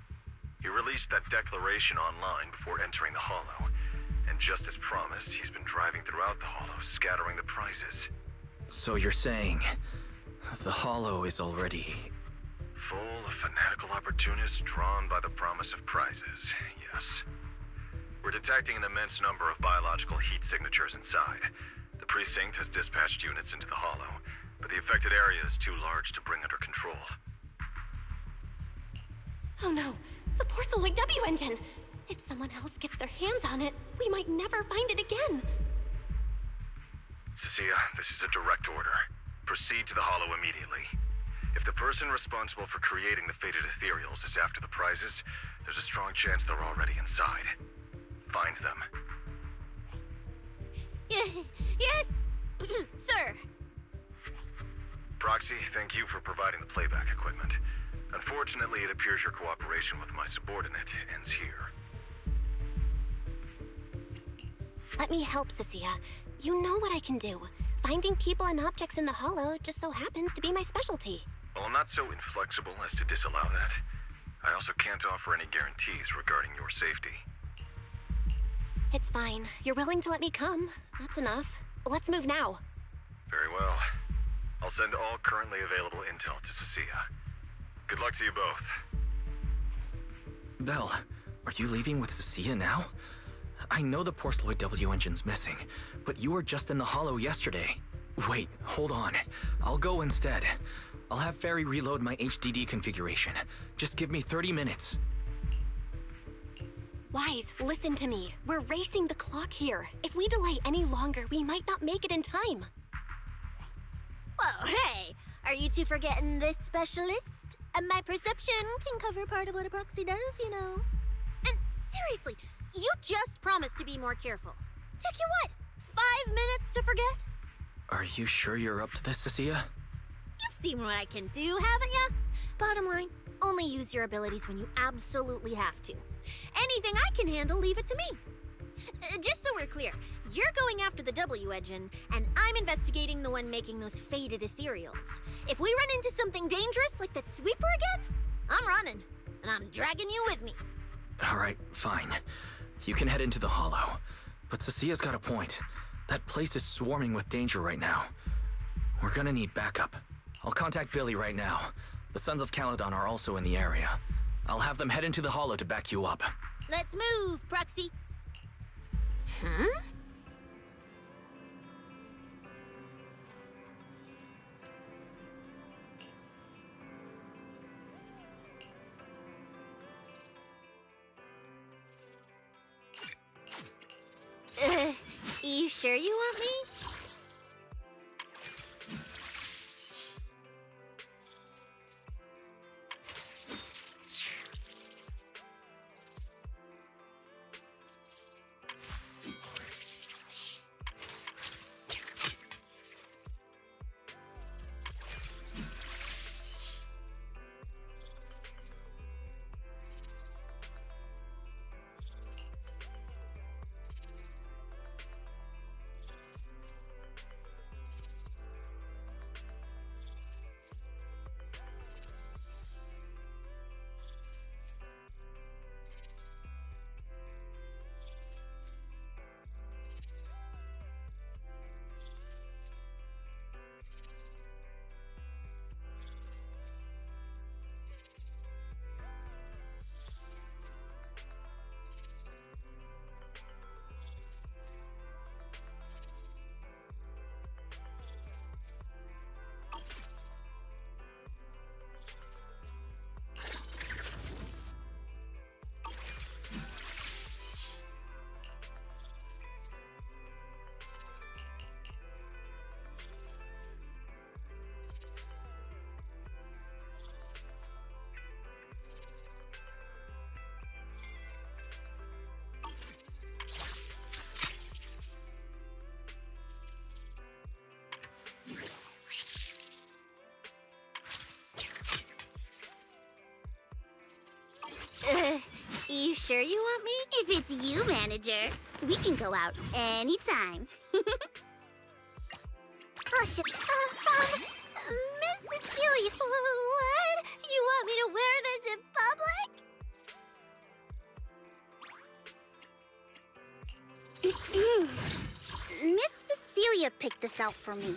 He released that declaration online before entering the Hollow, and just as promised, he's been driving throughout the Hollow, scattering the prizes. So you're saying the Hollow is already... Full of fanatical opportunists drawn by the promise of prizes, yes. We're detecting an immense number of biological heat signatures inside. The precinct has dispatched units into the Hollow, but the affected area is too large to bring under control. Oh no, the Porceloid W engine! If someone else gets their hands on it, we might never find it again. Cecilia, this is a direct order. Proceed to the Hollow immediately. If the person responsible for creating the fated ethereals is after the prizes, there's a strong chance they're already inside. Find them. Yes, sir. Proxy, thank you for providing the playback equipment. Unfortunately, it appears your cooperation with my subordinate ends here. Let me help, Cecilia. You know what I can do. Finding people and objects in the Hollow just so happens to be my specialty. Well, I'm not so inflexible as to disallow that. I also can't offer any guarantees regarding your safety. It's fine. You're willing to let me come. That's enough. Let's move now. Very well. I'll send all currently available intel to Cecilia. Good luck to you both. Belle, are you leaving with Cecilia now? I know the Porceloid W engine's missing, but you were just in the Hollow yesterday. Wait, hold on. I'll go instead. I'll have Ferry reload my HDD configuration. Just give me 30 minutes. Wise, listen to me. We're racing the clock here. If we delay any longer, we might not make it in time. Well, hey, are you two forgetting this specialist? My perception can cover part of what a proxy does, you know. And seriously, you just promised to be more careful. Took you what, 5 minutes to forget? Are you sure you're up to this, Cecilia? You've seen what I can do, haven't ya? Bottom line, only use your abilities when you absolutely have to. Anything I can handle, leave it to me. Just so we're clear, you're going after the W engine, and I'm investigating the one making those faded ethereals. If we run into something dangerous like that sweeper again, I'm running, and I'm dragging you with me. All right, fine. You can head into the Hollow. But Cecilia's got a point. That place is swarming with danger right now. We're gonna need backup. I'll contact Billy right now. The Sons of Caledon are also in the area. I'll have them head into the Hollow to back you up. Let's move, Proxy. Hmm? You sure you want me? You sure you want me? If it's you, manager, we can go out anytime. Oh, shit. Miss Cecilia, what? You want me to wear this in public? Miss Cecilia picked this out for me.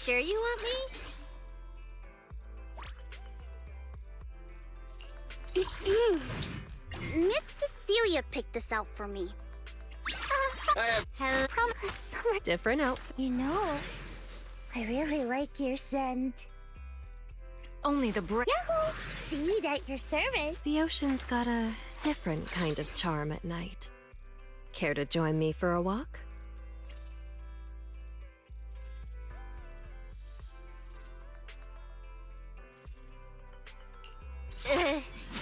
sure you want me? Miss Cecilia picked this out for me. Hello. Promise. Different outfit. You know, I really like your scent. Only the Yahoo! See, at your service. The ocean's got a different kind of charm at night. Care to join me for a walk?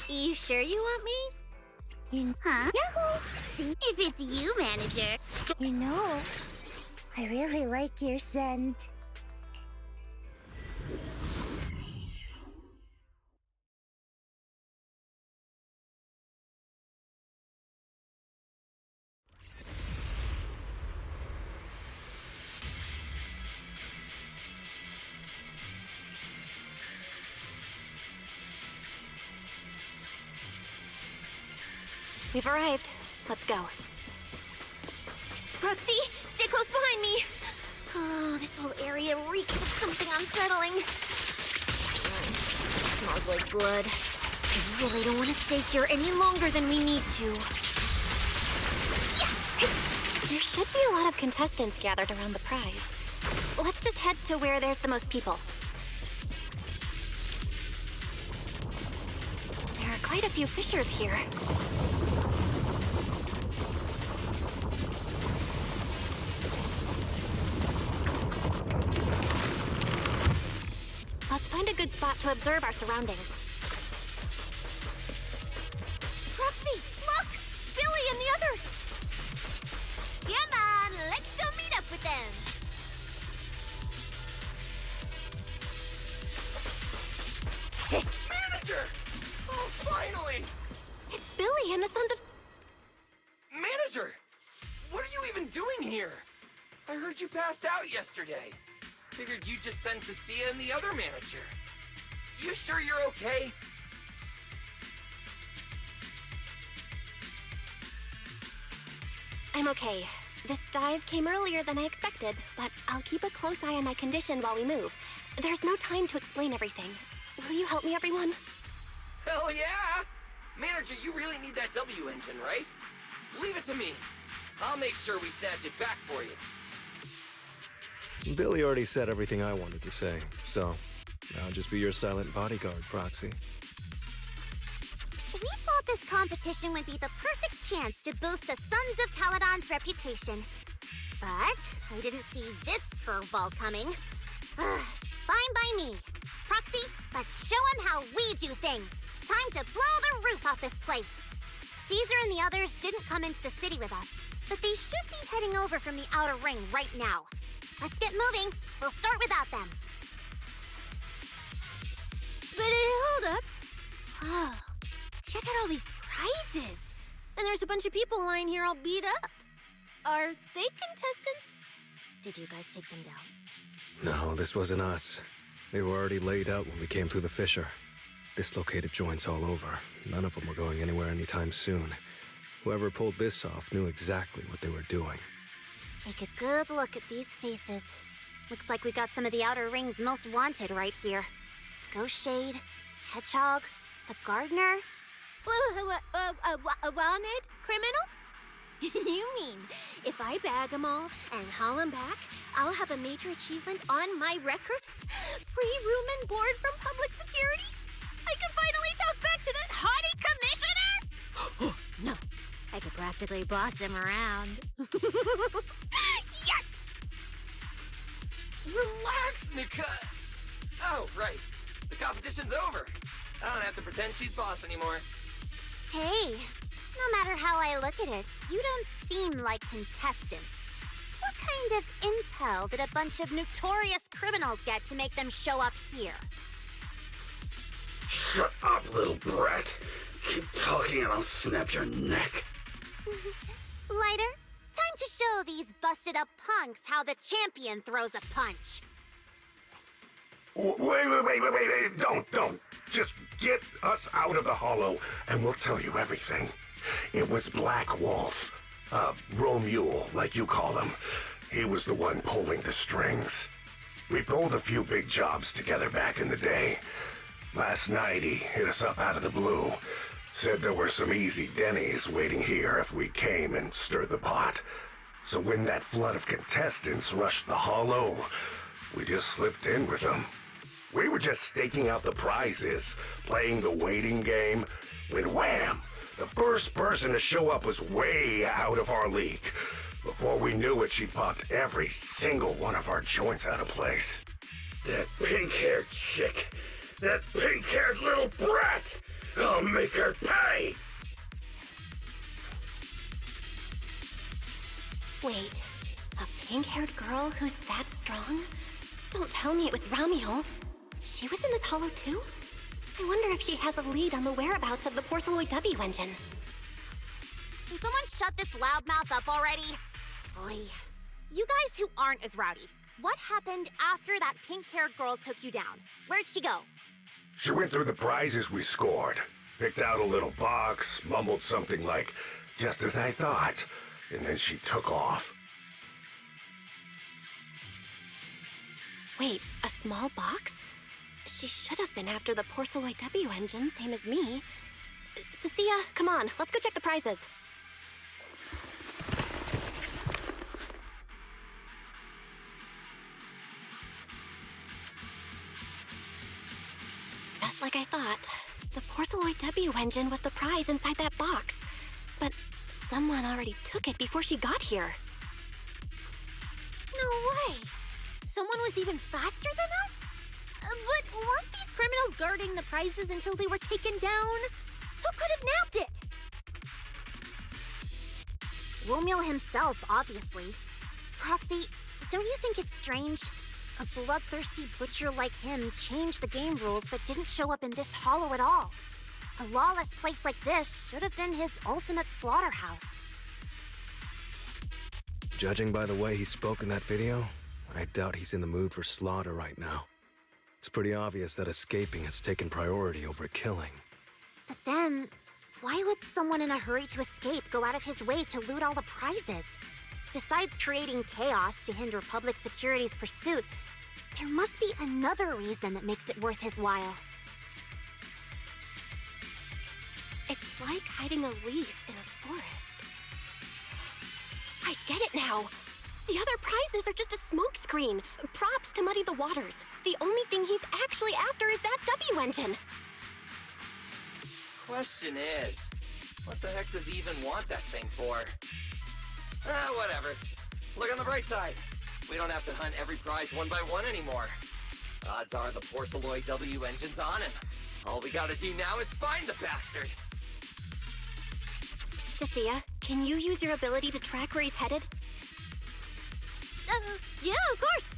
You sure you want me? Huh? Yahoo! See, if it's you, manager. You know, I really like your scent. We've arrived. Let's go. Proxy, stay close behind me. Oh, this whole area reeks of something unsettling. Smells like blood. I really don't want to stay here any longer than we need to. There should be a lot of contestants gathered around the prize. Let's just head to where there's the most people. There are quite a few fishers here. Let's find a good spot to observe our surroundings. Proxy, look! Billy and the others! Come on, let's go meet up with them! Manager! Oh, finally! It's Billy and the Sons of... Manager! What are you even doing here? I heard you passed out yesterday. Figured you'd just send Cecilia and the other manager. You sure you're okay? I'm okay. This dive came earlier than I expected, but I'll keep a close eye on my condition while we move. There's no time to explain everything. Will you help me, everyone? Hell yeah! Manager, you really need that W engine, right? Leave it to me. I'll make sure we snatch it back for you. Billy already said everything I wanted to say, so I'll just be your silent bodyguard, Proxy. We thought this competition would be the perfect chance to boost the Sons of Caledon's reputation. But I didn't see this curveball coming. Fine by me. Proxy, let's show them how we do things. Time to blow the roof off this place. Caesar and the others didn't come into the city with us, but they should be heading over from the outer ring right now. Let's get moving. We'll start without them. But hold up. Oh, check out all these prizes. And there's a bunch of people lying here all beat up. Are they contestants? Did you guys take them down? No, this wasn't us. They were already laid out when we came through the fissure. Dislocated joints all over. None of them were going anywhere anytime soon. Whoever pulled this off knew exactly what they were doing. Take a good look at these faces. Looks like we got some of the Outer Ring's most wanted right here. Ghost Shade, Hedgehog, the Gardener. Wanted criminals? You mean, if I bag them all and haul them back, I'll have a major achievement on my record? Free room and board from public security? I can finally talk back to that haughty commissioner? No, I could practically boss him around. Yes! Relax, Nika! Oh, right. The competition's over. I don't have to pretend she's boss anymore. Hey, no matter how I look at it, you don't seem like contestants. What kind of intel did a bunch of notorious criminals get to make them show up here? Shut up, little brat. Keep talking and I'll snap your neck. Lighter, time to show these busted up punks how the champion throws a punch. Wait. Don't. Just get us out of the hollow and we'll tell you everything. It was Black Wolf. Romule, like you call him. He was the one pulling the strings. We pulled a few big jobs together back in the day. Last night, he hit us up out of the blue. Said there were some easy Denny's waiting here if we came and stirred the pot. So when that flood of contestants rushed the hollow, we just slipped in with them. We were just staking out the prizes, playing the waiting game, when wham! The first person to show up was way out of our league. Before we knew it, she popped every single one of our joints out of place. That pink-haired chick! That pink-haired little brat! I'll make her pay! Wait, a pink-haired girl who's that strong? Don't tell me it was Ramiel. She was in this hollow too? I wonder if she has a lead on the whereabouts of the Porceloid W engine. Can someone shut this loudmouth up already? Oy. You guys who aren't as rowdy, what happened after that pink-haired girl took you down? Where'd she go? She went through the prizes we scored, picked out a little box, mumbled something like, "just as I thought," and then she took off. Wait, a small box? She should have been after the Porceloid W engine, same as me. Cecilia, come on, let's go check the prizes. Just like I thought, the Porceloid W engine was the prize inside that box. But someone already took it before she got here. No way! Someone was even faster than us? But weren't these criminals guarding the prizes until they were taken down? Who could have nabbed it? Romiel himself, obviously. Proxy, don't you think it's strange? A bloodthirsty butcher like him changed the game rules but didn't show up in this hollow at all. A lawless place like this should have been his ultimate slaughterhouse. Judging by the way he spoke in that video, I doubt he's in the mood for slaughter right now. It's pretty obvious that escaping has taken priority over killing. But then, why would someone in a hurry to escape go out of his way to loot all the prizes? Besides creating chaos to hinder public security's pursuit, there must be another reason that makes it worth his while. It's like hiding a leaf in a forest. I get it now. The other prizes are just a smokescreen, props to muddy the waters. The only thing he's actually after is that W engine. Question is, what the heck does he even want that thing for? Whatever. Look on the bright side. We don't have to hunt every prize one by one anymore. Odds are the Porceloid W engine's on him. All we gotta do now is find the bastard. Cecilia, can you use your ability to track where he's headed? Yeah, of course.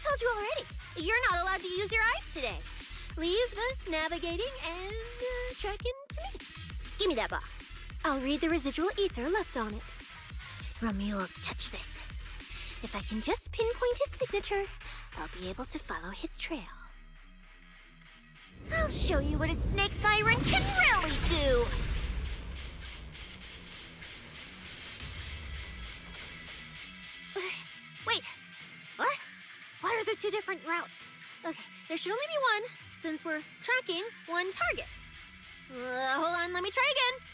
Told you already. You're not allowed to use your eyes today. Leave the navigating and tracking to me. Give me that box. I'll read the residual ether left on it. Romuald's touch this. If I can just pinpoint his signature, I'll be able to follow his trail. I'll show you what a snake tyrant can really do! Wait, what? Why are there two different routes? Okay, there should only be one, since we're tracking one target. Hold on, let me try again.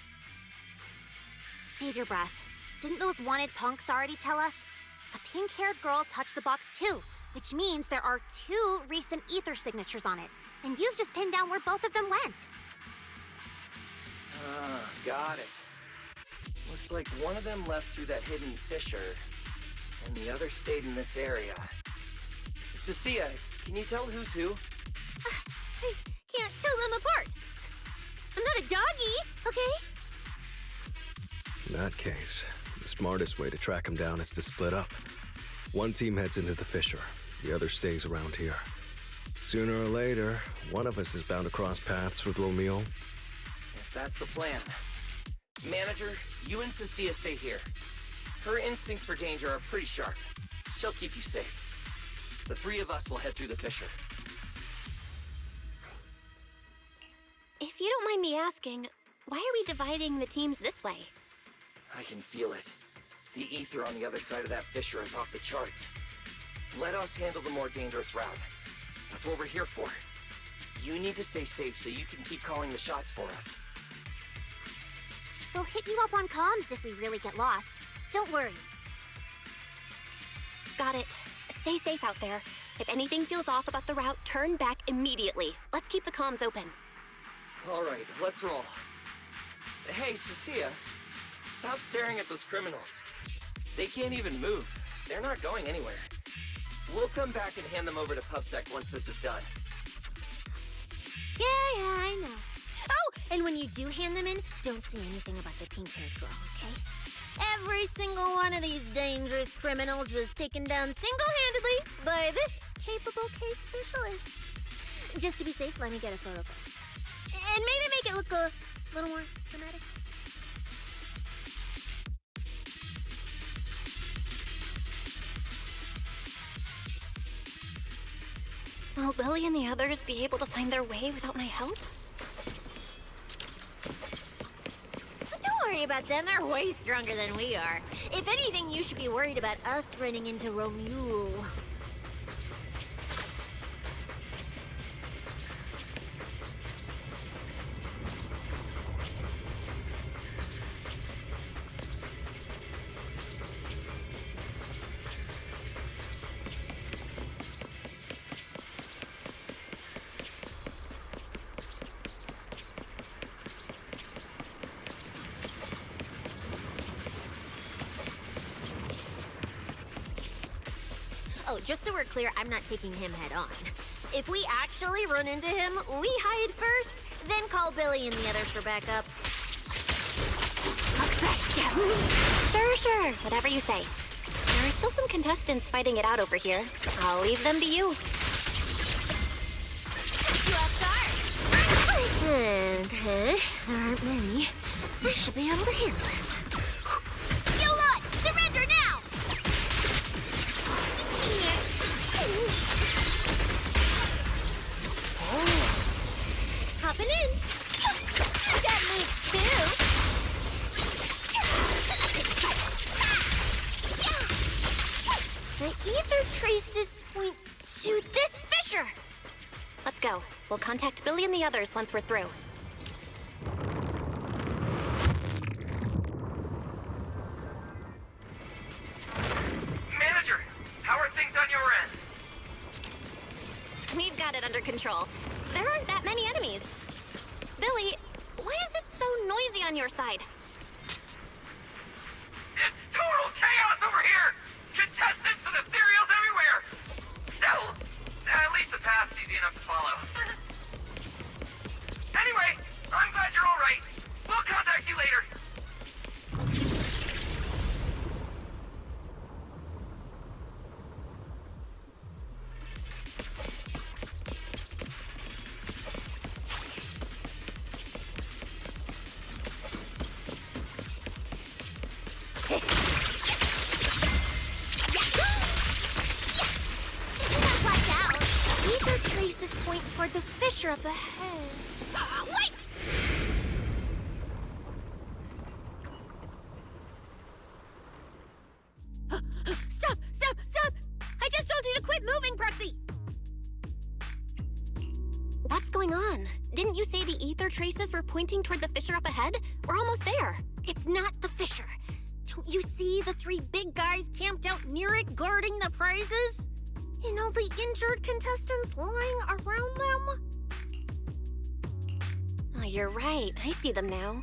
Save your breath. Didn't those wanted punks already tell us? A pink-haired girl touched the box too, which means there are two recent ether signatures on it, and you've just pinned down where both of them went. Got it. Looks like one of them left through that hidden fissure, and the other stayed in this area. Cecilia, can you tell who's who? I can't tell them apart. I'm not a doggy, okay? In that case, the smartest way to track him down is to split up. One team heads into the fissure, the other stays around here. Sooner or later, one of us is bound to cross paths with Romiel. If that's the plan. Manager, you and Cecilia stay here. Her instincts for danger are pretty sharp. She'll keep you safe. The three of us will head through the fissure. If you don't mind me asking, why are we dividing the teams this way? I can feel it. The ether on the other side of that fissure is off the charts. let us handle the more dangerous route. That's what we're here for. You need to stay safe so you can keep calling the shots for us. We'll hit you up on comms if we really get lost. Don't worry. Got it. Stay safe out there. If anything feels off about the route, turn back immediately. Let's keep the comms open. All right, let's roll. Hey, Cecilia, stop staring at those criminals. They can't even move. They're not going anywhere. We'll come back and hand them over to PubSec once this is done. Yeah, I know. Oh, and when you do hand them in, don't say anything about the pink-haired girl, okay? Every single one of these dangerous criminals was taken down single-handedly by this capable case specialist. Just to be safe, let me get a photo first. And maybe make it look a little more dramatic. Will Billy and the others be able to find their way without my help? Don't worry about them, they're way stronger than we are. If anything, you should be worried about us running into Romule. Oh, just so we're clear, I'm not taking him head on. If we actually run into him, we hide first, then call Billy and the others for backup. Sure. Whatever you say. There are still some contestants fighting it out over here. I'll leave them to you. Okay, there aren't many. I should be able to handle it. You lot, surrender now! Hopping in. Got me too. The ether traces point to this fissure. Let's go. We'll contact Billy and the others once we're through. Manager, how are things on your end? We've got it under control. There aren't that many enemies. Billy, why is it so noisy on your side? It's total chaos over here! Contestants and ethereals everywhere! Still, at least the path's easy enough to follow. Anyway, I'm glad you're all right. We'll contact you later. Ether traces point toward the fissure up ahead. Wait! Stop! I just told you to quit moving, Proxy! What's going on? Didn't you say the ether traces were pointing toward the fissure up ahead? We're almost there. It's not the fissure. Don't you see the three big guys camped out near it guarding the prizes? And all the injured contestants lying around them? Oh, you're right. I see them now.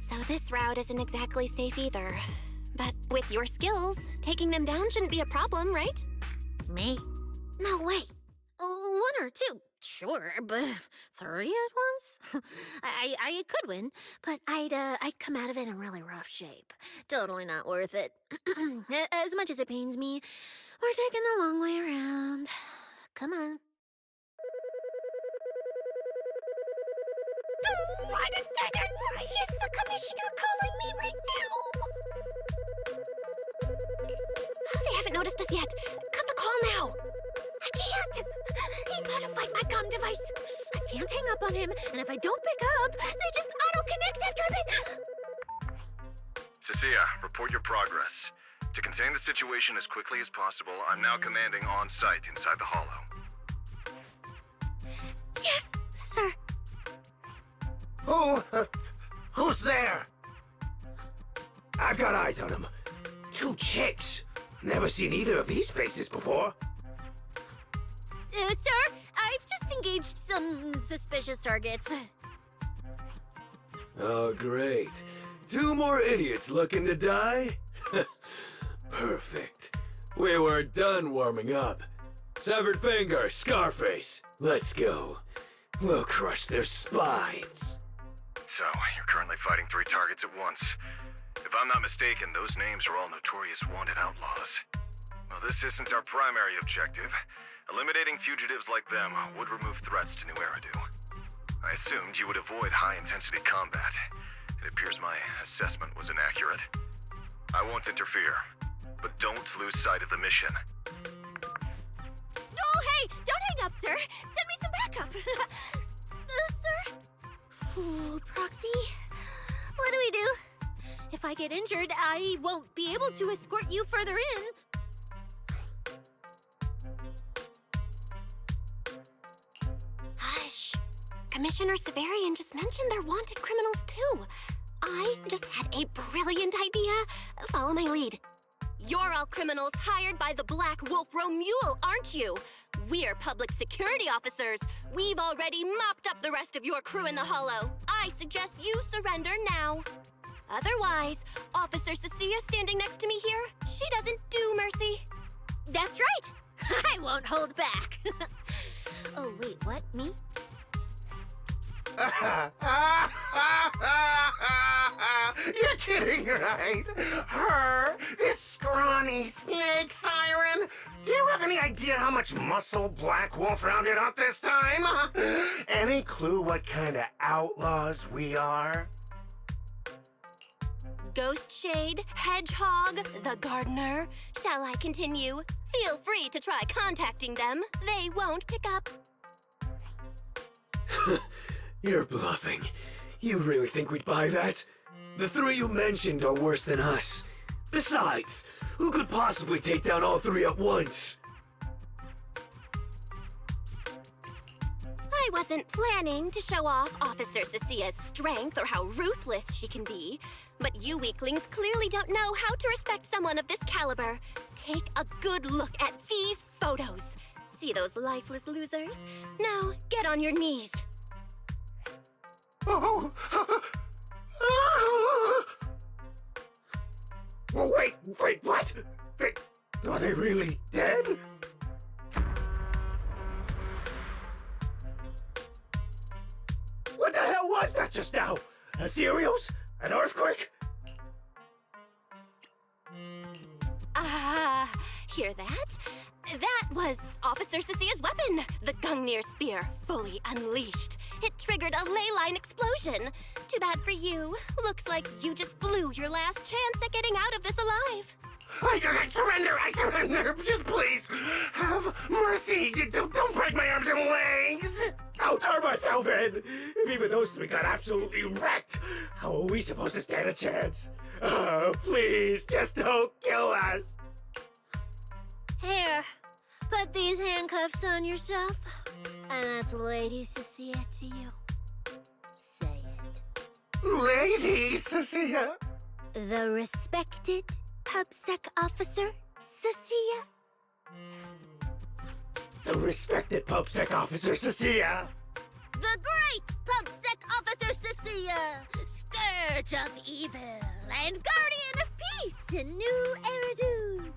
So this route isn't exactly safe either. But with your skills, taking them down shouldn't be a problem, right? Me? No way. One or two, sure, but three at once? I could win, but I'd come out of it in really rough shape. Totally not worth it. As much as it pains me, we're taking the long way around. Come on. Why is the commissioner calling me right now? They haven't noticed us yet. Cut the call now. I can't! He modified my comm device. I can't hang up on him, and if I don't pick up, they just auto-connect after a bit. Cecilia, report your progress. To contain the situation as quickly as possible, I'm now commanding on-site inside the Hollow. Yes, sir. Who's there? I've got eyes on them. 2 chicks. Never seen either of these faces before. Sir, I've just engaged some suspicious targets. Oh, great. 2 more idiots looking to die? Perfect. We were done warming up. Severed finger, Scarface. Let's go. We'll crush their spines. So, you're currently fighting 3 targets at once. If I'm not mistaken, those names are all notorious wanted outlaws. Well, this isn't our primary objective. Eliminating fugitives like them would remove threats to New Eridu. I assumed you would avoid high-intensity combat. It appears my assessment was inaccurate. I won't interfere, but don't lose sight of the mission. Oh, hey! Don't hang up, sir! Send me some backup! Sir? Ooh, Proxy? What do we do? If I get injured, I won't be able to escort you further in. Hush. Commissioner Severian just mentioned they're wanted criminals too. I just had a brilliant idea. Follow my lead. You're all criminals hired by the Black Wolf Romule, aren't you? We're public security officers. We've already mopped up the rest of your crew in the Hollow. I suggest you surrender now. Otherwise, Officer Cecilia standing next to me here, she doesn't do mercy. That's right. I won't hold back. Oh, wait, what? Me? You're kidding, right? Her? This scrawny snake siren? Do you have any idea how much muscle Black Wolf rounded up this time? Any clue what kind of outlaws we are? Ghost Shade, Hedgehog, the Gardener. Shall I continue? Feel free to try contacting them. They won't pick up. You're bluffing. You really think we'd buy that? The 3 you mentioned are worse than us. Besides, who could possibly take down all 3 at once? I wasn't planning to show off Officer Cecia's strength or how ruthless she can be, but you weaklings clearly don't know how to respect someone of this caliber. Take a good look at these photos. See those lifeless losers? Now, get on your knees. Oh. Well, wait, what? Are they really dead? What the hell was that just now? Ethereals? An earthquake? Hear that? That was Officer Cecia's weapon, the Gungnir Spear, fully unleashed. It triggered a ley line explosion. Too bad for you. Looks like you just blew your last chance at getting out of this alive. I surrender, just please, have mercy, don't break my arms and legs! I'll turn myself in! If even those 3 got absolutely wrecked, how are we supposed to stand a chance? Please, just don't kill us! Here, put these handcuffs on yourself. And that's Lady Cecilia to you. Say it. Lady Cecilia? The respected PubSec officer, Cecilia? The respected PubSec officer, Cecilia! The great PubSec officer, Cecilia! Scourge of evil and guardian of peace in New Eridu!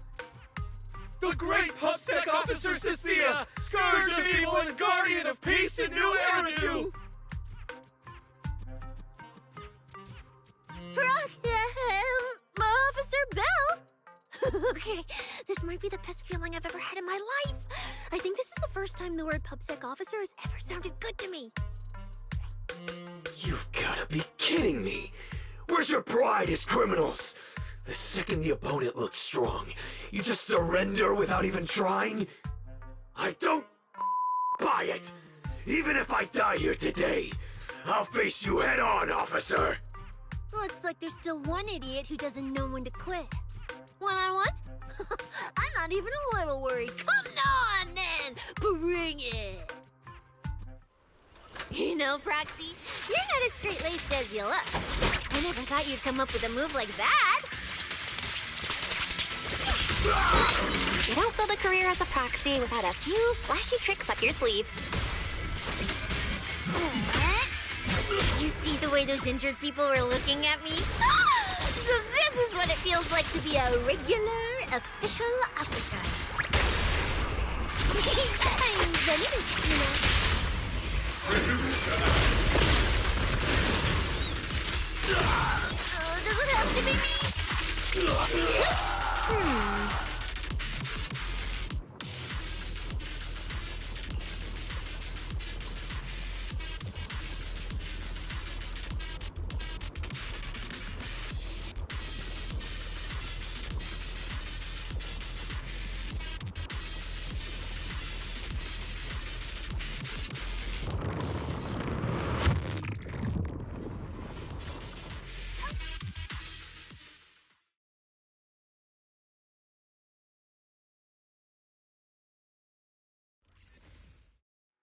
The great PubSec officer Cecilia, scourge of evil and guardian of peace in New Eridu! Officer Bell? Okay, this might be the best feeling I've ever had in my life. I think this is the first time the word PubSec officer has ever sounded good to me. You've gotta be kidding me! Where's your pride as criminals? The second the opponent looks strong, you just surrender without even trying? I don't buy it! Even if I die here today, I'll face you head on, officer! Looks like there's still one idiot who doesn't know when to quit. One-on-one? I'm not even a little worried. Come on, then! Bring it! You know, Proxy, you're not as straight-laced as you look. I never thought you'd come up with a move like that. You don't build a career as a proxy without a few flashy tricks up your sleeve. Did you see the way those injured people were looking at me? So this is what it feels like to be a regular official officer. I'm Zenny, you know. Does it have to be me?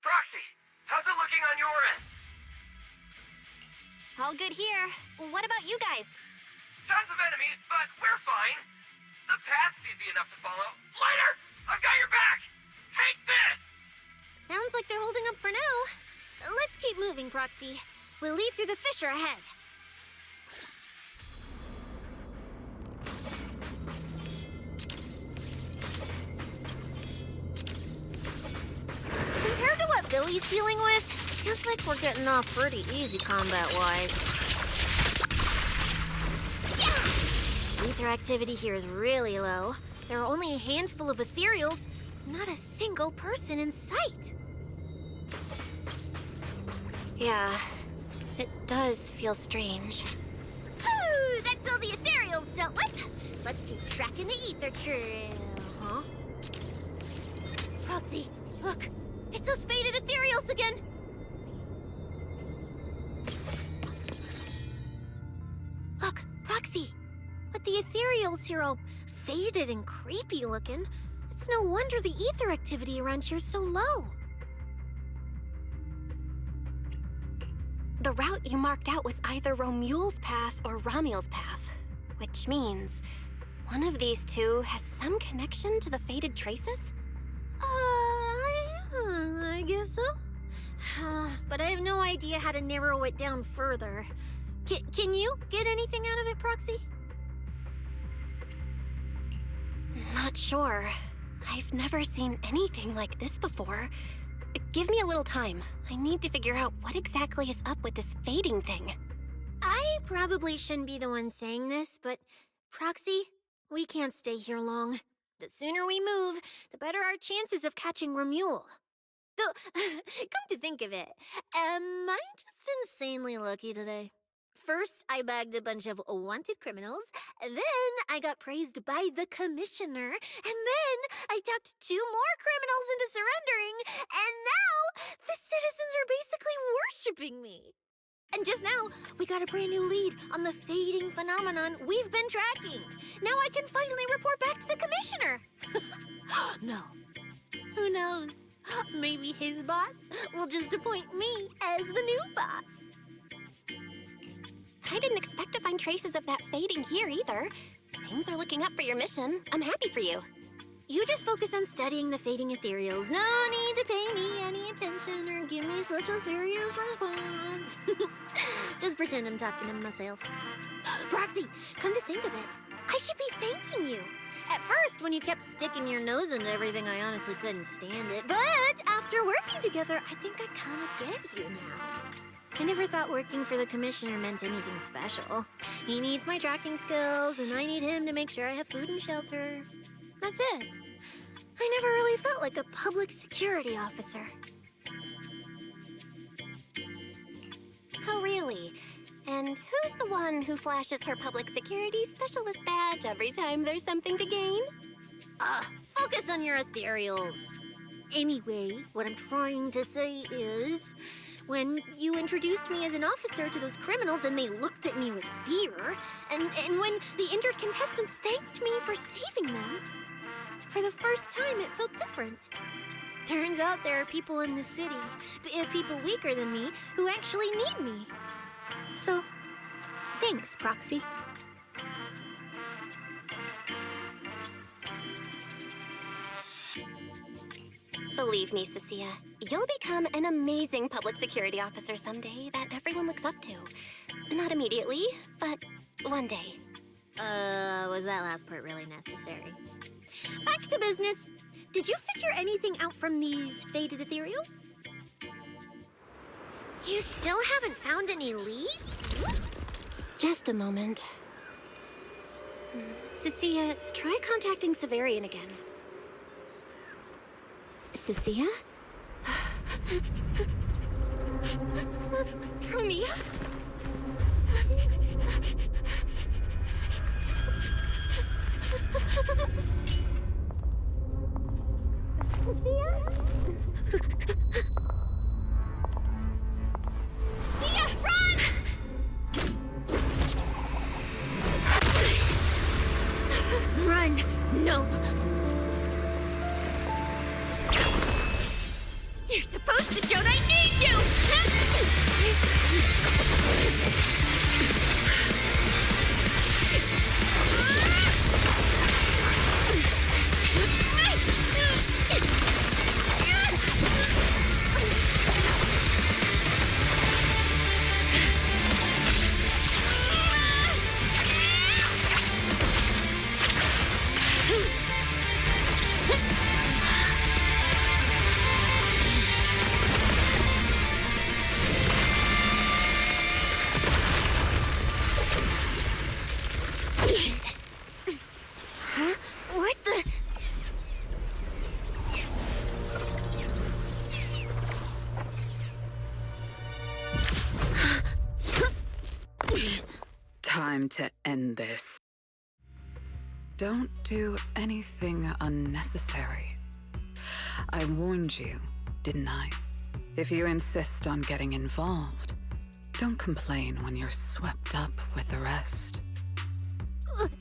Proxy, how's it looking on your end? All good here. What about you guys? Tons of enemies, but we're fine. The path's easy enough to follow. Lighter! I've got your back! Take this! Sounds like they're holding up for now. Let's keep moving, Proxy. We'll leave through the fissure ahead. Compared to what Billy's dealing with, feels like we're getting off pretty easy combat-wise. Yeah! Ether activity here is really low. There are only a handful of ethereals, not a single person in sight. Yeah, it does feel strange. Whew, that's all the ethereals dealt with. Let's keep tracking the ether trail, huh? Proxy, look. It's those faded ethereals again. Look, Proxy. With the ethereals here all faded and creepy looking, it's no wonder the ether activity around here's so low. The route you marked out was either Romule's path or Ramiel's path, which means one of these two has some connection to the faded traces? I guess so. But I have no idea how to narrow it down further. Can you get anything out of it, Proxy? Not sure. I've never seen anything like this before. Give me a little time. I need to figure out what exactly is up with this fading thing. I probably shouldn't be the one saying this, but Proxy, we can't stay here long. The sooner we move, the better our chances of catching Romule. Though, come to think of it, am I just insanely lucky today? First, I bagged a bunch of wanted criminals, then I got praised by the commissioner, and then I talked 2 more criminals into surrendering, and now the citizens are basically worshipping me. And just now, we got a brand new lead on the fading phenomenon we've been tracking. Now I can finally report back to the commissioner. No. Who knows? Maybe his boss will just appoint me as the new boss. I didn't expect to find traces of that fading here either. Things are looking up for your mission. I'm happy for you. You just focus on studying the fading ethereals. No need to pay me any attention or give me such a serious response. Just pretend I'm talking to myself. Proxy, come to think of it, I should be thanking you. At first, when you kept sticking your nose into everything, I honestly couldn't stand it. But after working together, I think I kind of get you now. I never thought working for the commissioner meant anything special. He needs my tracking skills, and I need him to make sure I have food and shelter. That's it. I never really felt like a public security officer. Oh, really? And who's the one who flashes her public security specialist badge every time there's something to gain? Focus on your ethereals. Anyway, what I'm trying to say is, when you introduced me as an officer to those criminals and they looked at me with fear, and when the injured contestants thanked me for saving them. For the first time, it felt different. Turns out there are people in the city, people weaker than me, who actually need me. So, thanks, Proxy. Believe me, Cecilia, you'll become an amazing public security officer someday that everyone looks up to. Not immediately, but one day. Was that last part really necessary? Back to business. Did you figure anything out from these faded ethereals? You still haven't found any leads? Just a moment. Cecilia, try contacting Severian again. Cecilia? Romia? Sia, run! Run! No! You're supposed to show they need you! Huh? What the? Time to end this. Don't do anything unnecessary. I warned you, didn't I? If you insist on getting involved, don't complain when you're swept up with the rest. Wait!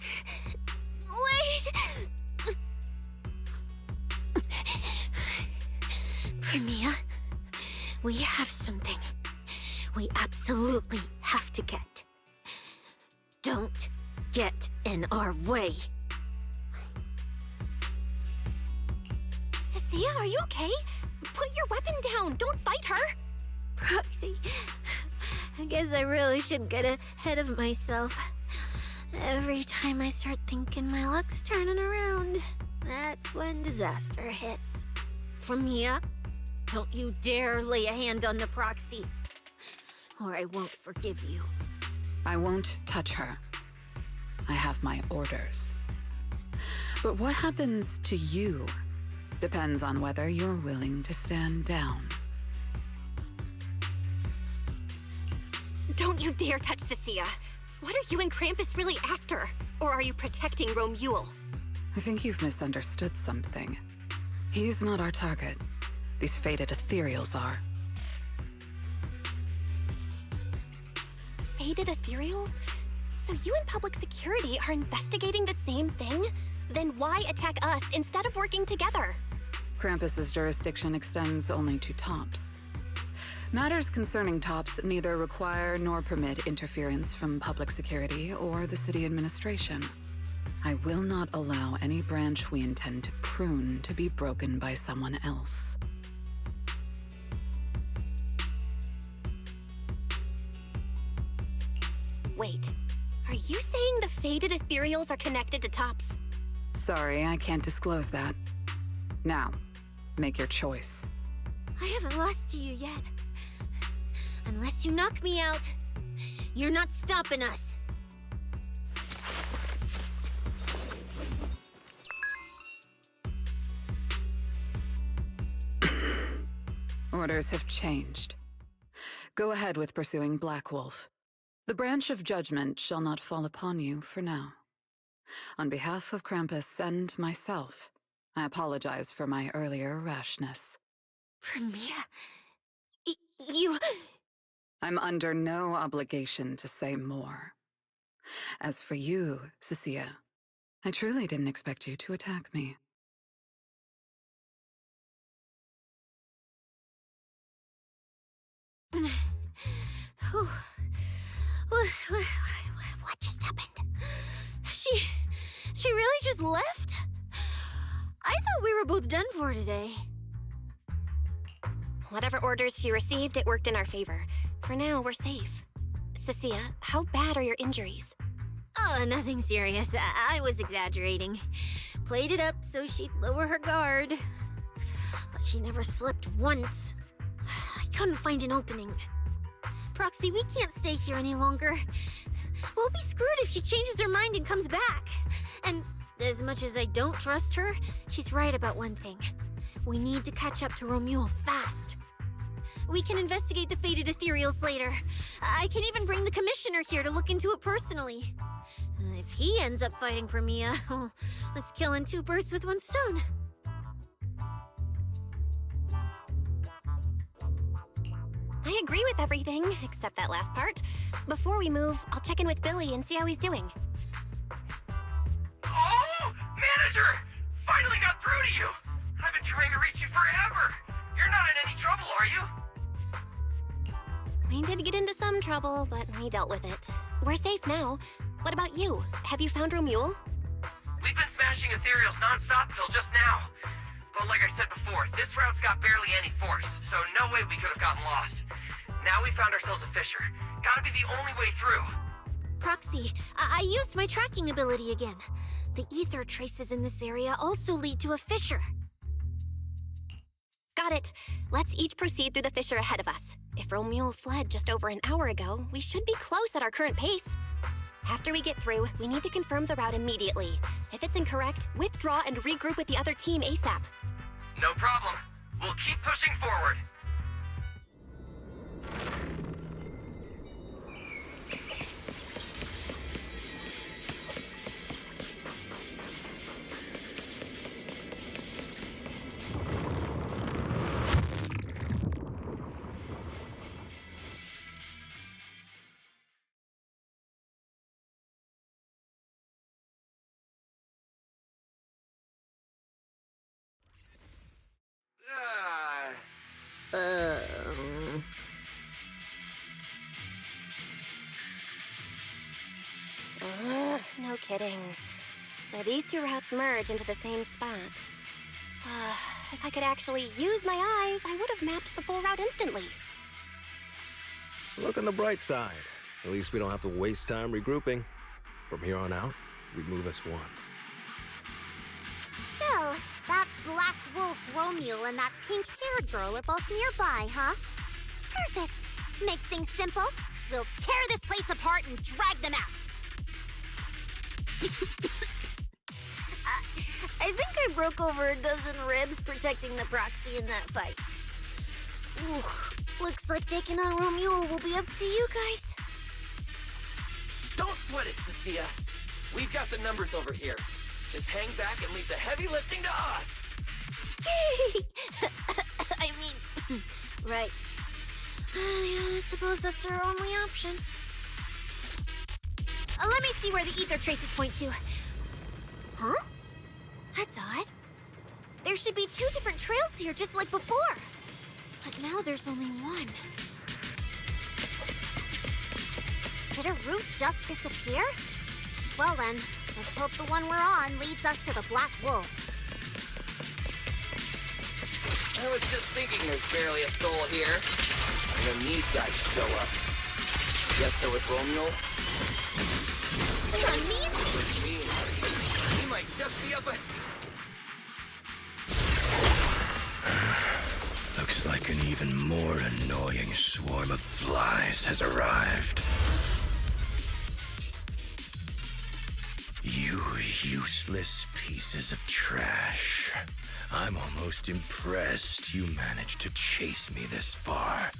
Premia, we have something we absolutely have to get. Don't get in our way. Cecilia, are you okay? Put your weapon down. Don't fight her. Proxy, I guess I really should get ahead of myself. Every time I start thinking my luck's turning around, that's when disaster hits. Premia, don't you dare lay a hand on the Proxy, or I won't forgive you. I won't touch her. I have my orders. But what happens to you depends on whether you're willing to stand down. Don't you dare touch Cecilia. What are you and Krampus really after? Or are you protecting Romuald? I think you've misunderstood something. He's not our target. These faded ethereals are. Faded ethereals? So you and public security are investigating the same thing? Then why attack us instead of working together? Krampus's jurisdiction extends only to tops. Matters concerning tops neither require nor permit interference from public security or the city administration. I will not allow any branch we intend to prune to be broken by someone else. Wait, are you saying the faded ethereals are connected to tops? Sorry, I can't disclose that. Now, make your choice. I haven't lost to you yet. Unless you knock me out, you're not stopping us. Orders have changed. Go ahead with pursuing Black Wolf. The branch of judgment shall not fall upon you for now. On behalf of Krampus and myself, I apologize for my earlier rashness. Premia, You... I'm under no obligation to say more. As for you, Cecilia, I truly didn't expect you to attack me. What just happened? She really just left? I thought we were both done for today. Whatever orders she received, it worked in our favor. For now, we're safe. Cecilia, how bad are your injuries? Oh, nothing serious. I was exaggerating. Played it up so she'd lower her guard. But she never slipped once. I couldn't find an opening. Proxy, we can't stay here any longer. We'll be screwed if she changes her mind and comes back. And as much as I don't trust her, she's right about one thing. We need to catch up to Romuald fast. We can investigate the fated ethereals later. I can even bring the commissioner here to look into it personally. If he ends up fighting for Mia, let's kill two birds with one stone. I agree with everything, except that last part. Before we move, I'll check in with Billy and see how he's doing. Oh! Manager! Finally got through to you! I've been trying to reach you forever! You're not in any trouble, are you? We did get into some trouble, but we dealt with it. We're safe now. What about you? Have you found Romuald? We've been smashing ethereals non-stop till just now. But like I said before, this route's got barely any force, so no way we could have gotten lost. Now we found ourselves a fissure. Gotta be the only way through. Proxy, I used my tracking ability again. The ether traces in this area also lead to a fissure. Got it. Let's each proceed through the fissure ahead of us. If Romuald fled just over an hour ago, we should be close at our current pace. After we get through, we need to confirm the route immediately. If it's incorrect, withdraw and regroup with the other team ASAP. No problem. We'll keep pushing forward. No kidding. So these two routes merge into the same spot. If I could actually use my eyes, I would have mapped the full route instantly. Look on the bright side. At least we don't have to waste time regrouping. From here on out, we move as one. So, that black wolf Romuald and that pink-haired girl are both nearby, huh? Perfect. Makes things simple. We'll tear this place apart and drag them out. I think I broke over a dozen ribs protecting the proxy in that fight. Ooh, looks like taking on Romuald will be up to you guys. Don't sweat it, Cecilia. We've got the numbers over here. Just hang back and leave the heavy lifting to us. I mean, right. I suppose that's our only option. Let me see where the ether traces point to. Huh? That's odd. There should be two different trails here, just like before. But now there's only one. Did a route just disappear? Well then, let's hope the one we're on leads us to the Black Wolf. I was just thinking there's barely a soul here. And then these guys show up. Guess they're with Romuald? On me? He might just be up a... Looks like an even more annoying swarm of flies has arrived. You useless pieces of trash. I'm almost impressed you managed to chase me this far.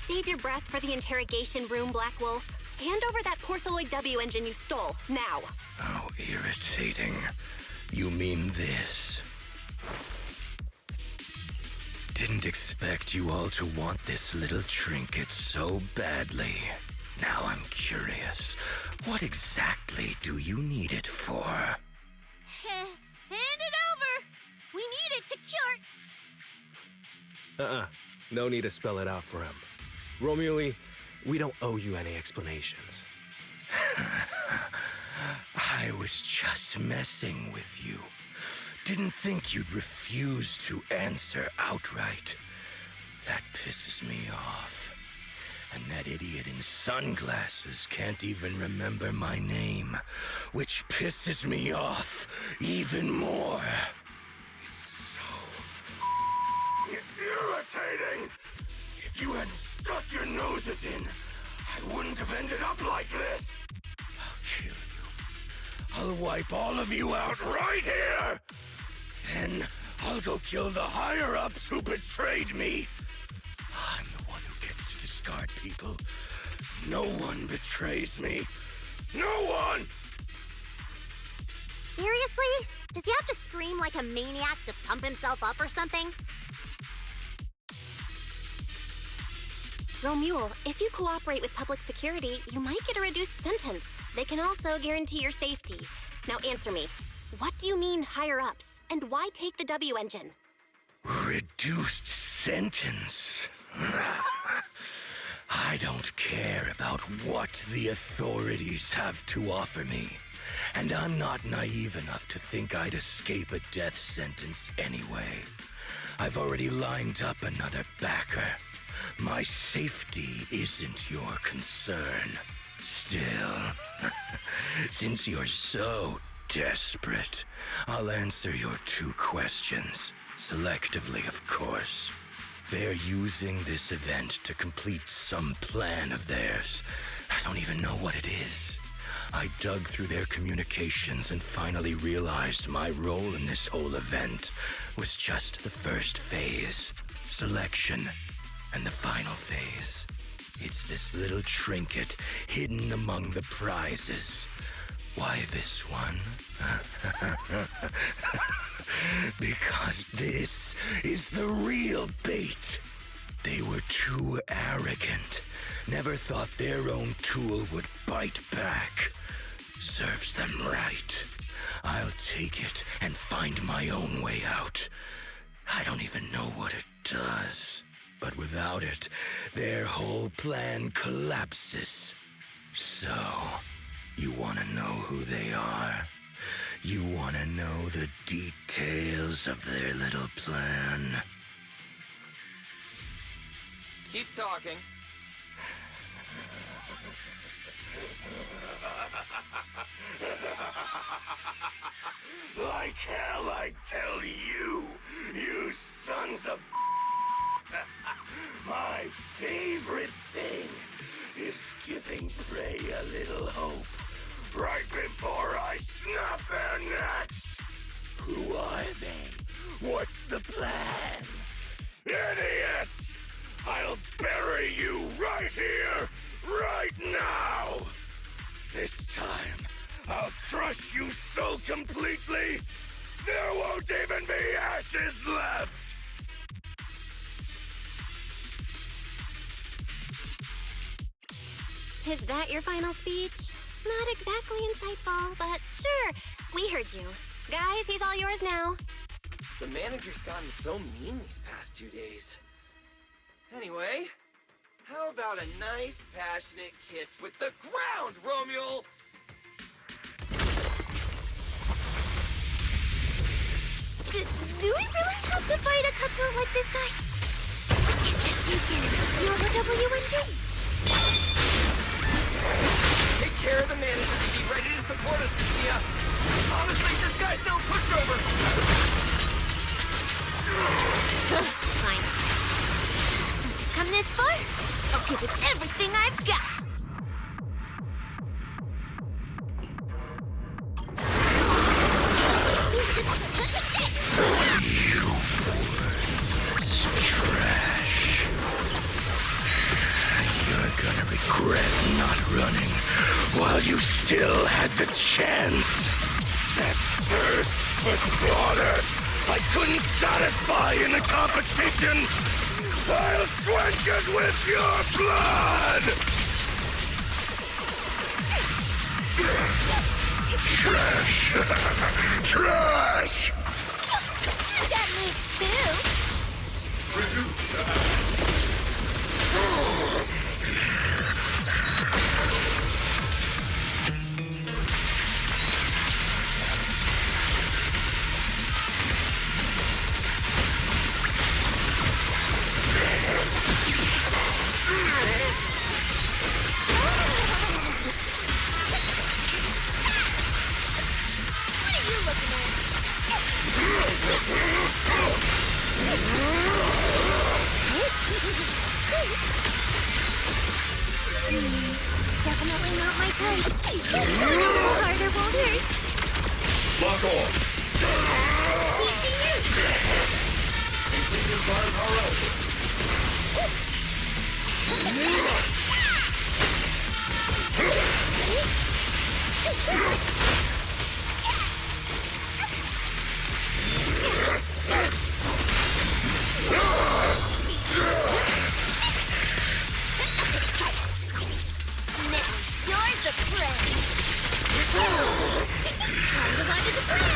Save your breath for the interrogation room, Black Wolf. Hand over that Porceloid W engine you stole, now. How irritating. You mean this? didn't expect you all to want this little trinket so badly. Now I'm curious. What exactly do you need it for? Hand it over! We need it to cure... No need to spell it out for him. Romuli, we don't owe you any explanations. I was just messing with you. Didn't think you'd refuse to answer outright. That pisses me off. And that idiot in sunglasses can't even remember my name, which pisses me off even more. It's so irritating. If you had stuck your noses in, I wouldn't have ended up like this. I'll kill you. I'll wipe all of you out right here. Then I'll go kill the higher-ups who betrayed me. I'm the one who gets to discard people. No one betrays me. No one! Seriously? Does he have to scream like a maniac to pump himself up or something? Romule, if you cooperate with public security, you might get a reduced sentence. They can also guarantee your safety. Now answer me. What do you mean higher-ups? And why take the W engine? Reduced sentence? I don't care about what the authorities have to offer me. And I'm not naive enough to think I'd escape a death sentence anyway. I've already lined up another backer. My safety isn't your concern. Still, since you're so desperate, I'll answer your 2 questions. Selectively, of course. They're using this event to complete some plan of theirs. I don't even know what it is. I dug through their communications and finally realized my role in this whole event was just the first phase. Selection. And the final phase. It's this little trinket hidden among the prizes. Why this one? Because this is the real bait. They were too arrogant. Never thought their own tool would bite back. Serves them right. I'll take it and find my own way out. I don't even know what it does. But without it, their whole plan collapses. So, you want to know who they are? You want to know the details of their little plan? Keep talking. Like hell I tell you, you sons of... My favorite thing is giving prey a little hope right before I snap their necks. Who are they? What's the plan? Idiots! I'll bury you right here, right now! This time, I'll crush you so completely, there won't even be ashes left! Is that your final speech? Not exactly insightful, but sure, we heard you. Guys, he's all yours now. The manager's gotten so mean these past 2 days. Anyway, how about a nice, passionate kiss with the ground, Romule? Do we really have to fight a cutthroat like this guy? We can't just sneak in and steal the W engine. Take care of the manager and be ready to support us, Lucia. Honestly, this guy's no pushover. Fine. Since we've come this far, I'll give it everything I've got. Trash. You're gonna regret not running while you still had the chance. That thirst for slaughter I couldn't satisfy in the competition! I'll quench it with your blood! Trash! Trash! That moves too. Reduce to ash. Definitely not my type. Harder won't hurt. Lock on. Inclusive guards are out. Yours the prey. Time to run to the prey.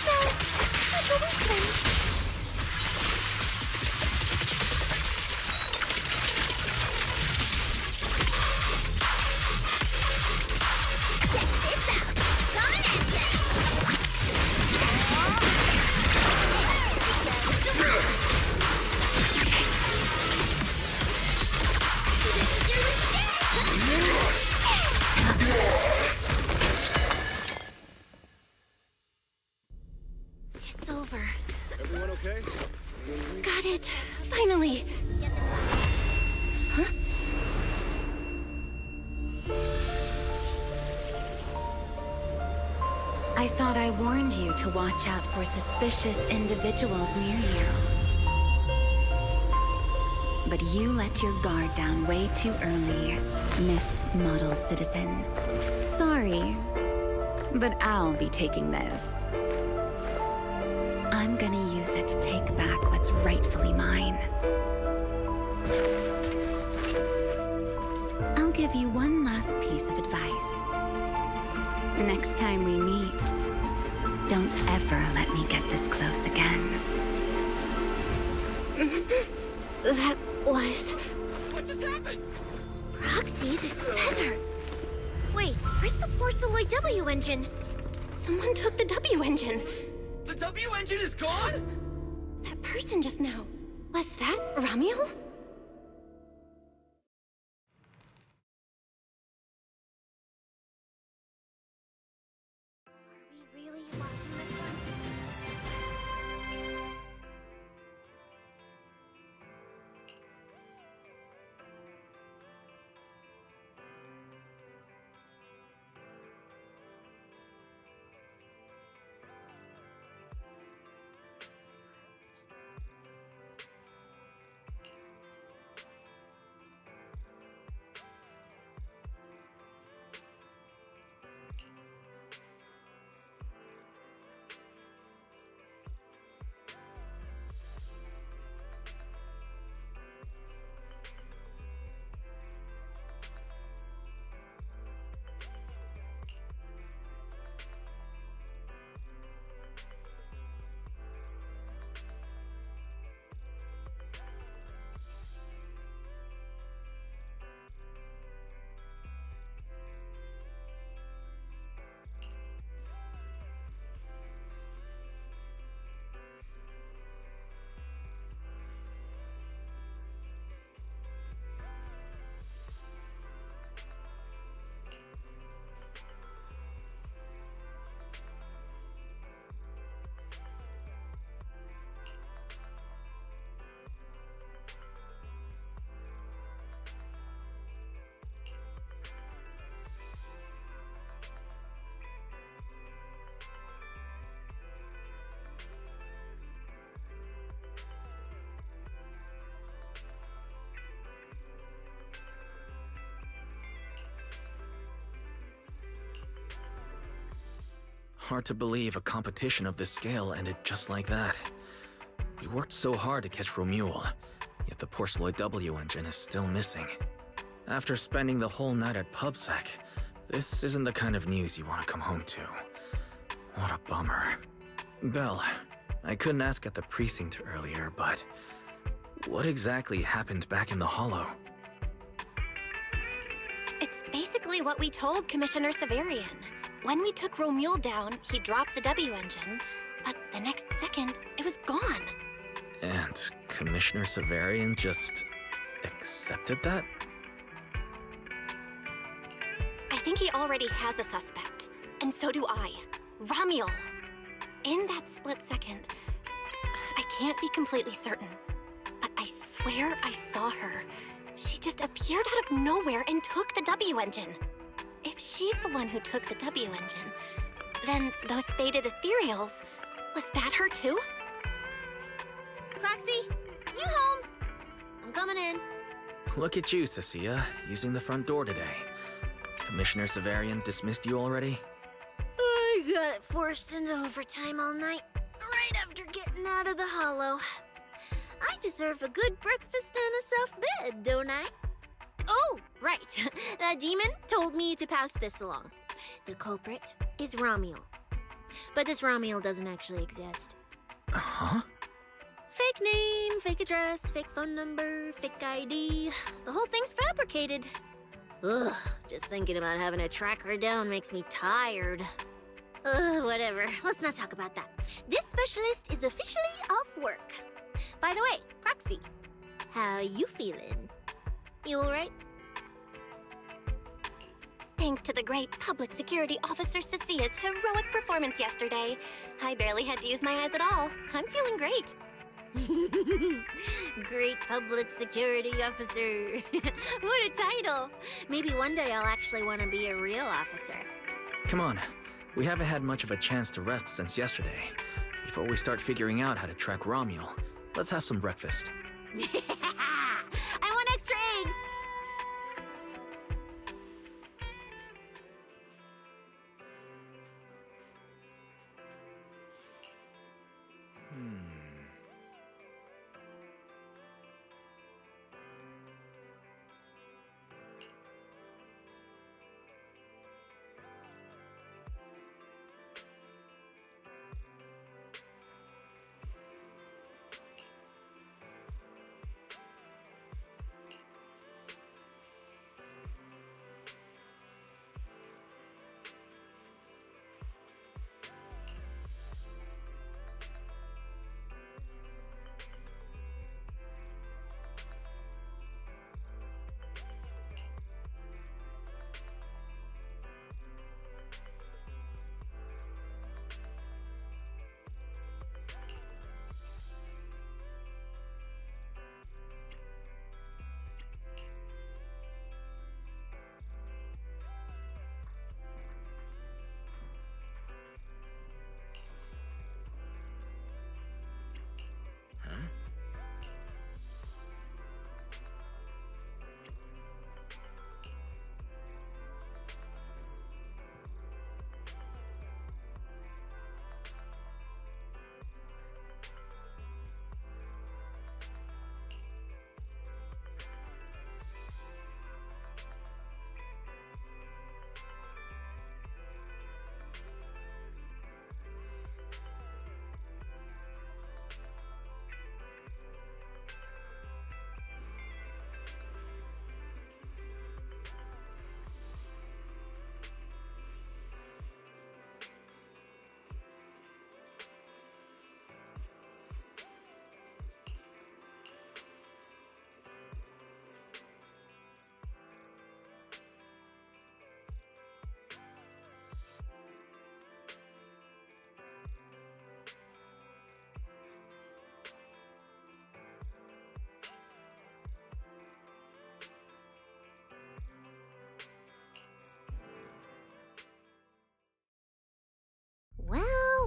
So, like a weakling. Check this out. Coming at ya. It's over. Everyone okay? Got it. Finally. Huh? I thought I warned you to watch out for suspicious individuals near you. But you let your guard down way too early, Miss Model Citizen. Sorry, but I'll be taking this. I'm gonna use it to take back what's rightfully mine. I'll give you one last piece of advice. Next time we meet, don't ever let me get this close again. That was... What just happened? Roxy, this feather. Wait, where's the Porceloid W engine? Someone took the W engine. The W engine is gone? That person just now. Was that Ramiel? We really watching this one? Hard to believe a competition of this scale ended just like that. We worked so hard to catch Romuald, yet the Porceloid W engine is still missing. After spending the whole night at PubSec, this isn't the kind of news you want to come home to. What a bummer. Belle, I couldn't ask at the precinct earlier, but what exactly happened back in the Hollow? It's basically what we told Commissioner Severian. When we took Romuald down, he dropped the W engine, but the next second, it was gone. And Commissioner Severian just accepted that? I think he already has a suspect, and so do I. Romuald. In that split second, I can't be completely certain, but I swear I saw her. She just appeared out of nowhere and took the W engine. If she's the one who took the W engine, then those faded ethereals, was that her too? Proxy, you home? I'm coming in. Look at you, Cecilia, using the front door today. Commissioner Severian dismissed you already? I got forced into overtime all night, right after getting out of the Hollow. I deserve a good breakfast and a soft bed, don't I? Oh, right. That demon told me to pass this along. The culprit is Romuald. But this Romuald doesn't actually exist. Huh? Fake name, fake address, fake phone number, fake ID. The whole thing's fabricated. Ugh, just thinking about having to track her down makes me tired. Whatever. Let's not talk about that. This specialist is officially off work. By the way, Proxy, how you feeling? You alright? Thanks to the great public security officer Cecilia's heroic performance yesterday, I barely had to use my eyes at all. I'm feeling great. Great public security officer. What a title. Maybe one day I'll actually want to be a real officer. Come on. We haven't had much of a chance to rest since yesterday. Before we start figuring out how to track Romuald, let's have some breakfast. I want extra eggs!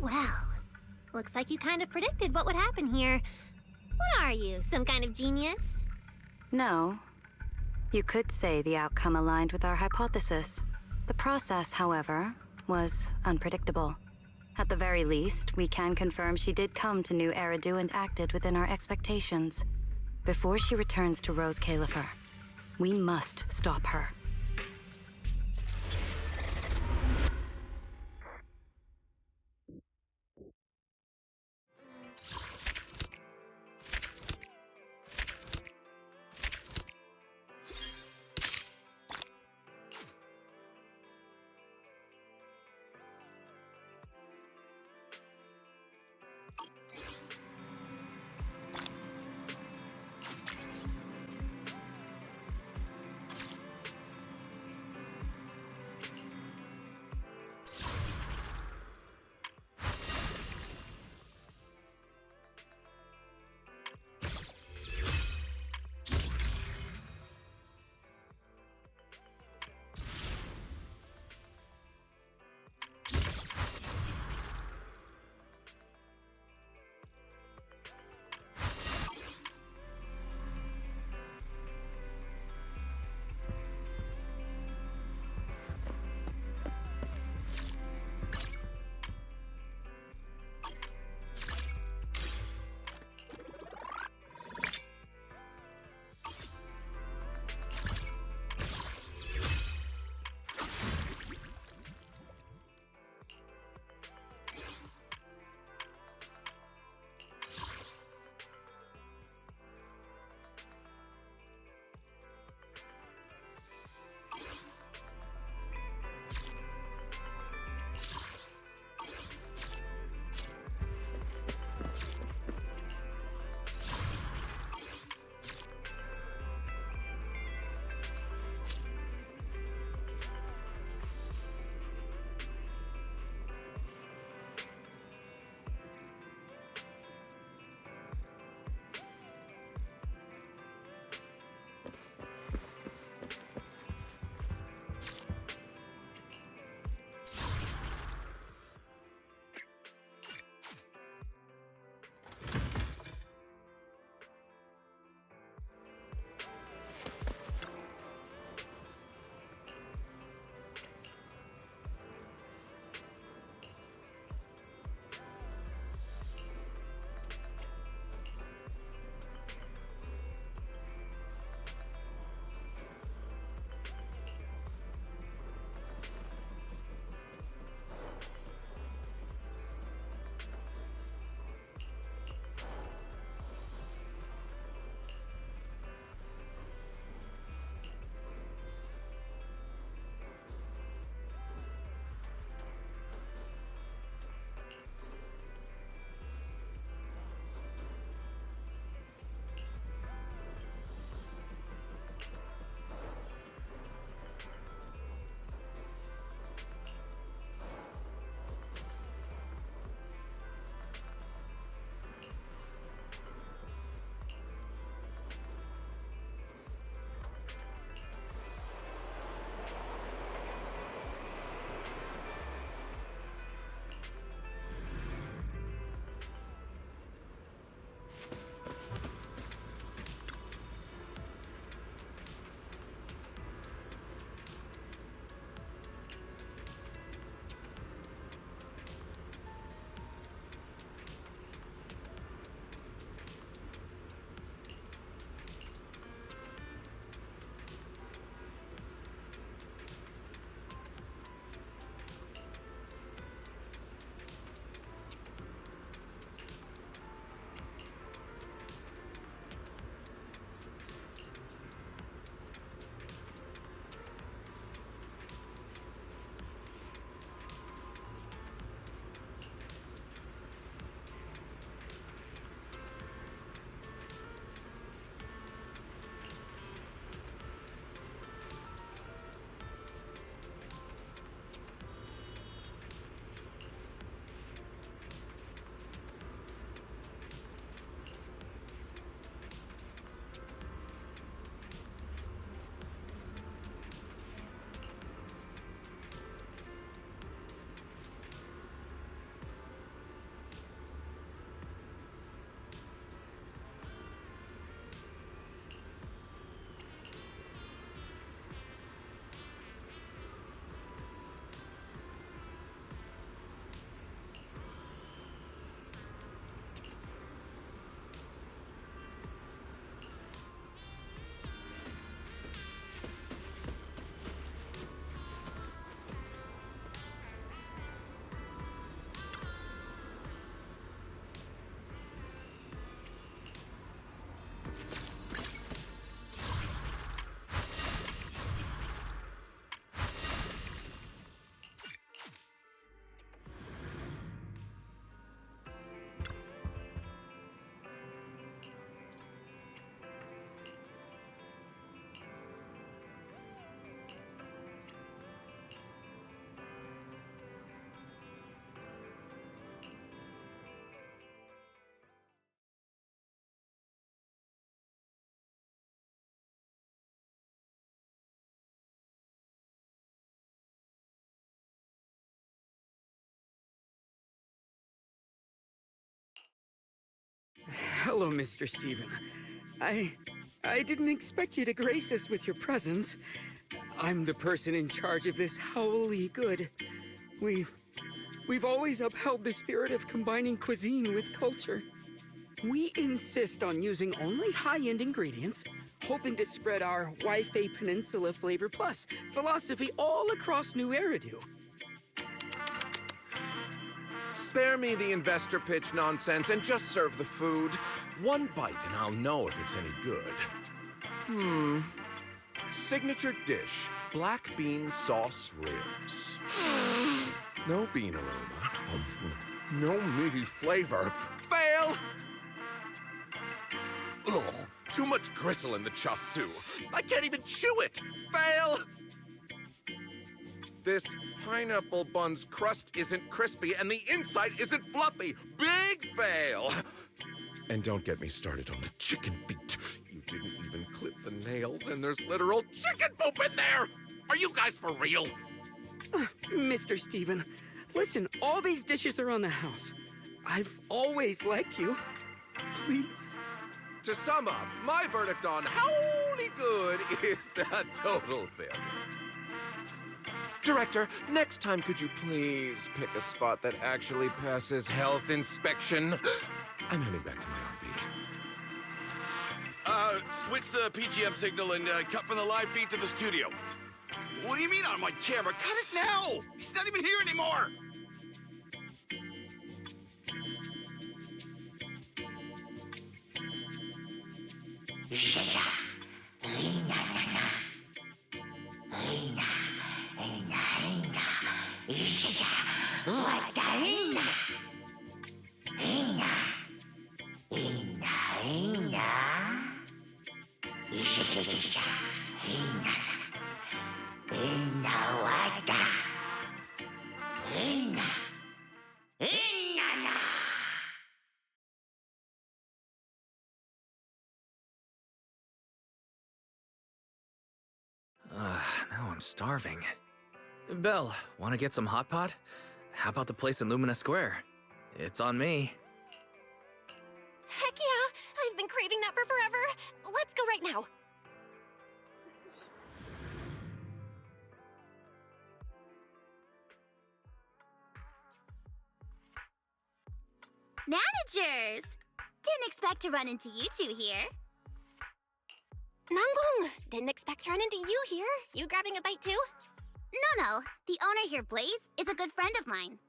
Well. Looks like you kind of predicted what would happen here. What are you, some kind of genius? No. You could say the outcome aligned with our hypothesis. The process, however, was unpredictable. At the very least, we can confirm she did come to New Eridu and acted within our expectations. Before she returns to Rose Califer, we must stop her. Hello, Mr. Steven. I didn't expect you to grace us with your presence. I'm the person in charge of this Howly Good. We've always upheld the spirit of combining cuisine with culture. We insist on using only high-end ingredients, hoping to spread our Wi-Fi Peninsula Flavor Plus philosophy all across New Eridu. Spare me the investor pitch nonsense and just serve the food. One bite and I'll know if it's any good. Signature dish, black bean sauce ribs. No bean aroma. No meaty flavor. Fail! Ugh, too much gristle in the chasu. I can't even chew it. Fail! This pineapple bun's crust isn't crispy and the inside isn't fluffy. Big fail! And don't get me started on the chicken feet. You didn't even clip the nails and there's literal chicken poop in there! Are you guys for real? Mr. Steven, listen, all these dishes are on the house. I've always liked you. Please. To sum up, my verdict on Howly Good is a total failure. Director, next time could you please pick a spot that actually passes health inspection? I'm heading back to my RV. Switch the PGM signal and cut from the live feed to the studio. What do you mean on my camera? Cut it now! He's not even here anymore! Now I'm starving. Belle, wanna get some hot pot? How about the place in Lumina Square? It's on me. Heck yeah! I've been craving that for forever. Let's go right now. Managers! Didn't expect to run into you two here. Nangong! Didn't expect to run into you here. You grabbing a bite too? No. The owner here, Blaze, is a good friend of mine.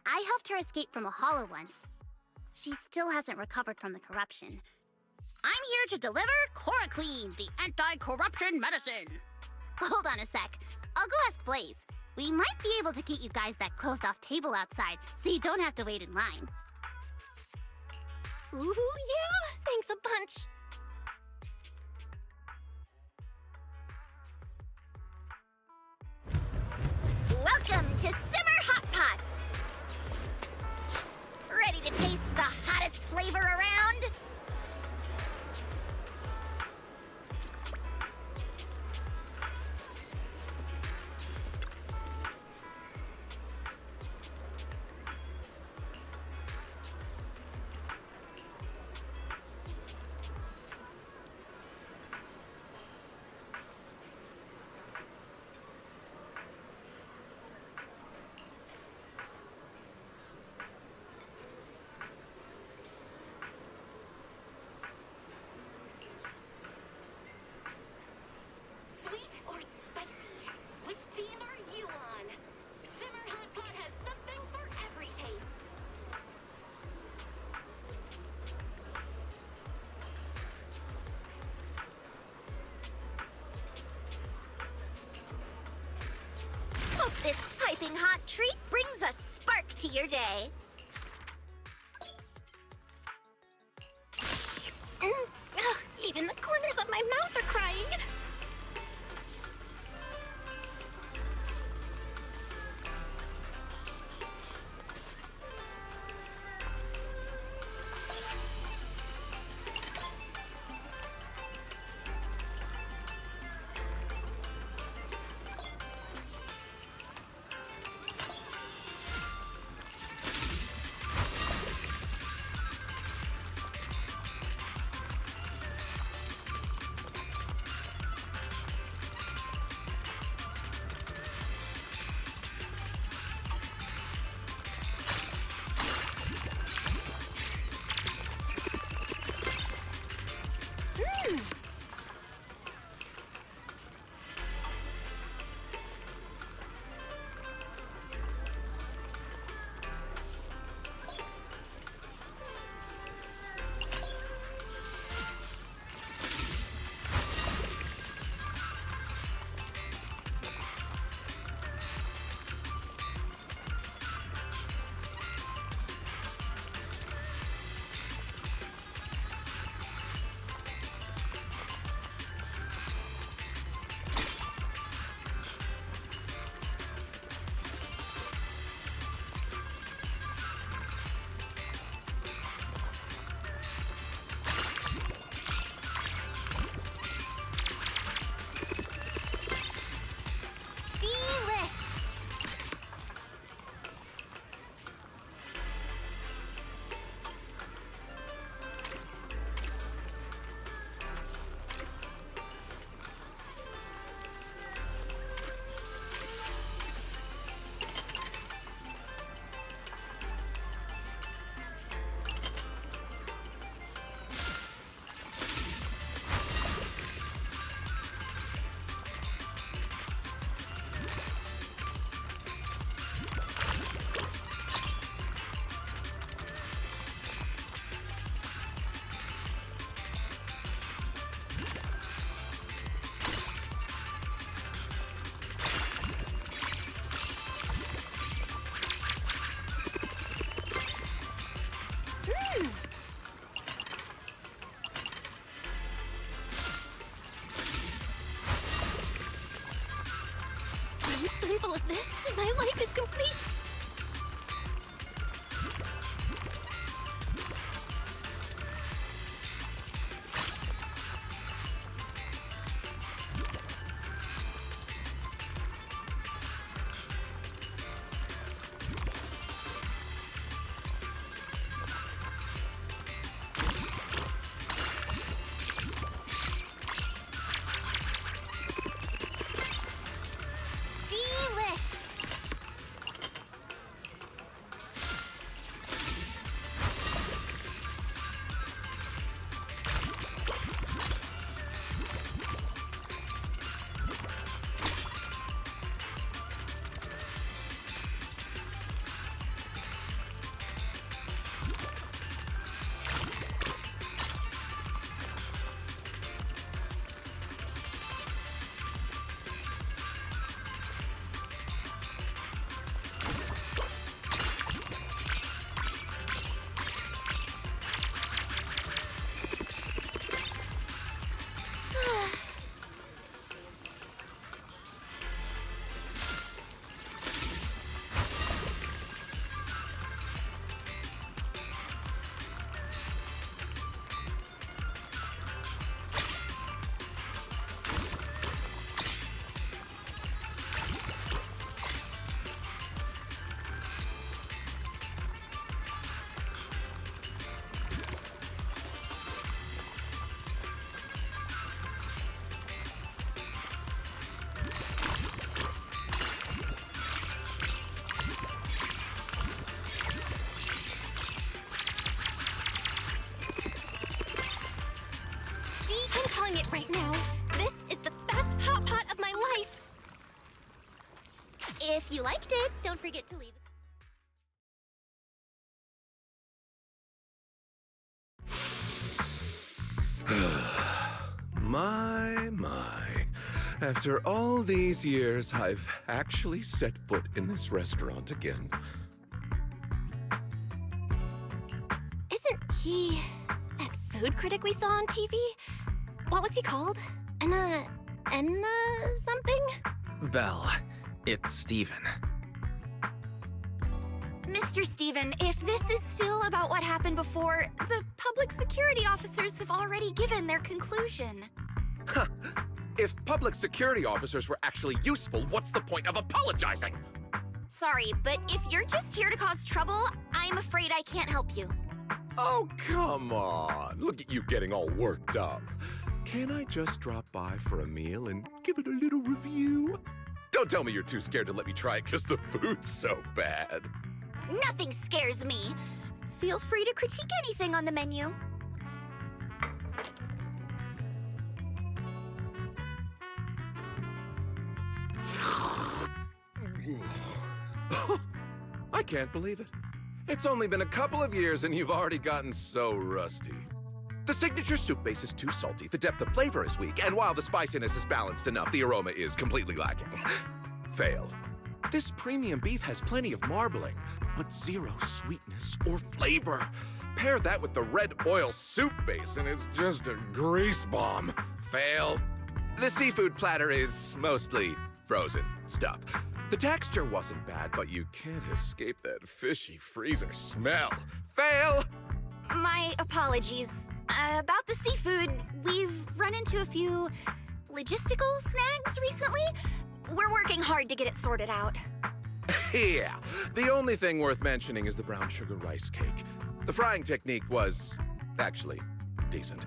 I helped her escape from a hollow once. She still hasn't recovered from the corruption. I'm here to deliver Coraclean, the anti-corruption medicine. Hold on a sec. I'll go ask Blaze. We might be able to get you guys that closed-off table outside, so you don't have to wait in line. Ooh, yeah! Thanks a bunch. Welcome to Simmer Hot Pot! Ready to taste the hottest flavor around? Hope this piping hot treat brings a spark to your day. Ugh, even the corners of my mouth are crying. all of this, and my life is complete. Delish! I'm calling it right now. This is the best hot pot of my life. If you liked it, don't forget to leave. My. After all these years, I've actually set foot in this restaurant again. Isn't he that food critic we saw on TV? What was he called? Enna something? Belle, it's Steven. Mr. Steven, if this is still about what happened before, the public security officers have already given their conclusion. Huh. If public security officers were actually useful, what's the point of apologizing? Sorry, but if you're just here to cause trouble, I'm afraid I can't help you. Oh, come on. Look at you getting all worked up. Can I just drop by for a meal and give it a little review? Don't tell me you're too scared to let me try it because the food's so bad. Nothing scares me. Feel free to critique anything on the menu. I can't believe it. It's only been a couple of years and you've already gotten so rusty. The signature soup base is too salty, the depth of flavor is weak, and while the spiciness is balanced enough, the aroma is completely lacking. Fail. This premium beef has plenty of marbling, but zero sweetness or flavor. Pair that with the red oil soup base and it's just a grease bomb. Fail. The seafood platter is mostly frozen stuff. The texture wasn't bad, but you can't escape that fishy freezer smell. Fail! My apologies. About the seafood, we've run into a few logistical snags recently. We're working hard to get it sorted out. Yeah, the only thing worth mentioning is the brown sugar rice cake. The frying technique was actually decent,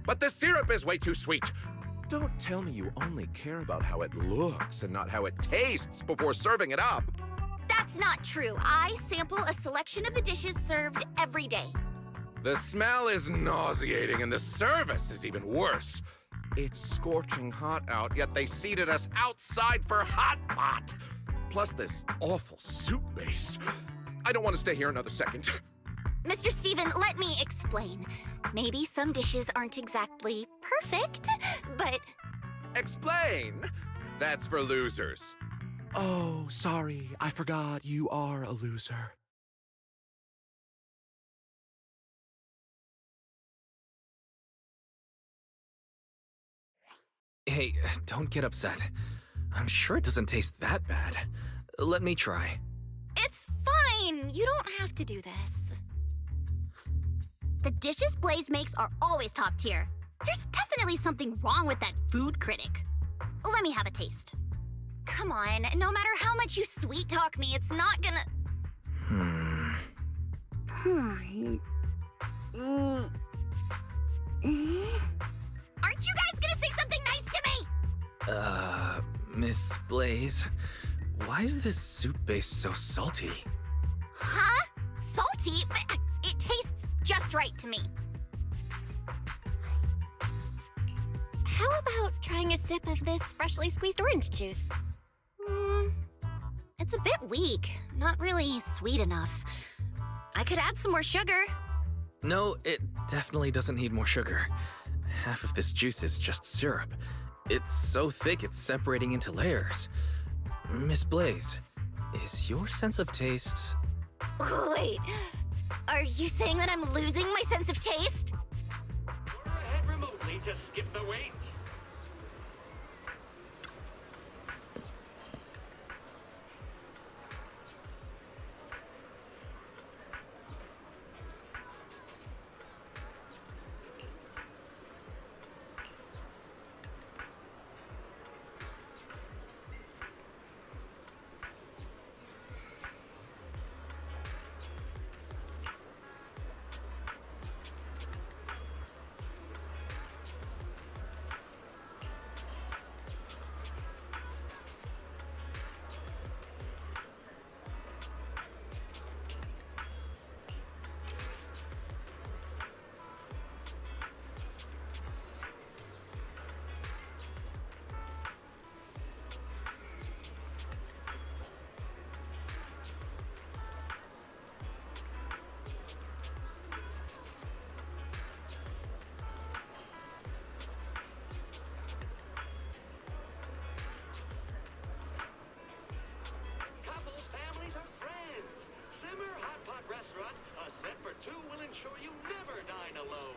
but the syrup is way too sweet. Don't tell me you only care about how it looks and not how it tastes before serving it up. That's not true. I sample a selection of the dishes served every day. The smell is nauseating and the service is even worse. It's scorching hot out, yet they seated us outside for hot pot. Plus this awful soup base. I don't want to stay here another second. Mr. Steven, let me explain. Maybe some dishes aren't exactly perfect, but... Explain! That's for losers. Oh, sorry, I forgot you are a loser. Hey, don't get upset. I'm sure it doesn't taste that bad. Let me try. It's fine. You don't have to do this. The dishes Blaze makes are always top tier. There's definitely something wrong with that food critic. Let me have a taste. Come on, no matter how much you sweet talk me, it's not gonna... Aren't you guys gonna say something nice to me? Miss Blaze, why is this soup base so salty? Huh? Salty? But it tastes just right to me. How about trying a sip of this freshly squeezed orange juice? It's a bit weak. Not really sweet enough. I could add some more sugar. No, it definitely doesn't need more sugar. Half of this juice is just syrup. It's so thick it's separating into layers. Miss Blaze, is your sense of taste... Wait, are you saying that I'm losing my sense of taste? Head remotely to skip the wait. Restaurant, a set for two will ensure you never dine alone.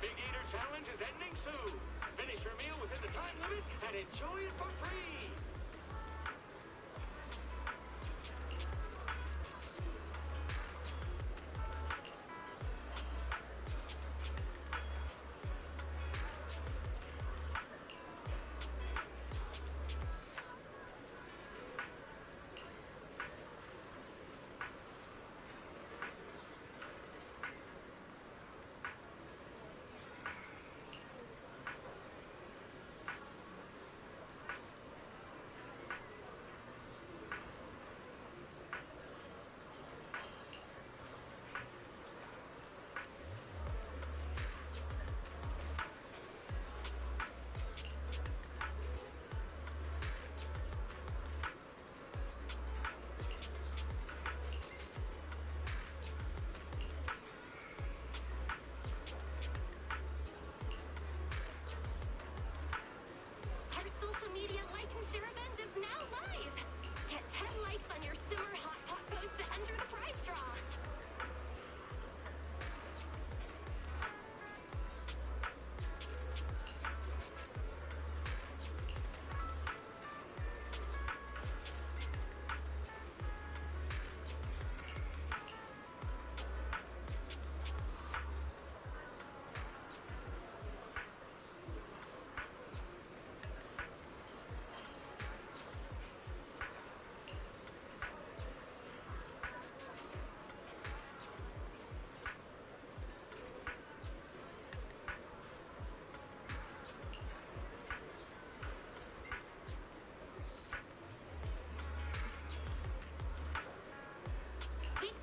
Big Eater Challenge is ending soon. Finish your meal within the time limit and enjoy it for free.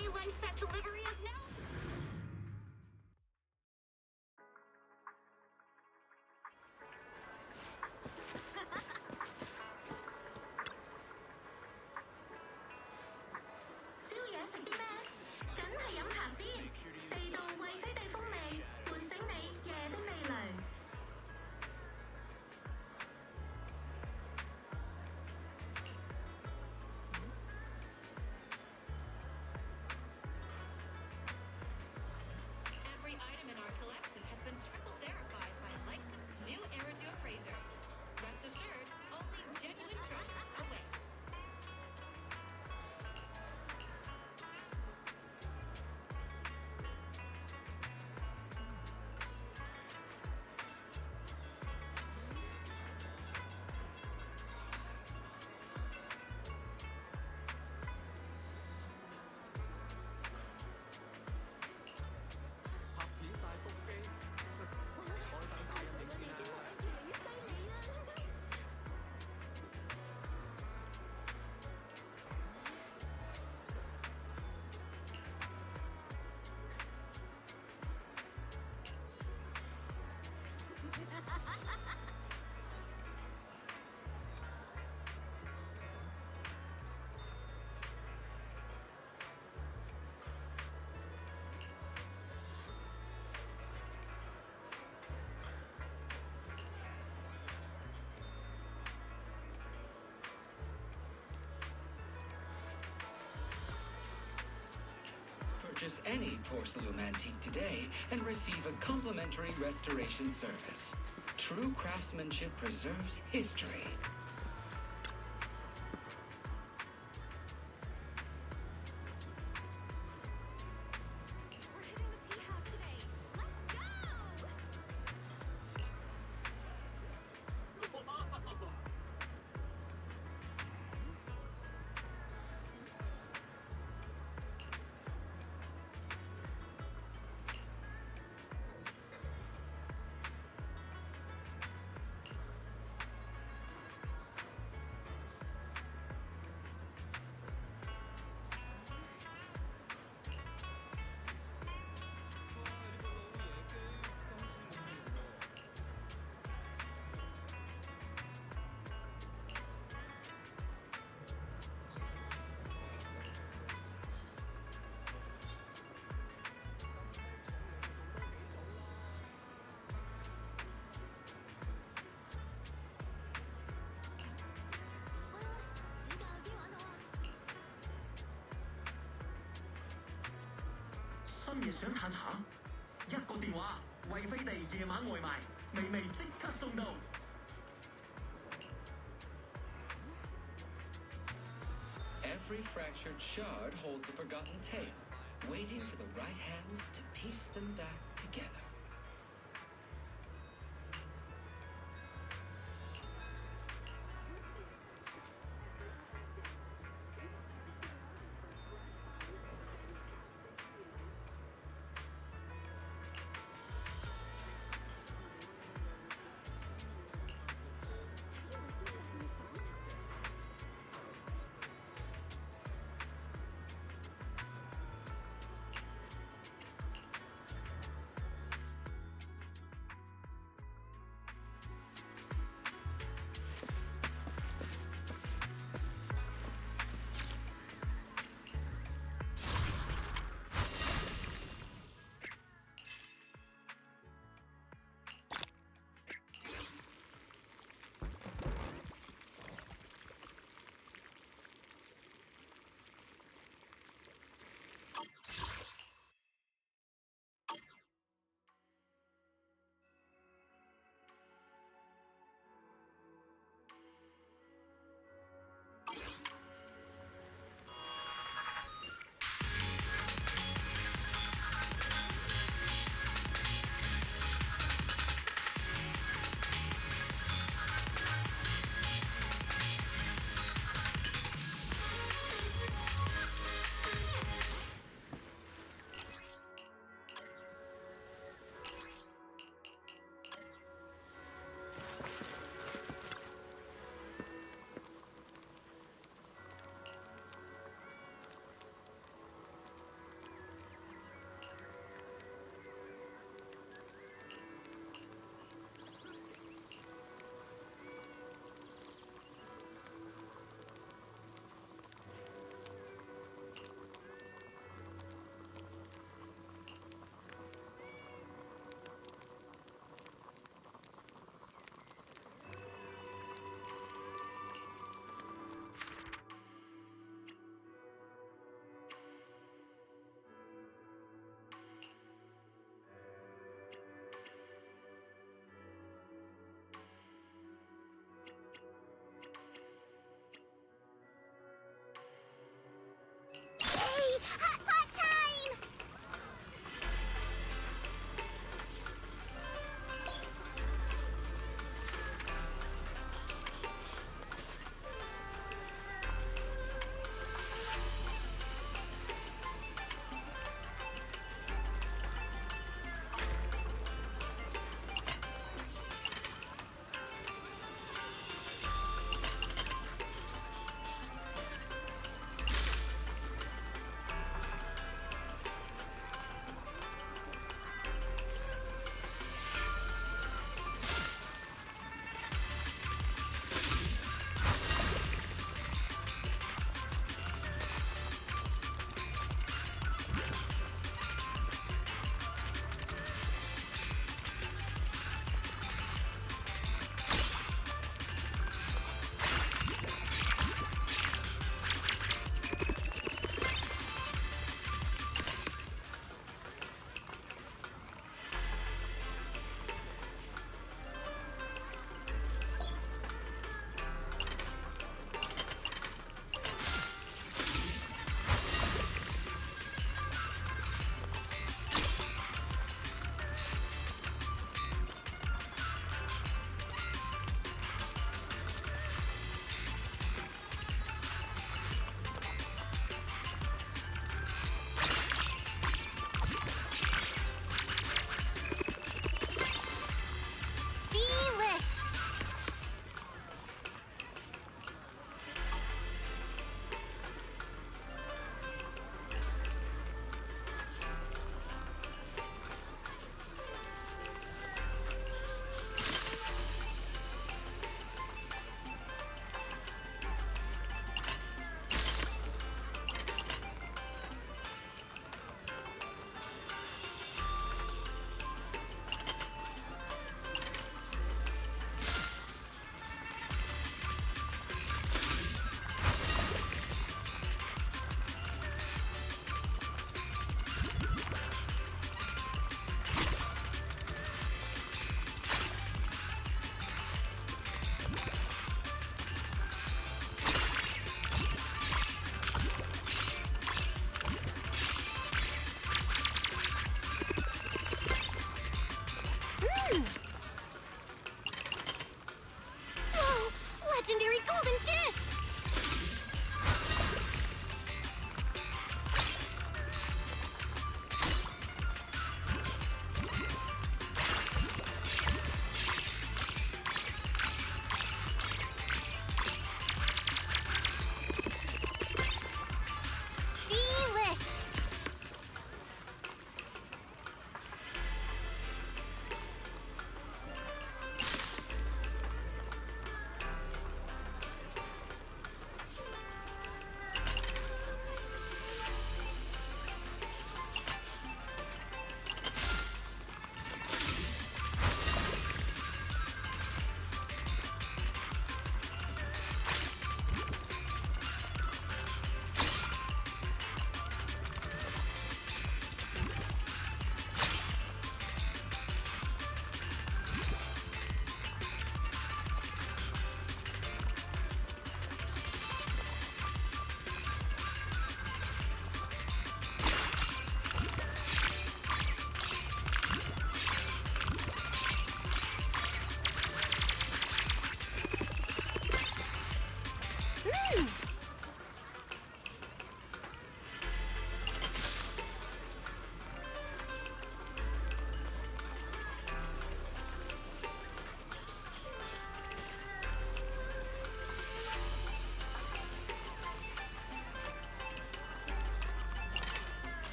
relay set delivery is now. Every item in our collection has been triple verified by licensed new Eridu appraisers. Rest assured, only genuine treasures await. Purchase any porcelain antique today and receive a complimentary restoration service. True craftsmanship preserves history. Every fractured shard holds a forgotten tale, waiting for the right hands to piece them back together.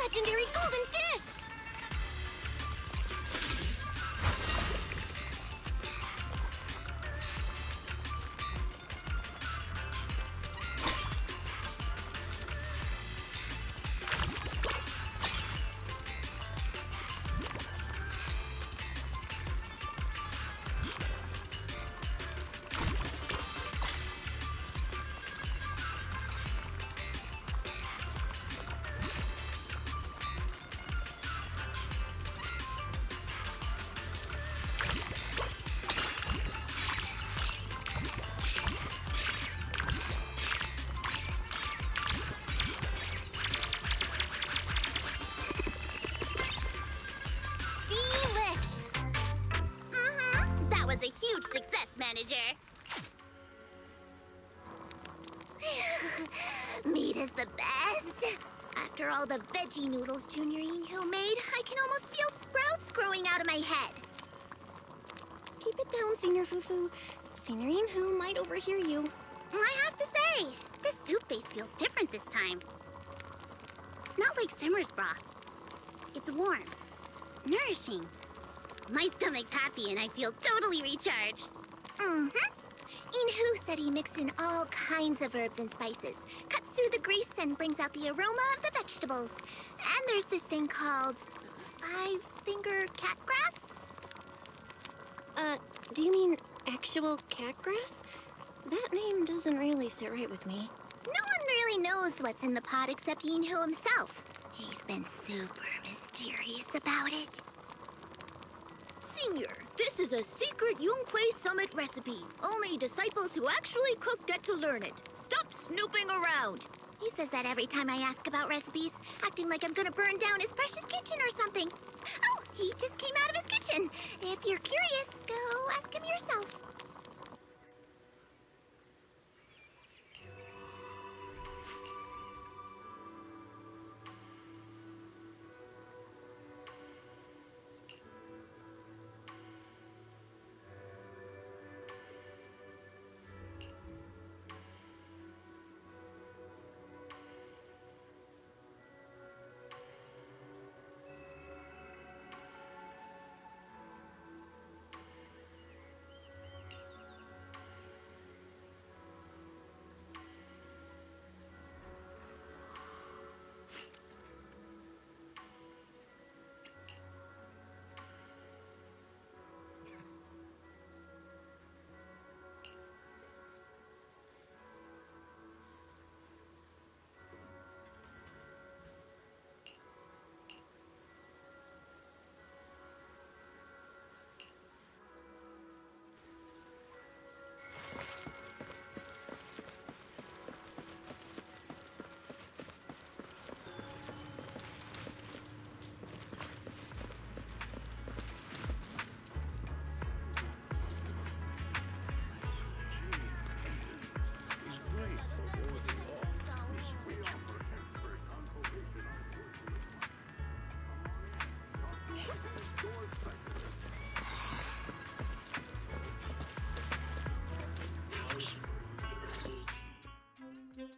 legendary golden dish! Delish! That was a huge success, manager. Meat is the best. After all the veggie noodles Junior Inho made, I can almost feel sprouts growing out of my head. Keep it down, Senior Fufu. Senior Inhu might overhear you. I have to say, this soup base feels different this time. Not like Simmer's broth. It's warm, nourishing. My stomach's happy and I feel totally recharged. Inhu said he mixed in all kinds of herbs and spices, cuts through the grease and brings out the aroma of the vegetables. And there's this thing called five-finger cat grass? Do you mean actual cat grass? That name doesn't really sit right with me. No one really knows what's in the pot except Inhu himself. He's been super mysterious about it. Senior, this is a secret Yunquei Summit recipe. Only disciples who actually cook get to learn it. Stop snooping around. He says that every time I ask about recipes, acting like I'm gonna burn down his precious kitchen or something. Oh, he just came out of his kitchen. If you're curious, go ask him yourself.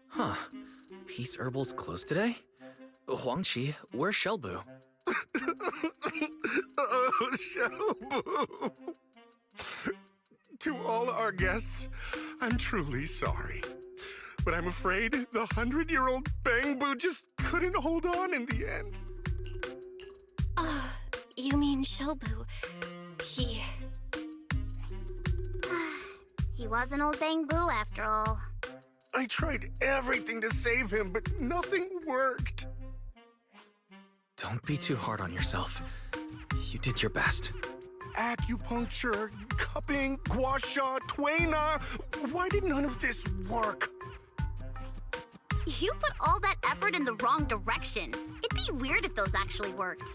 Huh. Peace Herbal's closed today? Huangqi, where's Shelbu? Oh, Shelbu. To all our guests, I'm truly sorry. But I'm afraid the 100-year-old Bangbu just couldn't hold on in the end. You mean Shelbu. He was an old Bangbu after all. I tried everything to save him, but nothing worked. Don't be too hard on yourself. You did your best. Acupuncture, cupping, gua sha, tuina. Why did none of this work? You put all that effort in the wrong direction. It'd be weird if those actually worked.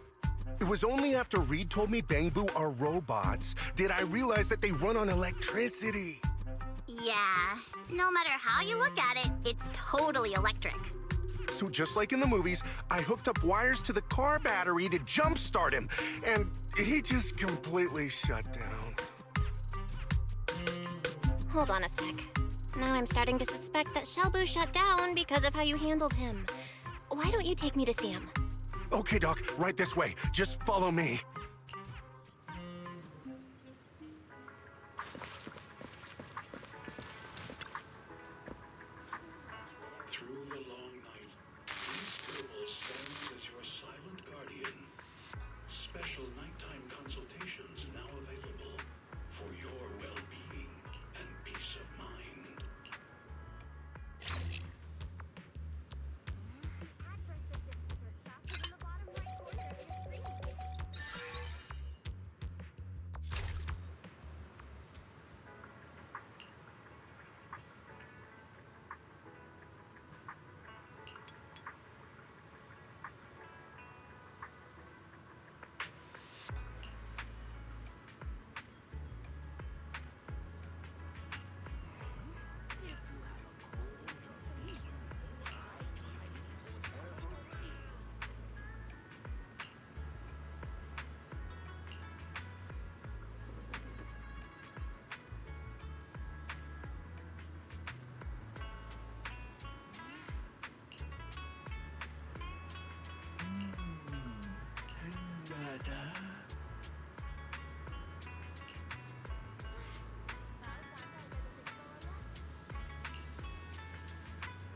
It was only after Reed told me Bangbu are robots did I realize that they run on electricity. Yeah, no matter how you look at it, it's totally electric. So just like in the movies, I hooked up wires to the car battery to jumpstart him, and he just completely shut down. Hold on a sec. Now I'm starting to suspect that Shelbu shut down because of how you handled him. Why don't you take me to see him? Okay, Doc, right this way. Just follow me. Through the long night, Miss Herbal stands as your silent guardian. Special nighttime consultations now available for your well-being and peace of mind.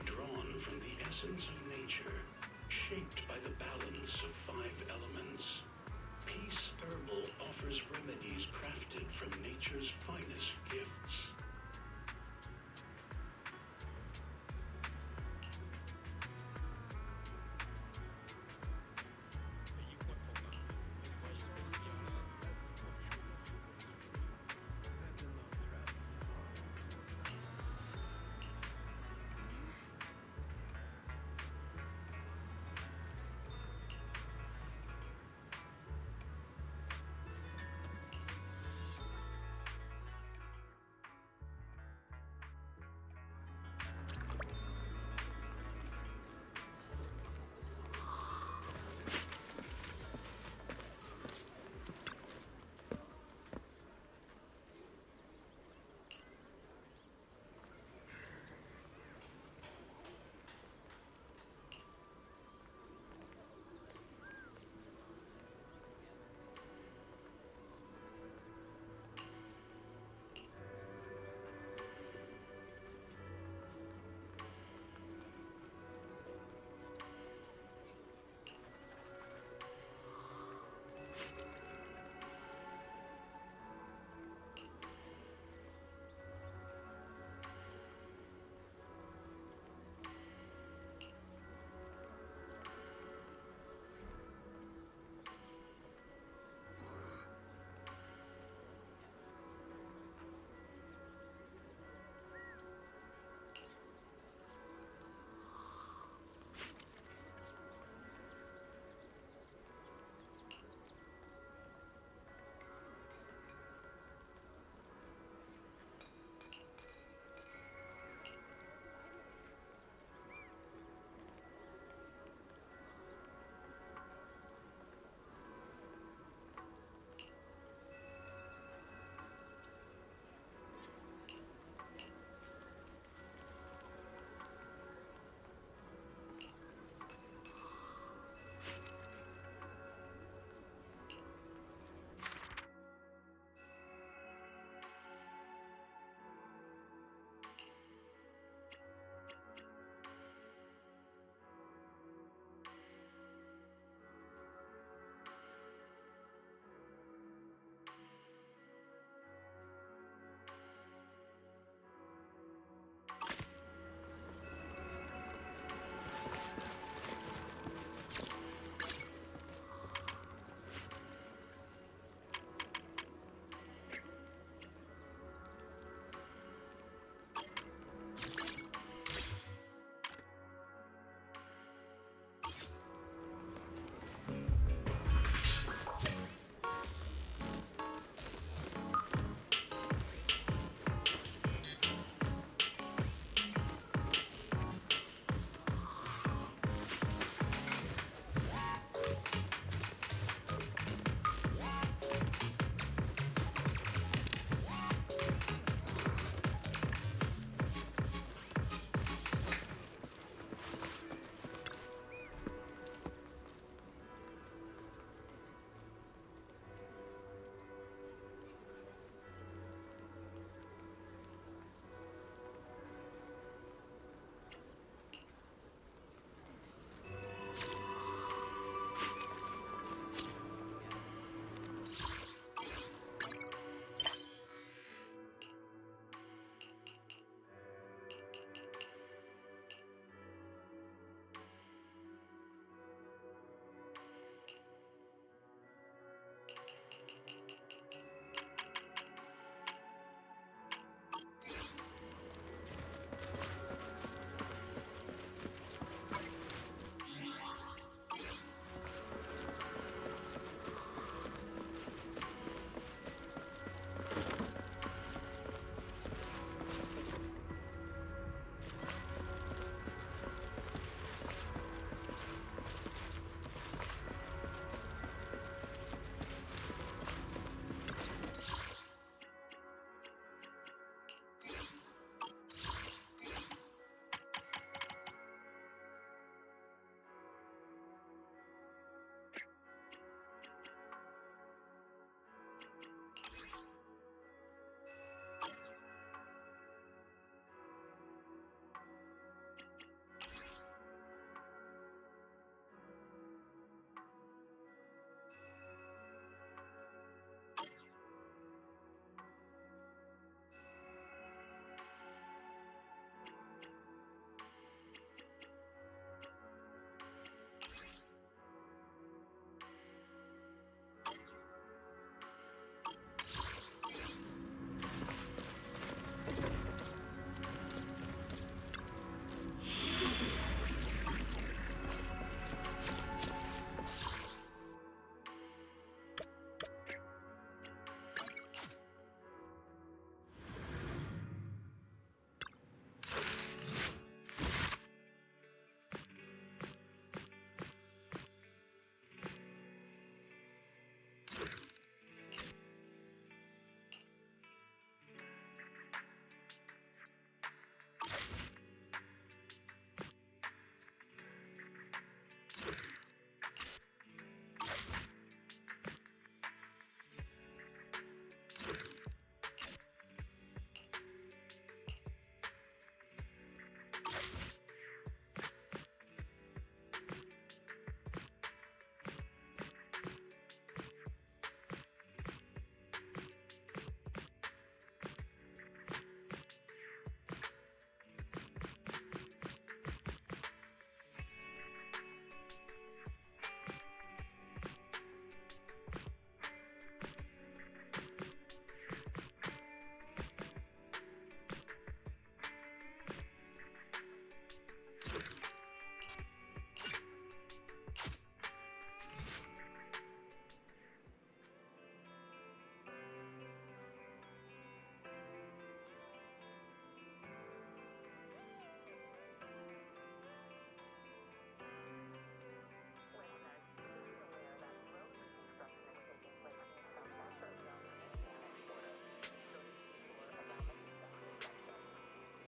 Drawn from the essence of nature, shaped by the balance of 5 elements, Peace Herbal offers remedies crafted from nature's finest gift.